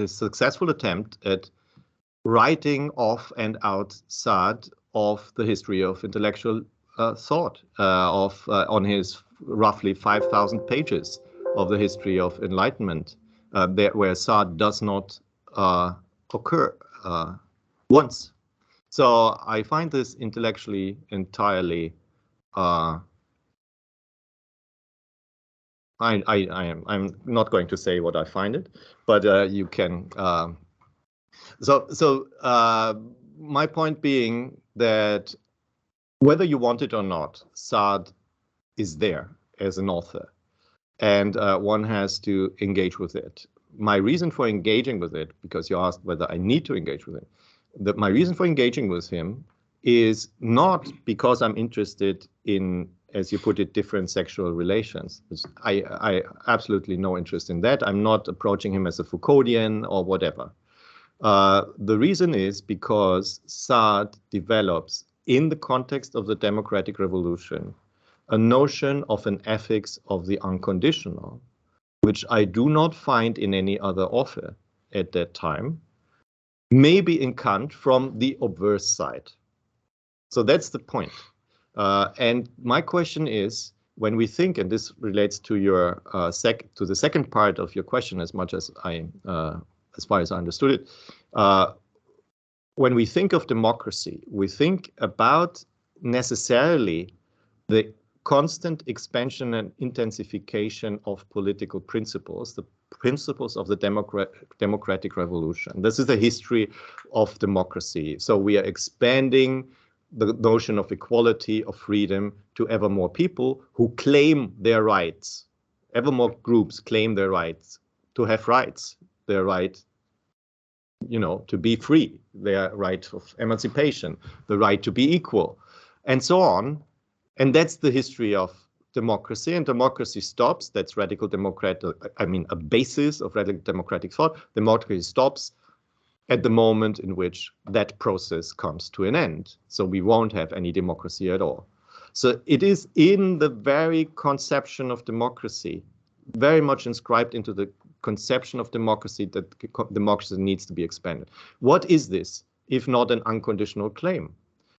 successful attempt at writing off and out Saad of the history of intellectual thought, on his roughly 5,000 pages of the history of enlightenment, where Saad does not occur once. So I find this intellectually entirely. I'm not going to say what I find it, but you can. My point being that whether you want it or not, Saad is there as an author, and one has to engage with it. My reason for engaging with it, because you asked whether I need to engage with it, my reason for engaging with him is not because I'm interested in, as you put it, different sexual relations. I absolutely no interest in that. I'm not approaching him as a Foucauldian or whatever. The reason is because Saad develops, in the context of the democratic revolution, a notion of an ethics of the unconditional, which I do not find in any other author at that time, maybe in Kant from the obverse side. So that's the point. And my question is, when we think, and this relates to your to the second part of your question, as much as as far as I understood it, when we think of democracy, we think about necessarily the constant expansion and intensification of political principles, the principles of the democratic revolution. This is the history of democracy. So we are expanding the notion of equality, of freedom, to ever more people who claim their rights. Ever more groups claim their rights to have rights, their right, to be free, their right of emancipation, the right to be equal, and so on. And that's the history of democracy, and democracy stops. That's radical democratic, a basis of radical democratic thought. Democracy stops at the moment in which that process comes to an end. So we won't have any democracy at all. So it is in the very conception of democracy, very much inscribed into the conception of democracy, that democracy needs to be expanded. What is this, if not an unconditional claim?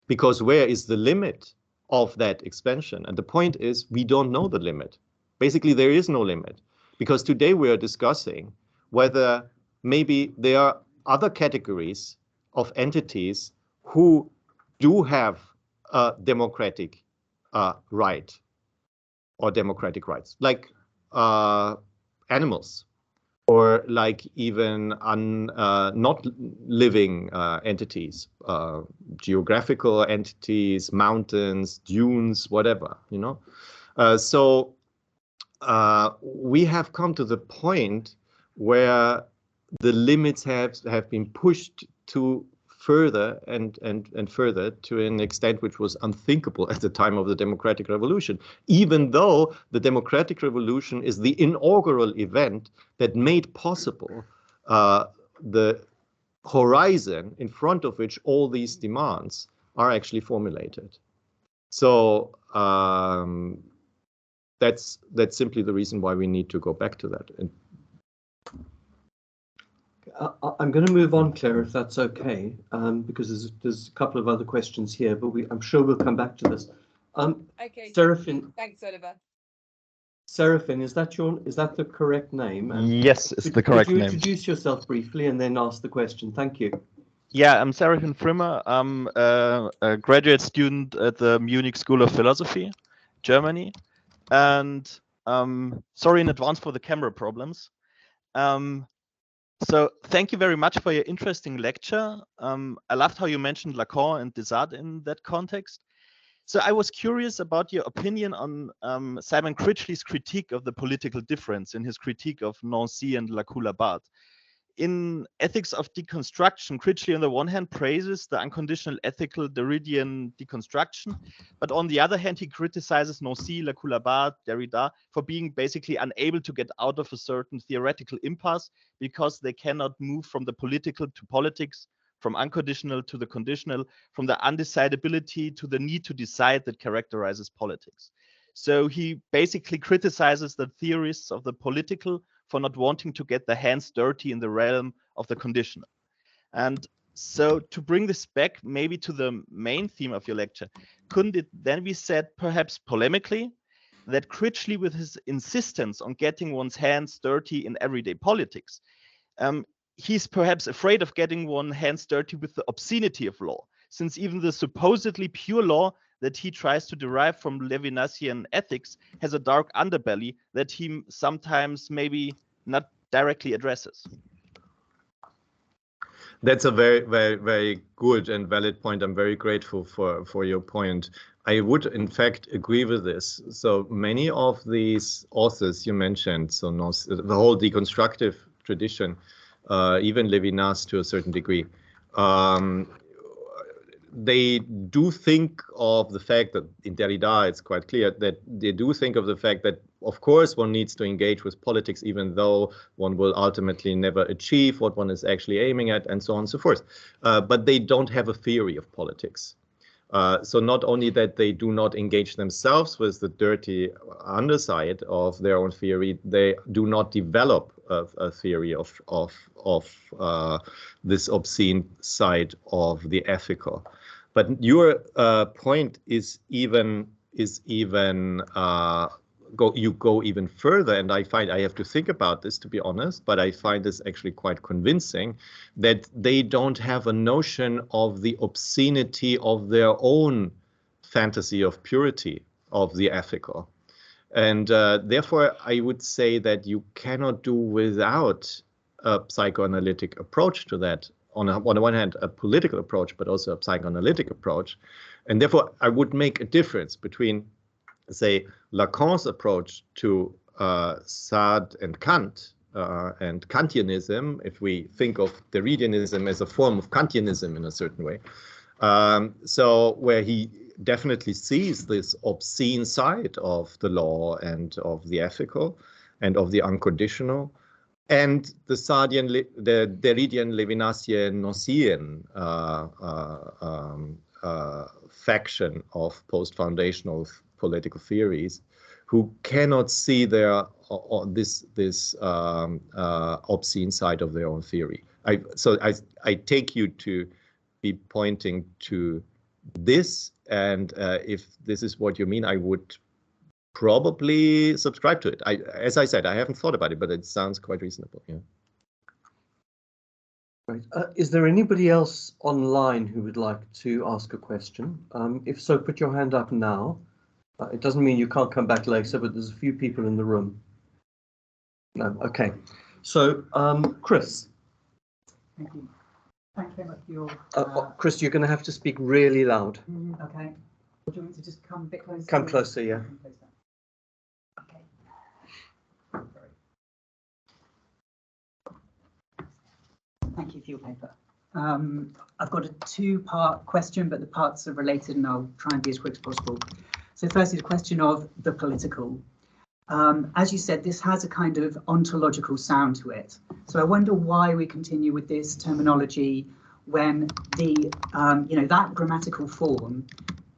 Because where is the limit of that expansion? And the point is, we don't know the limit. Basically, there is no limit, because today we are discussing whether maybe there are other categories of entities who do have a democratic right or democratic rights, like animals, or like even not living entities, geographical entities, mountains, dunes, whatever, you know. So we have come to the point where the limits have been pushed to further and further, to an extent which was unthinkable at the time of the democratic revolution, even though the democratic revolution is the inaugural event that made possible the horizon in front of which all these demands are actually formulated. So that's simply the reason why we need to go back to that. And I'm going to move on, Claire, if that's okay, because there's a couple of other questions here, but I'm sure we'll come back to this. Okay. Serafin. Thanks, Oliver. Serafin, is that the correct name? And yes, it's the correct name. Could you name. introduce yourself briefly and then ask the question? Thank you. Yeah, I'm Serafin Frimmer. I'm a graduate student at the Munich School of Philosophy, Germany. And sorry in advance for the camera problems. So thank you very much for your interesting lecture. I loved how you mentioned Lacan and Descartes in that context. So I was curious about your opinion on Simon Critchley's critique of the political difference in his critique of Nancy and La Coulabade. In Ethics of Deconstruction, Critchley on the one hand praises the unconditional ethical Derridian deconstruction, but on the other hand, he criticizes Nancy, La Coulabade, Derrida for being basically unable to get out of a certain theoretical impasse because they cannot move from the political to politics, from unconditional to the conditional, from the undecidability to the need to decide that characterizes politics. So he basically criticizes the theorists of the political for not wanting to get their hands dirty in the realm of the conditional. And so to bring this back maybe to the main theme of your lecture, couldn't it then be said, perhaps polemically, that Critchley, with his insistence on getting one's hands dirty in everyday politics, he's perhaps afraid of getting one's hands dirty with the obscenity of law, since even the supposedly pure law that he tries to derive from Levinasian ethics has a dark underbelly that he sometimes maybe not directly addresses. That's a very, very, very good and valid point. I'm very grateful for your point. I would, in fact, agree with this. So many of these authors you mentioned, so the whole deconstructive tradition, even Levinas to a certain degree, they do think of the fact that in Derrida, it's quite clear that they do think of the fact that, of course, one needs to engage with politics, even though one will ultimately never achieve what one is actually aiming at, and so on and so forth. But they don't have a theory of politics. So not only that they do not engage themselves with the dirty underside of their own theory, they do not develop a theory of this obscene side of the ethical. But your point is even you go even further, and I find I have to think about this, to be honest, but I find this actually quite convincing, that they don't have a notion of the obscenity of their own fantasy of purity of the ethical. And therefore, I would say that you cannot do without a psychoanalytic approach to that. On the one hand, a political approach, but also a psychoanalytic approach. And therefore, I would make a difference between, say, Lacan's approach to Sartre and Kant and Kantianism, if we think of Derridianism as a form of Kantianism in a certain way. So where he definitely sees this obscene side of the law and of the ethical and of the unconditional, and the Derridian, Levinasian, Nausian faction of post-foundational political theories, who cannot see their this obscene side of their own theory. So I take you to be pointing to this, and if this is what you mean, I would probably subscribe to it. As I said, I haven't thought about it, but it sounds quite reasonable. Yeah. Right. Is there anybody else online who would like to ask a question? If so, put your hand up now. It doesn't mean you can't come back later, but there's a few people in the room. No, okay. So, Chris. Thank you. Thanks very much for your... Chris, you're going to have to speak really loud. Okay. Do you want me to just come a bit closer? Come closer, yeah. Come closer. Okay. Sorry. Thank you for your paper. I've got a two-part question, but the parts are related and I'll try and be as quick as possible. So firstly, the question of the political. As you said, this has a kind of ontological sound to it. So I wonder why we continue with this terminology when the, that grammatical form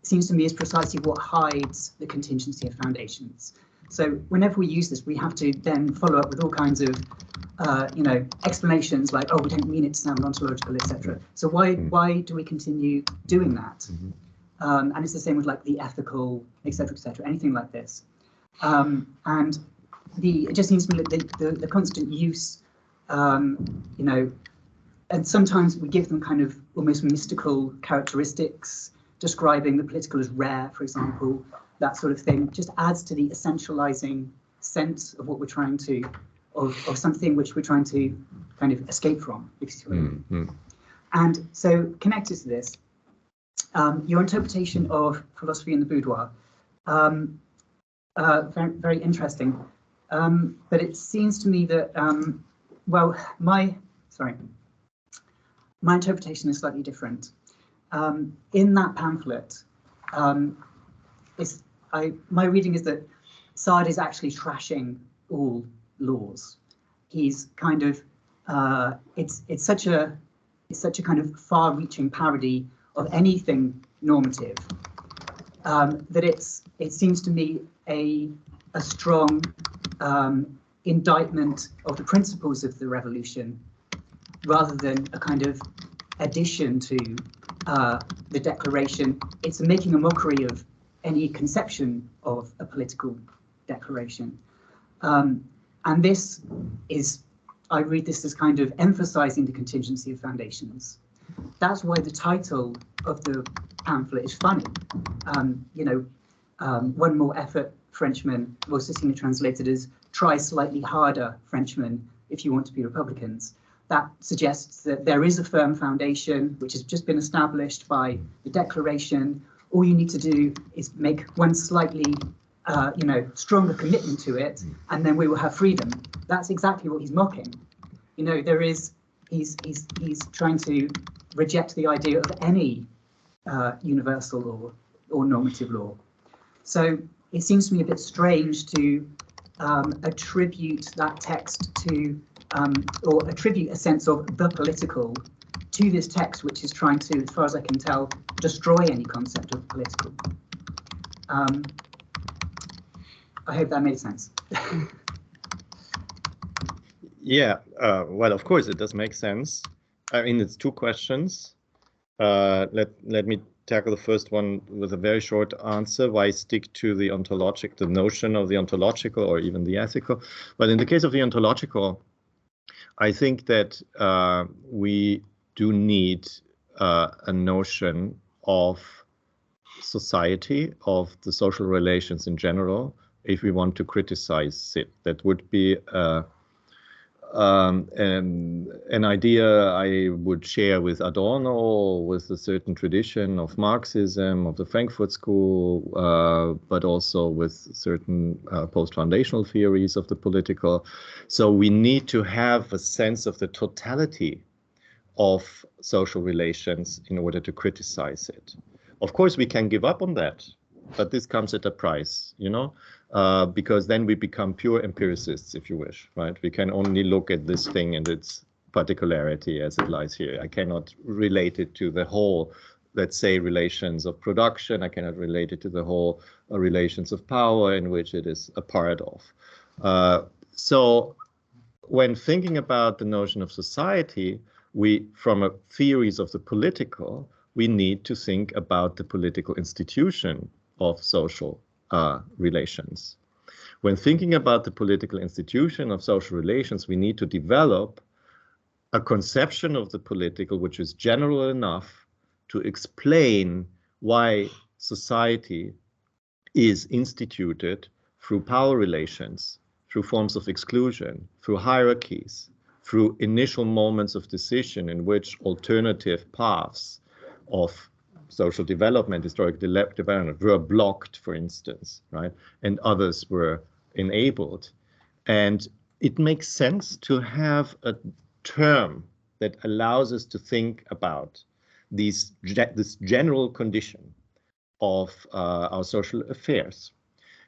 seems to me is precisely what hides the contingency of foundations. So whenever we use this, we have to then follow up with all kinds of, explanations like, oh, we don't mean it to sound ontological, etc. So why do we continue doing that? And it's the same with like the ethical, etc., anything like this. And it just seems to me that the constant use, and sometimes we give them kind of almost mystical characteristics, describing the political as rare, for example, that sort of thing, just adds to the essentializing sense of what we're trying to, of something which we're trying to kind of escape from, if you see what I mean. And so connected to this, your interpretation of philosophy in the boudoir, very, very interesting. But it seems to me that, my interpretation is slightly different. In that pamphlet, my reading is that Saad is actually trashing all laws. He's kind of, it's such a kind of far-reaching parody of anything normative that it seems to me a strong indictment of the principles of the revolution, rather than a kind of addition to the declaration. It's making a mockery of any conception of a political declaration. And this is, I read this as kind of emphasizing the contingency of foundations. That's why the title of the pamphlet is funny. One more effort, Frenchmen, well, Sicilian translated as try slightly harder, Frenchmen, if you want to be Republicans. That suggests that there is a firm foundation which has just been established by the declaration. All you need to do is make one slightly, stronger commitment to it, and then we will have freedom. That's exactly what he's mocking. He's trying to reject the idea of any universal law or normative law. So it seems to me a bit strange to attribute that text to, or attribute a sense of the political to this text, which is trying to, as far as I can tell, destroy any concept of political. I hope that made sense. Yeah, well, of course, it does make sense. I mean, it's two questions. Let me tackle the first one with a very short answer. Why stick to the ontological, the notion of the ontological or even the ethical? But in the case of the ontological, I think that we do need a notion of society, of the social relations in general, if we want to criticize it. That would be an idea I would share with Adorno, with a certain tradition of Marxism, of the Frankfurt School, but also with certain post-foundational theories of the political. So we need to have a sense of the totality of social relations in order to criticize it. Of course, we can give up on that, but this comes at a price, because then we become pure empiricists, if you wish, right? We can only look at this thing and its particularity as it lies here. I cannot relate it to the whole, let's say, relations of production. I cannot relate it to the whole relations of power in which it is a part of. So when thinking about the notion of society, from a theories of the political, we need to think about the political institution of social relations. When thinking about the political institution of social relations, we need to develop a conception of the political which is general enough to explain why society is instituted through power relations, through forms of exclusion, through hierarchies, through initial moments of decision in which alternative paths of social development, historic development, were blocked, for instance, right? And others were enabled. And it makes sense to have a term that allows us to think about this general condition of our social affairs.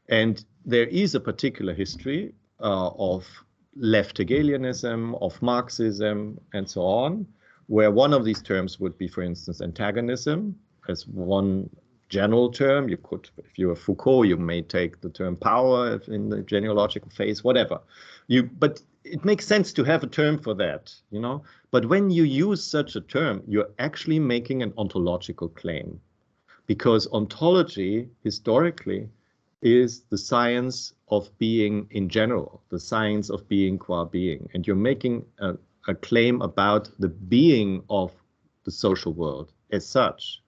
And there is a particular history of left Hegelianism, of Marxism, and so on, where one of these terms would be, for instance, antagonism as one general term. You could, if you are Foucault, you may take the term power in the genealogical phase, whatever. But it makes sense to have a term for that, you know. But when you use such a term, you're actually making an ontological claim, because ontology historically is the science of being in general, the science of being qua being, and you're making a claim about the being of the social world as such.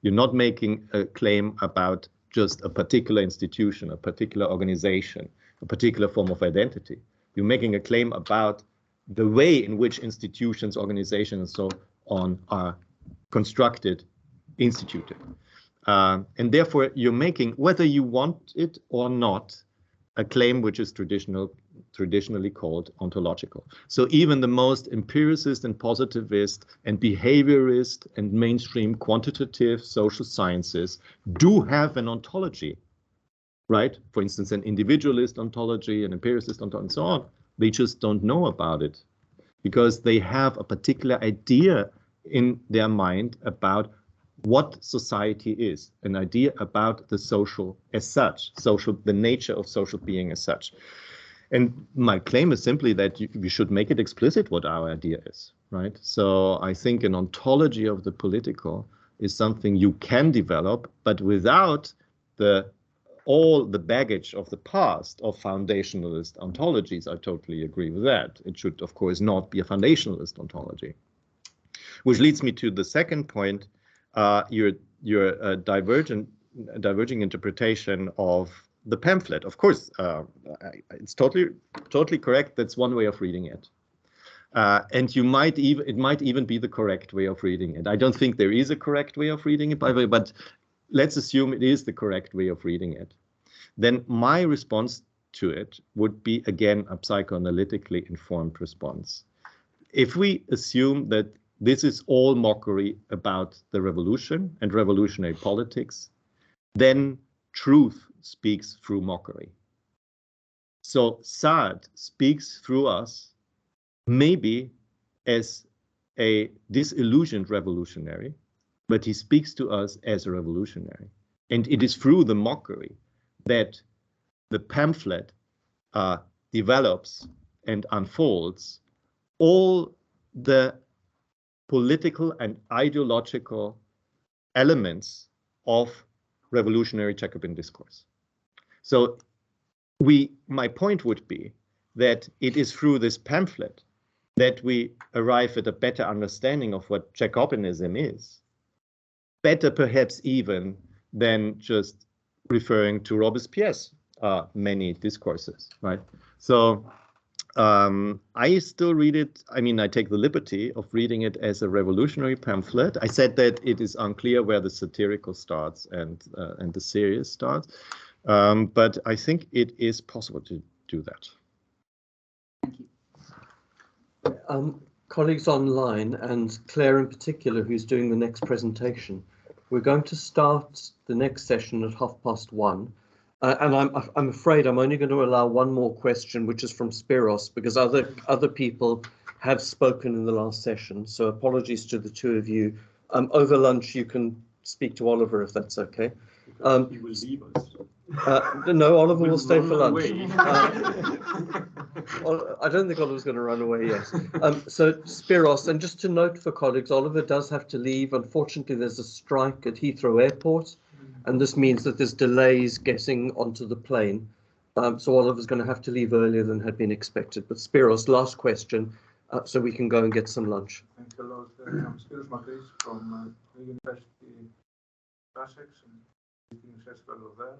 You're not making a claim about just a particular institution, a particular organization, a particular form of identity. You're making a claim about the way in which institutions, organizations, and so on are constructed, instituted. And therefore, you're making, whether you want it or not, a claim which is traditionally called ontological. So even the most empiricist and positivist and behaviorist and mainstream quantitative social sciences do have an ontology, right? For instance, an individualist ontology, an empiricist ontology, and so on. They just don't know about it because they have a particular idea in their mind about what society is, an idea about the social as such, the nature of social being as such. And my claim is simply that we should make it explicit what our idea is, right? So I think an ontology of the political is something you can develop, but without all the baggage of the past of foundationalist ontologies. I totally agree with that. It should, of course, not be a foundationalist ontology. Which leads me to the second point, your diverging interpretation of the pamphlet. Of course, it's totally correct. That's one way of reading it, and it might even be the correct way of reading it. I don't think there is a correct way of reading it, by the way, but let's assume it is the correct way of reading it. Then my response to it would be, again, a psychoanalytically informed response. If we assume that this is all mockery about the revolution and revolutionary politics, then truth speaks through mockery. So Saad speaks through us, maybe as a disillusioned revolutionary, but he speaks to us as a revolutionary. And it is through the mockery that the pamphlet develops and unfolds all the political and ideological elements of revolutionary Jacobin discourse. So my point would be that it is through this pamphlet that we arrive at a better understanding of what Jacobinism is. Better perhaps even than just referring to Robespierre's many discourses, right? So I still read it. I mean, I take the liberty of reading it as a revolutionary pamphlet. I said that it is unclear where the satirical starts and the serious starts, but I think it is possible to do that. Thank you. Colleagues online, and Claire in particular, who's doing the next presentation, we're going to start the next session at 1:30. And I'm afraid I'm only going to allow one more question, which is from Spiros, because other people have spoken in the last session. So apologies to the two of you. Over lunch, you can speak to Oliver if that's okay. He will leave us. No, Oliver will stay for lunch. I don't think Oliver's going to run away yet. So Spiros, and just to note for colleagues, Oliver does have to leave. Unfortunately, there's a strike at Heathrow Airport, and this means that there's delays getting onto the plane. So Oliver's going to have to leave earlier than had been expected. But Spiros, last question. so we can go and get some lunch. Thanks a lot. I'm Spiros Makris from the University of Sussex, and teaching research fellow there.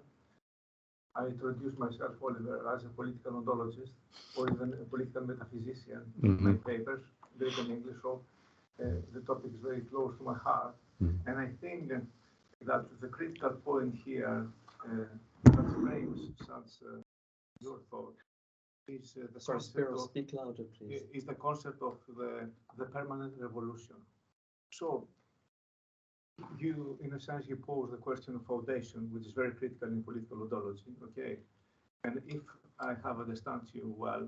I introduced myself, Oliver, as a political ontologist or even a political metaphysician in my papers, Greek and English. So the topic is very close to my heart. And I think that the critical point here that frames such your thought is the concept of, speak louder, please. Is the concept of the permanent revolution. So you, in a sense, you pose the question of foundation, which is very critical in political ontology, okay? And if I have understood you well,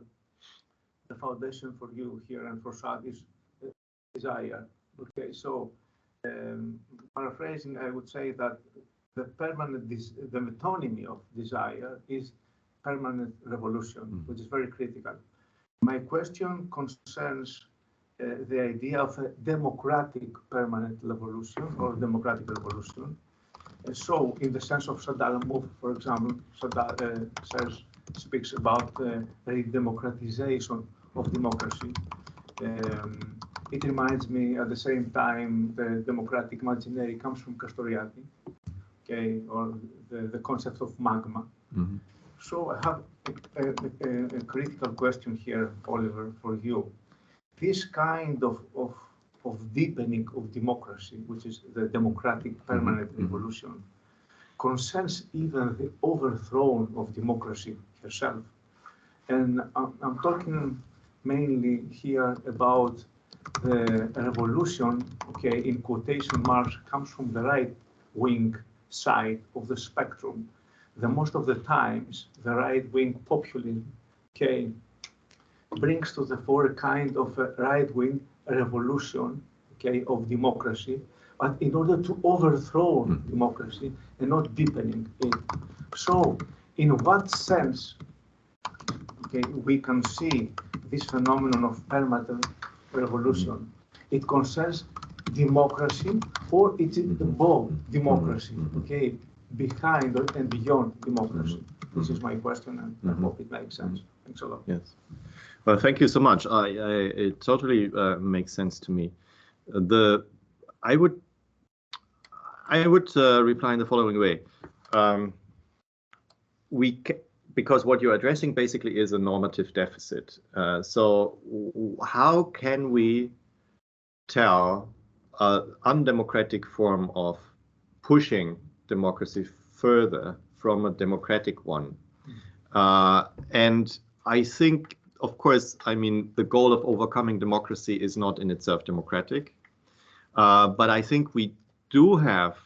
the foundation for you here and for Sad is desire, okay? So paraphrasing, I would say that the metonymy of desire is permanent revolution, which is very critical. My question concerns the idea of a democratic permanent revolution or democratic revolution. So, in the sense of Sadal, for example, Sadal speaks about the democratization of democracy. It reminds me at the same time the democratic imaginary comes from Castoriadis, okay, or the concept of magma. So I have a critical question here, Oliver, for you. This kind of deepening of democracy, which is the democratic permanent revolution, concerns even the overthrow of democracy herself. And I'm talking mainly here about the revolution, okay, in quotation marks, comes from the right-wing side of the spectrum. The most of the times, the right-wing populism, okay, brings to the fore a kind of a right-wing revolution, okay, of democracy, but in order to overthrow democracy and not deepening it. So, in what sense, okay, we can see this phenomenon of permanent revolution? It concerns democracy, or it is above democracy, okay, behind and beyond democracy. This is my question, and I hope it makes sense. Thanks a lot. Yes. Well, thank you so much. It totally makes sense to me. I would reply in the following way. Because what you're addressing basically is a normative deficit. So how can we tell an undemocratic form of pushing democracy further from a democratic one? And I think, of course, I mean, the goal of overcoming democracy is not in itself democratic, but I think we do have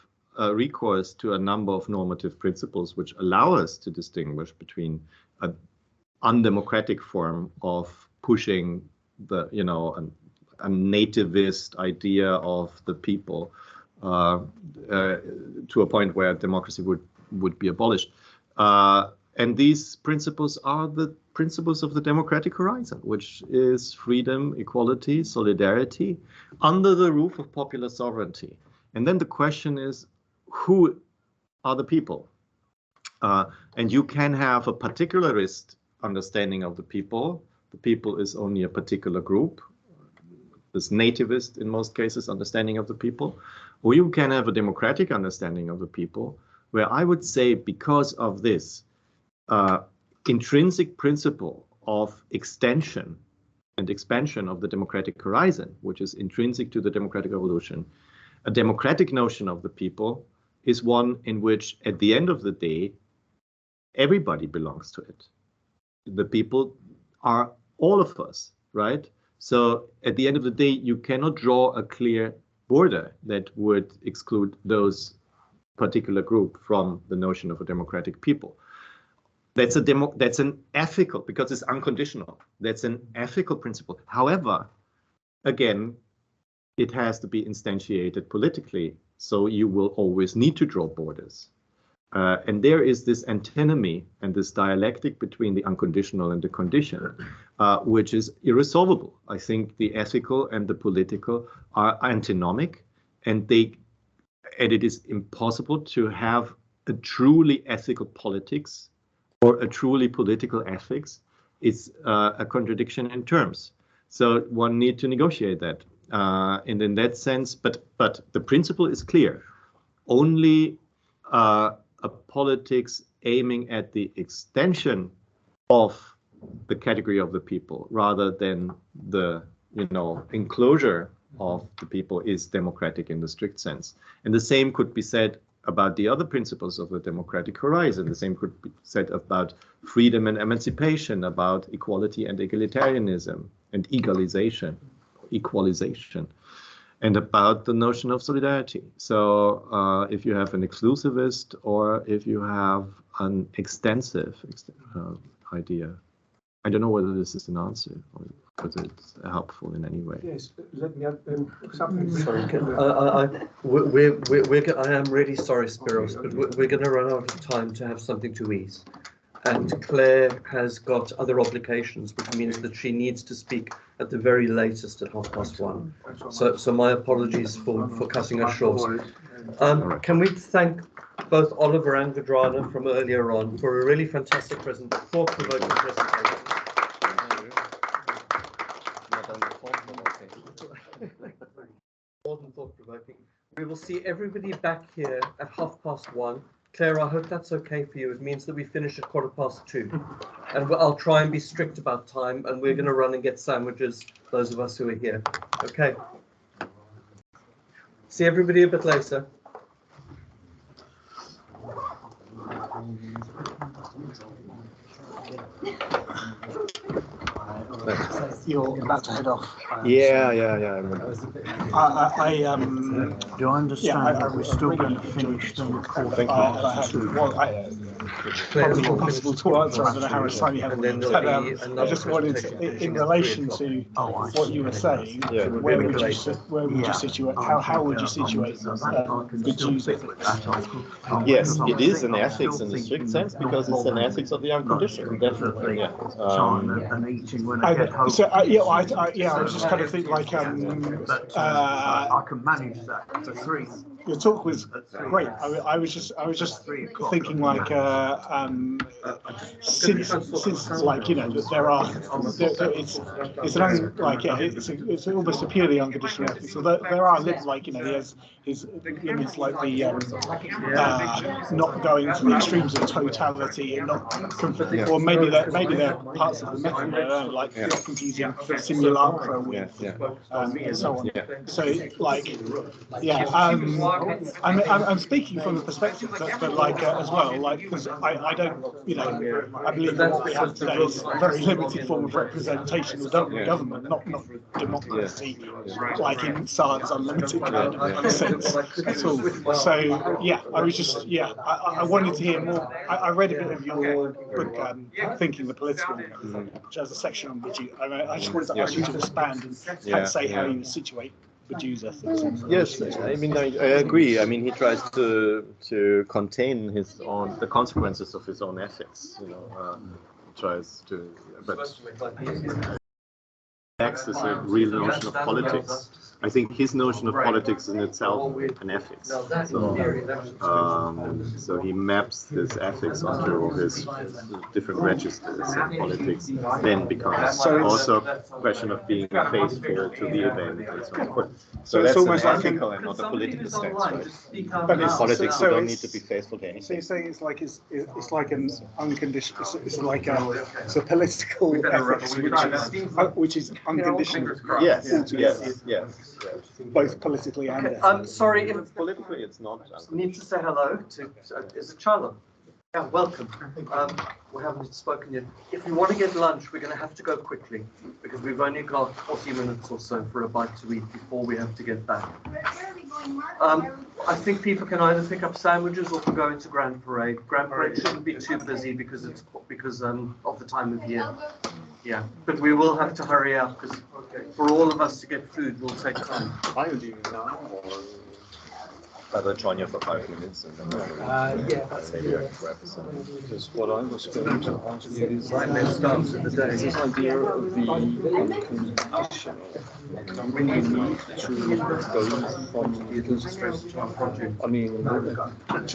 recourse to a number of normative principles which allow us to distinguish between an undemocratic form of pushing the, you know, a nativist idea of the people to a point where democracy would be abolished. And these principles are the principles of the democratic horizon, which is freedom, equality, solidarity, under the roof of popular sovereignty. And then the question is, who are the people? And you can have a particularist understanding of the people. The people is only a particular group. This nativist, in most cases, understanding of the people. Or you can have a democratic understanding of the people, where I would say, because of this intrinsic principle of extension and expansion of the democratic horizon, which is intrinsic to the democratic revolution, a democratic notion of the people is one in which, at the end of the day, everybody belongs to it. The people are all of us, right? So at the end of the day, you cannot draw a clear border that would exclude those particular group from the notion of a democratic people. That's an ethical, because it's unconditional. That's an ethical principle. However, again, it has to be instantiated politically. So you will always need to draw borders. And there is this antinomy and this dialectic between the unconditional and the conditional, which is irresolvable. I think the ethical and the political are antinomic, and it is impossible to have a truly ethical politics or a truly political ethics. It's a contradiction in terms. So one need to negotiate that. And in that sense, but the principle is clear. Only a politics aiming at the extension of the category of the people rather than the enclosure of the people is democratic in the strict sense. And the same could be said about the other principles of the democratic horizon. The same could be said about freedom and emancipation, about equality and egalitarianism and equalization, and about the notion of solidarity. So if you have an exclusivist or if you have an extensive idea, I don't know whether this is an answer or whether it's helpful in any way. Yes, let me add something. Sorry, I am really sorry, Spiros, but we're going to run out of time to have something to eat. And Claire has got other obligations, which means that she needs to speak at the very latest at 1:30. So my apologies for cutting us short. Can we thank both Oliver and Vedrana from earlier on for a really fantastic thought-provoking presentation. More than thought-provoking. We will see everybody back here at 1:30. Claire, I hope that's okay for you. It means that we finish at 2:15. And I'll try and be strict about time, and we're going to run and get sandwiches, those of us who are here. Okay. See everybody a bit later. You're about to head off. Yeah. Do I understand that we're still going to finish the recording? Probably impossible to answer. I don't know how much time you have. I just wanted, in relation to what you were saying, where would you situate? How would you situate the Jews ethics? Yes, it is an ethics in the strict sense because it's an ethics of the unconditional, definitely. Yeah. I was just kind of thinking like, I can manage that for 3. Your talk was great. I was just thinking like, since like there are, it's almost a purely unconditional ethics. So there are limits, like he has his limits, like the not going to the extremes of totality and not, or maybe there are parts of the method like not confusing simulacra with and so on. So like I'm speaking from the perspective that like as well, like because I don't I believe that what we have today is a very limited form of representational government, not democracy, like in Sartre's unlimited sense at all. So I was just I wanted to hear more. I read a bit of your book, Thinking the Political, which has a section on which I just wanted to ask you to expand and say how you situate the Jews ethics. Yes, I mean I agree. I mean he tries to contain the consequences of his own ethics. Tries to, but ethics is a real notion of politics. I think his notion of politics is in itself an ethics. So he maps this ethics onto his different registers, and politics then becomes also a question of being faithful to the event and so on. So that's an ethical and not a political sense, right? But in politics, you don't need to be faithful to anything. So you're saying it's like an unconditional, it's like a political ethics which is unconditional. Yes. Both politically and I'm sorry, if politically it's not. Need to say hello to is it Charlotte? Yeah, welcome. We haven't spoken yet. If we want to get lunch, we're going to have to go quickly because we've only got 40 minutes or so for a bite to eat before we have to get back. Where are we going, Mark? I think people can either pick up sandwiches or go into Grand Parade. Grand Parade shouldn't be too busy because of the time of year. Yeah, but we will have to hurry up because for all of us to get food will take time. I will join you for 5 minutes and then maybe I can grab some. Because what I was going to ask you is, let's start with the day. This idea of the communication. We need to go from the illustration project. I mean, Yeah, I'm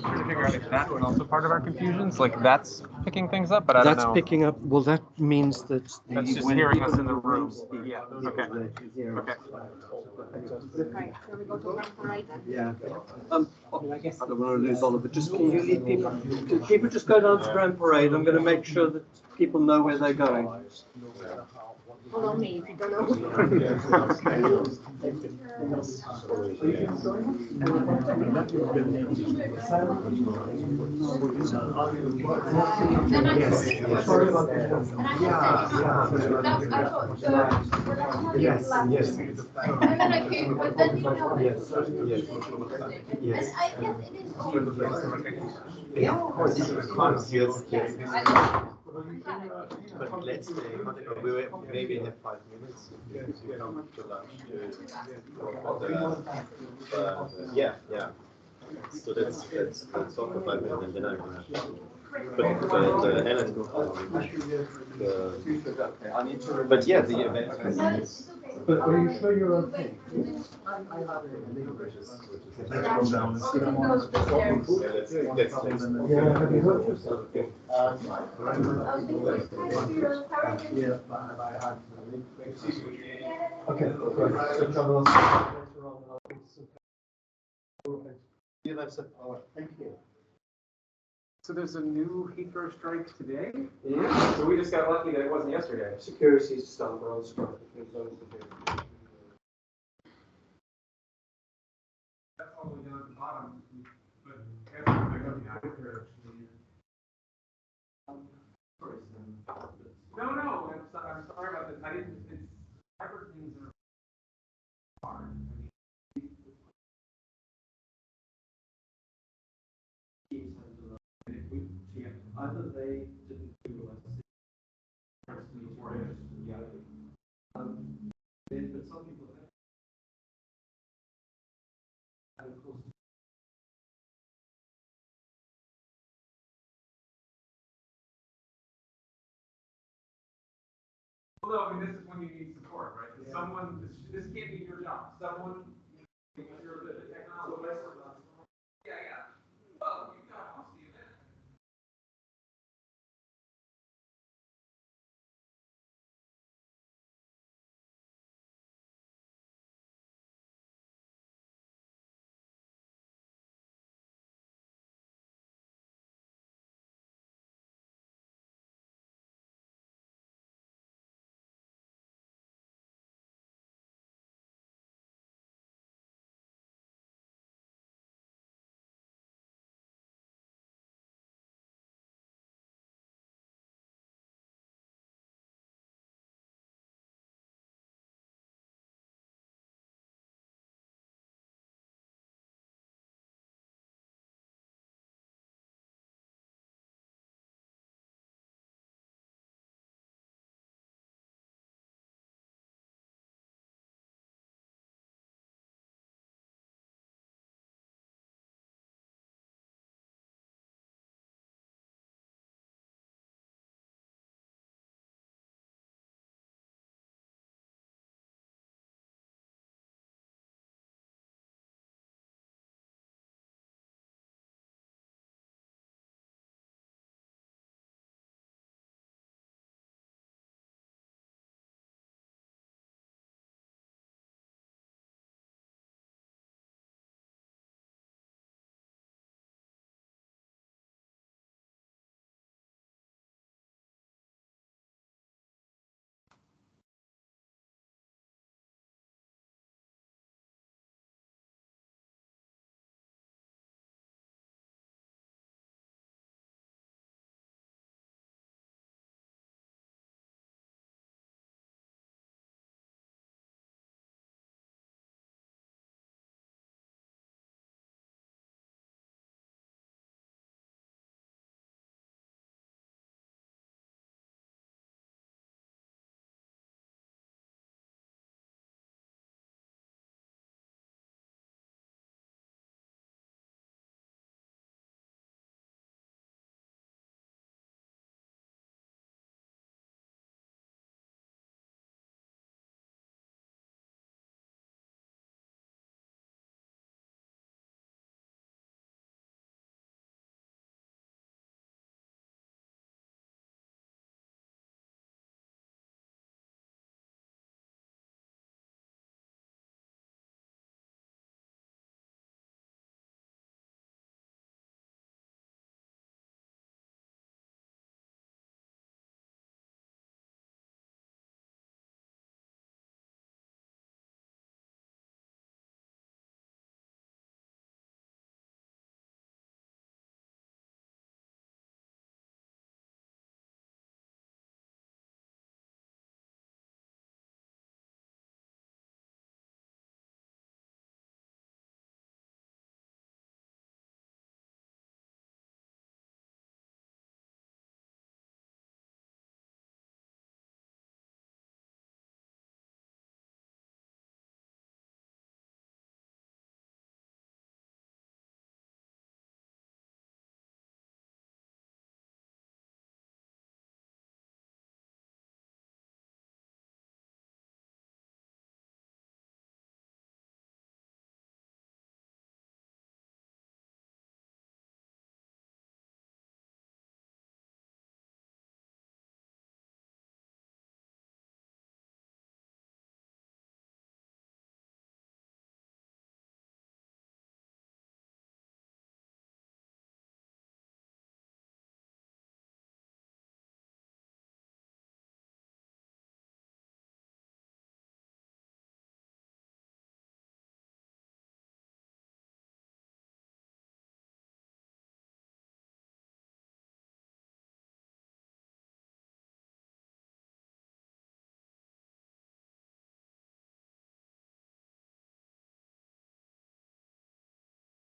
trying to figure out if that was also part of our confusions. Like that's picking things up, but I don't know. That's picking up. Well, that means that That's just hearing us in the room. Yeah. Okay. Okay. Yeah. I guess I don't want to lose Oliver. Just can you lead people? Can people just go down to Grand Parade? I'm going to make sure that people know where they're going. Follow me if you don't know. Yes, yes. And then I came, but then you know. Yes, yes. And I guess it is. But let's say we maybe have 5 minutes if you come to lunch. Yeah. So let's talk for 5 minutes and then I'm gonna. But Ellen, but yeah, the event. But are you sure you're okay? Yeah, have you hurt yourself? Okay, Thank you. So there's a new Heathrow strike today? Yeah. So we just got lucky that it wasn't yesterday. Security staff are on strike. That's all the way down at the bottom. But no, I'm sorry about this. I didn't. It's ever things are hard. Either they didn't do it. But some people have. And of course. Well, no, I mean, this is when you need support, right? Someone, this can't be your job. Someone, you're the technology.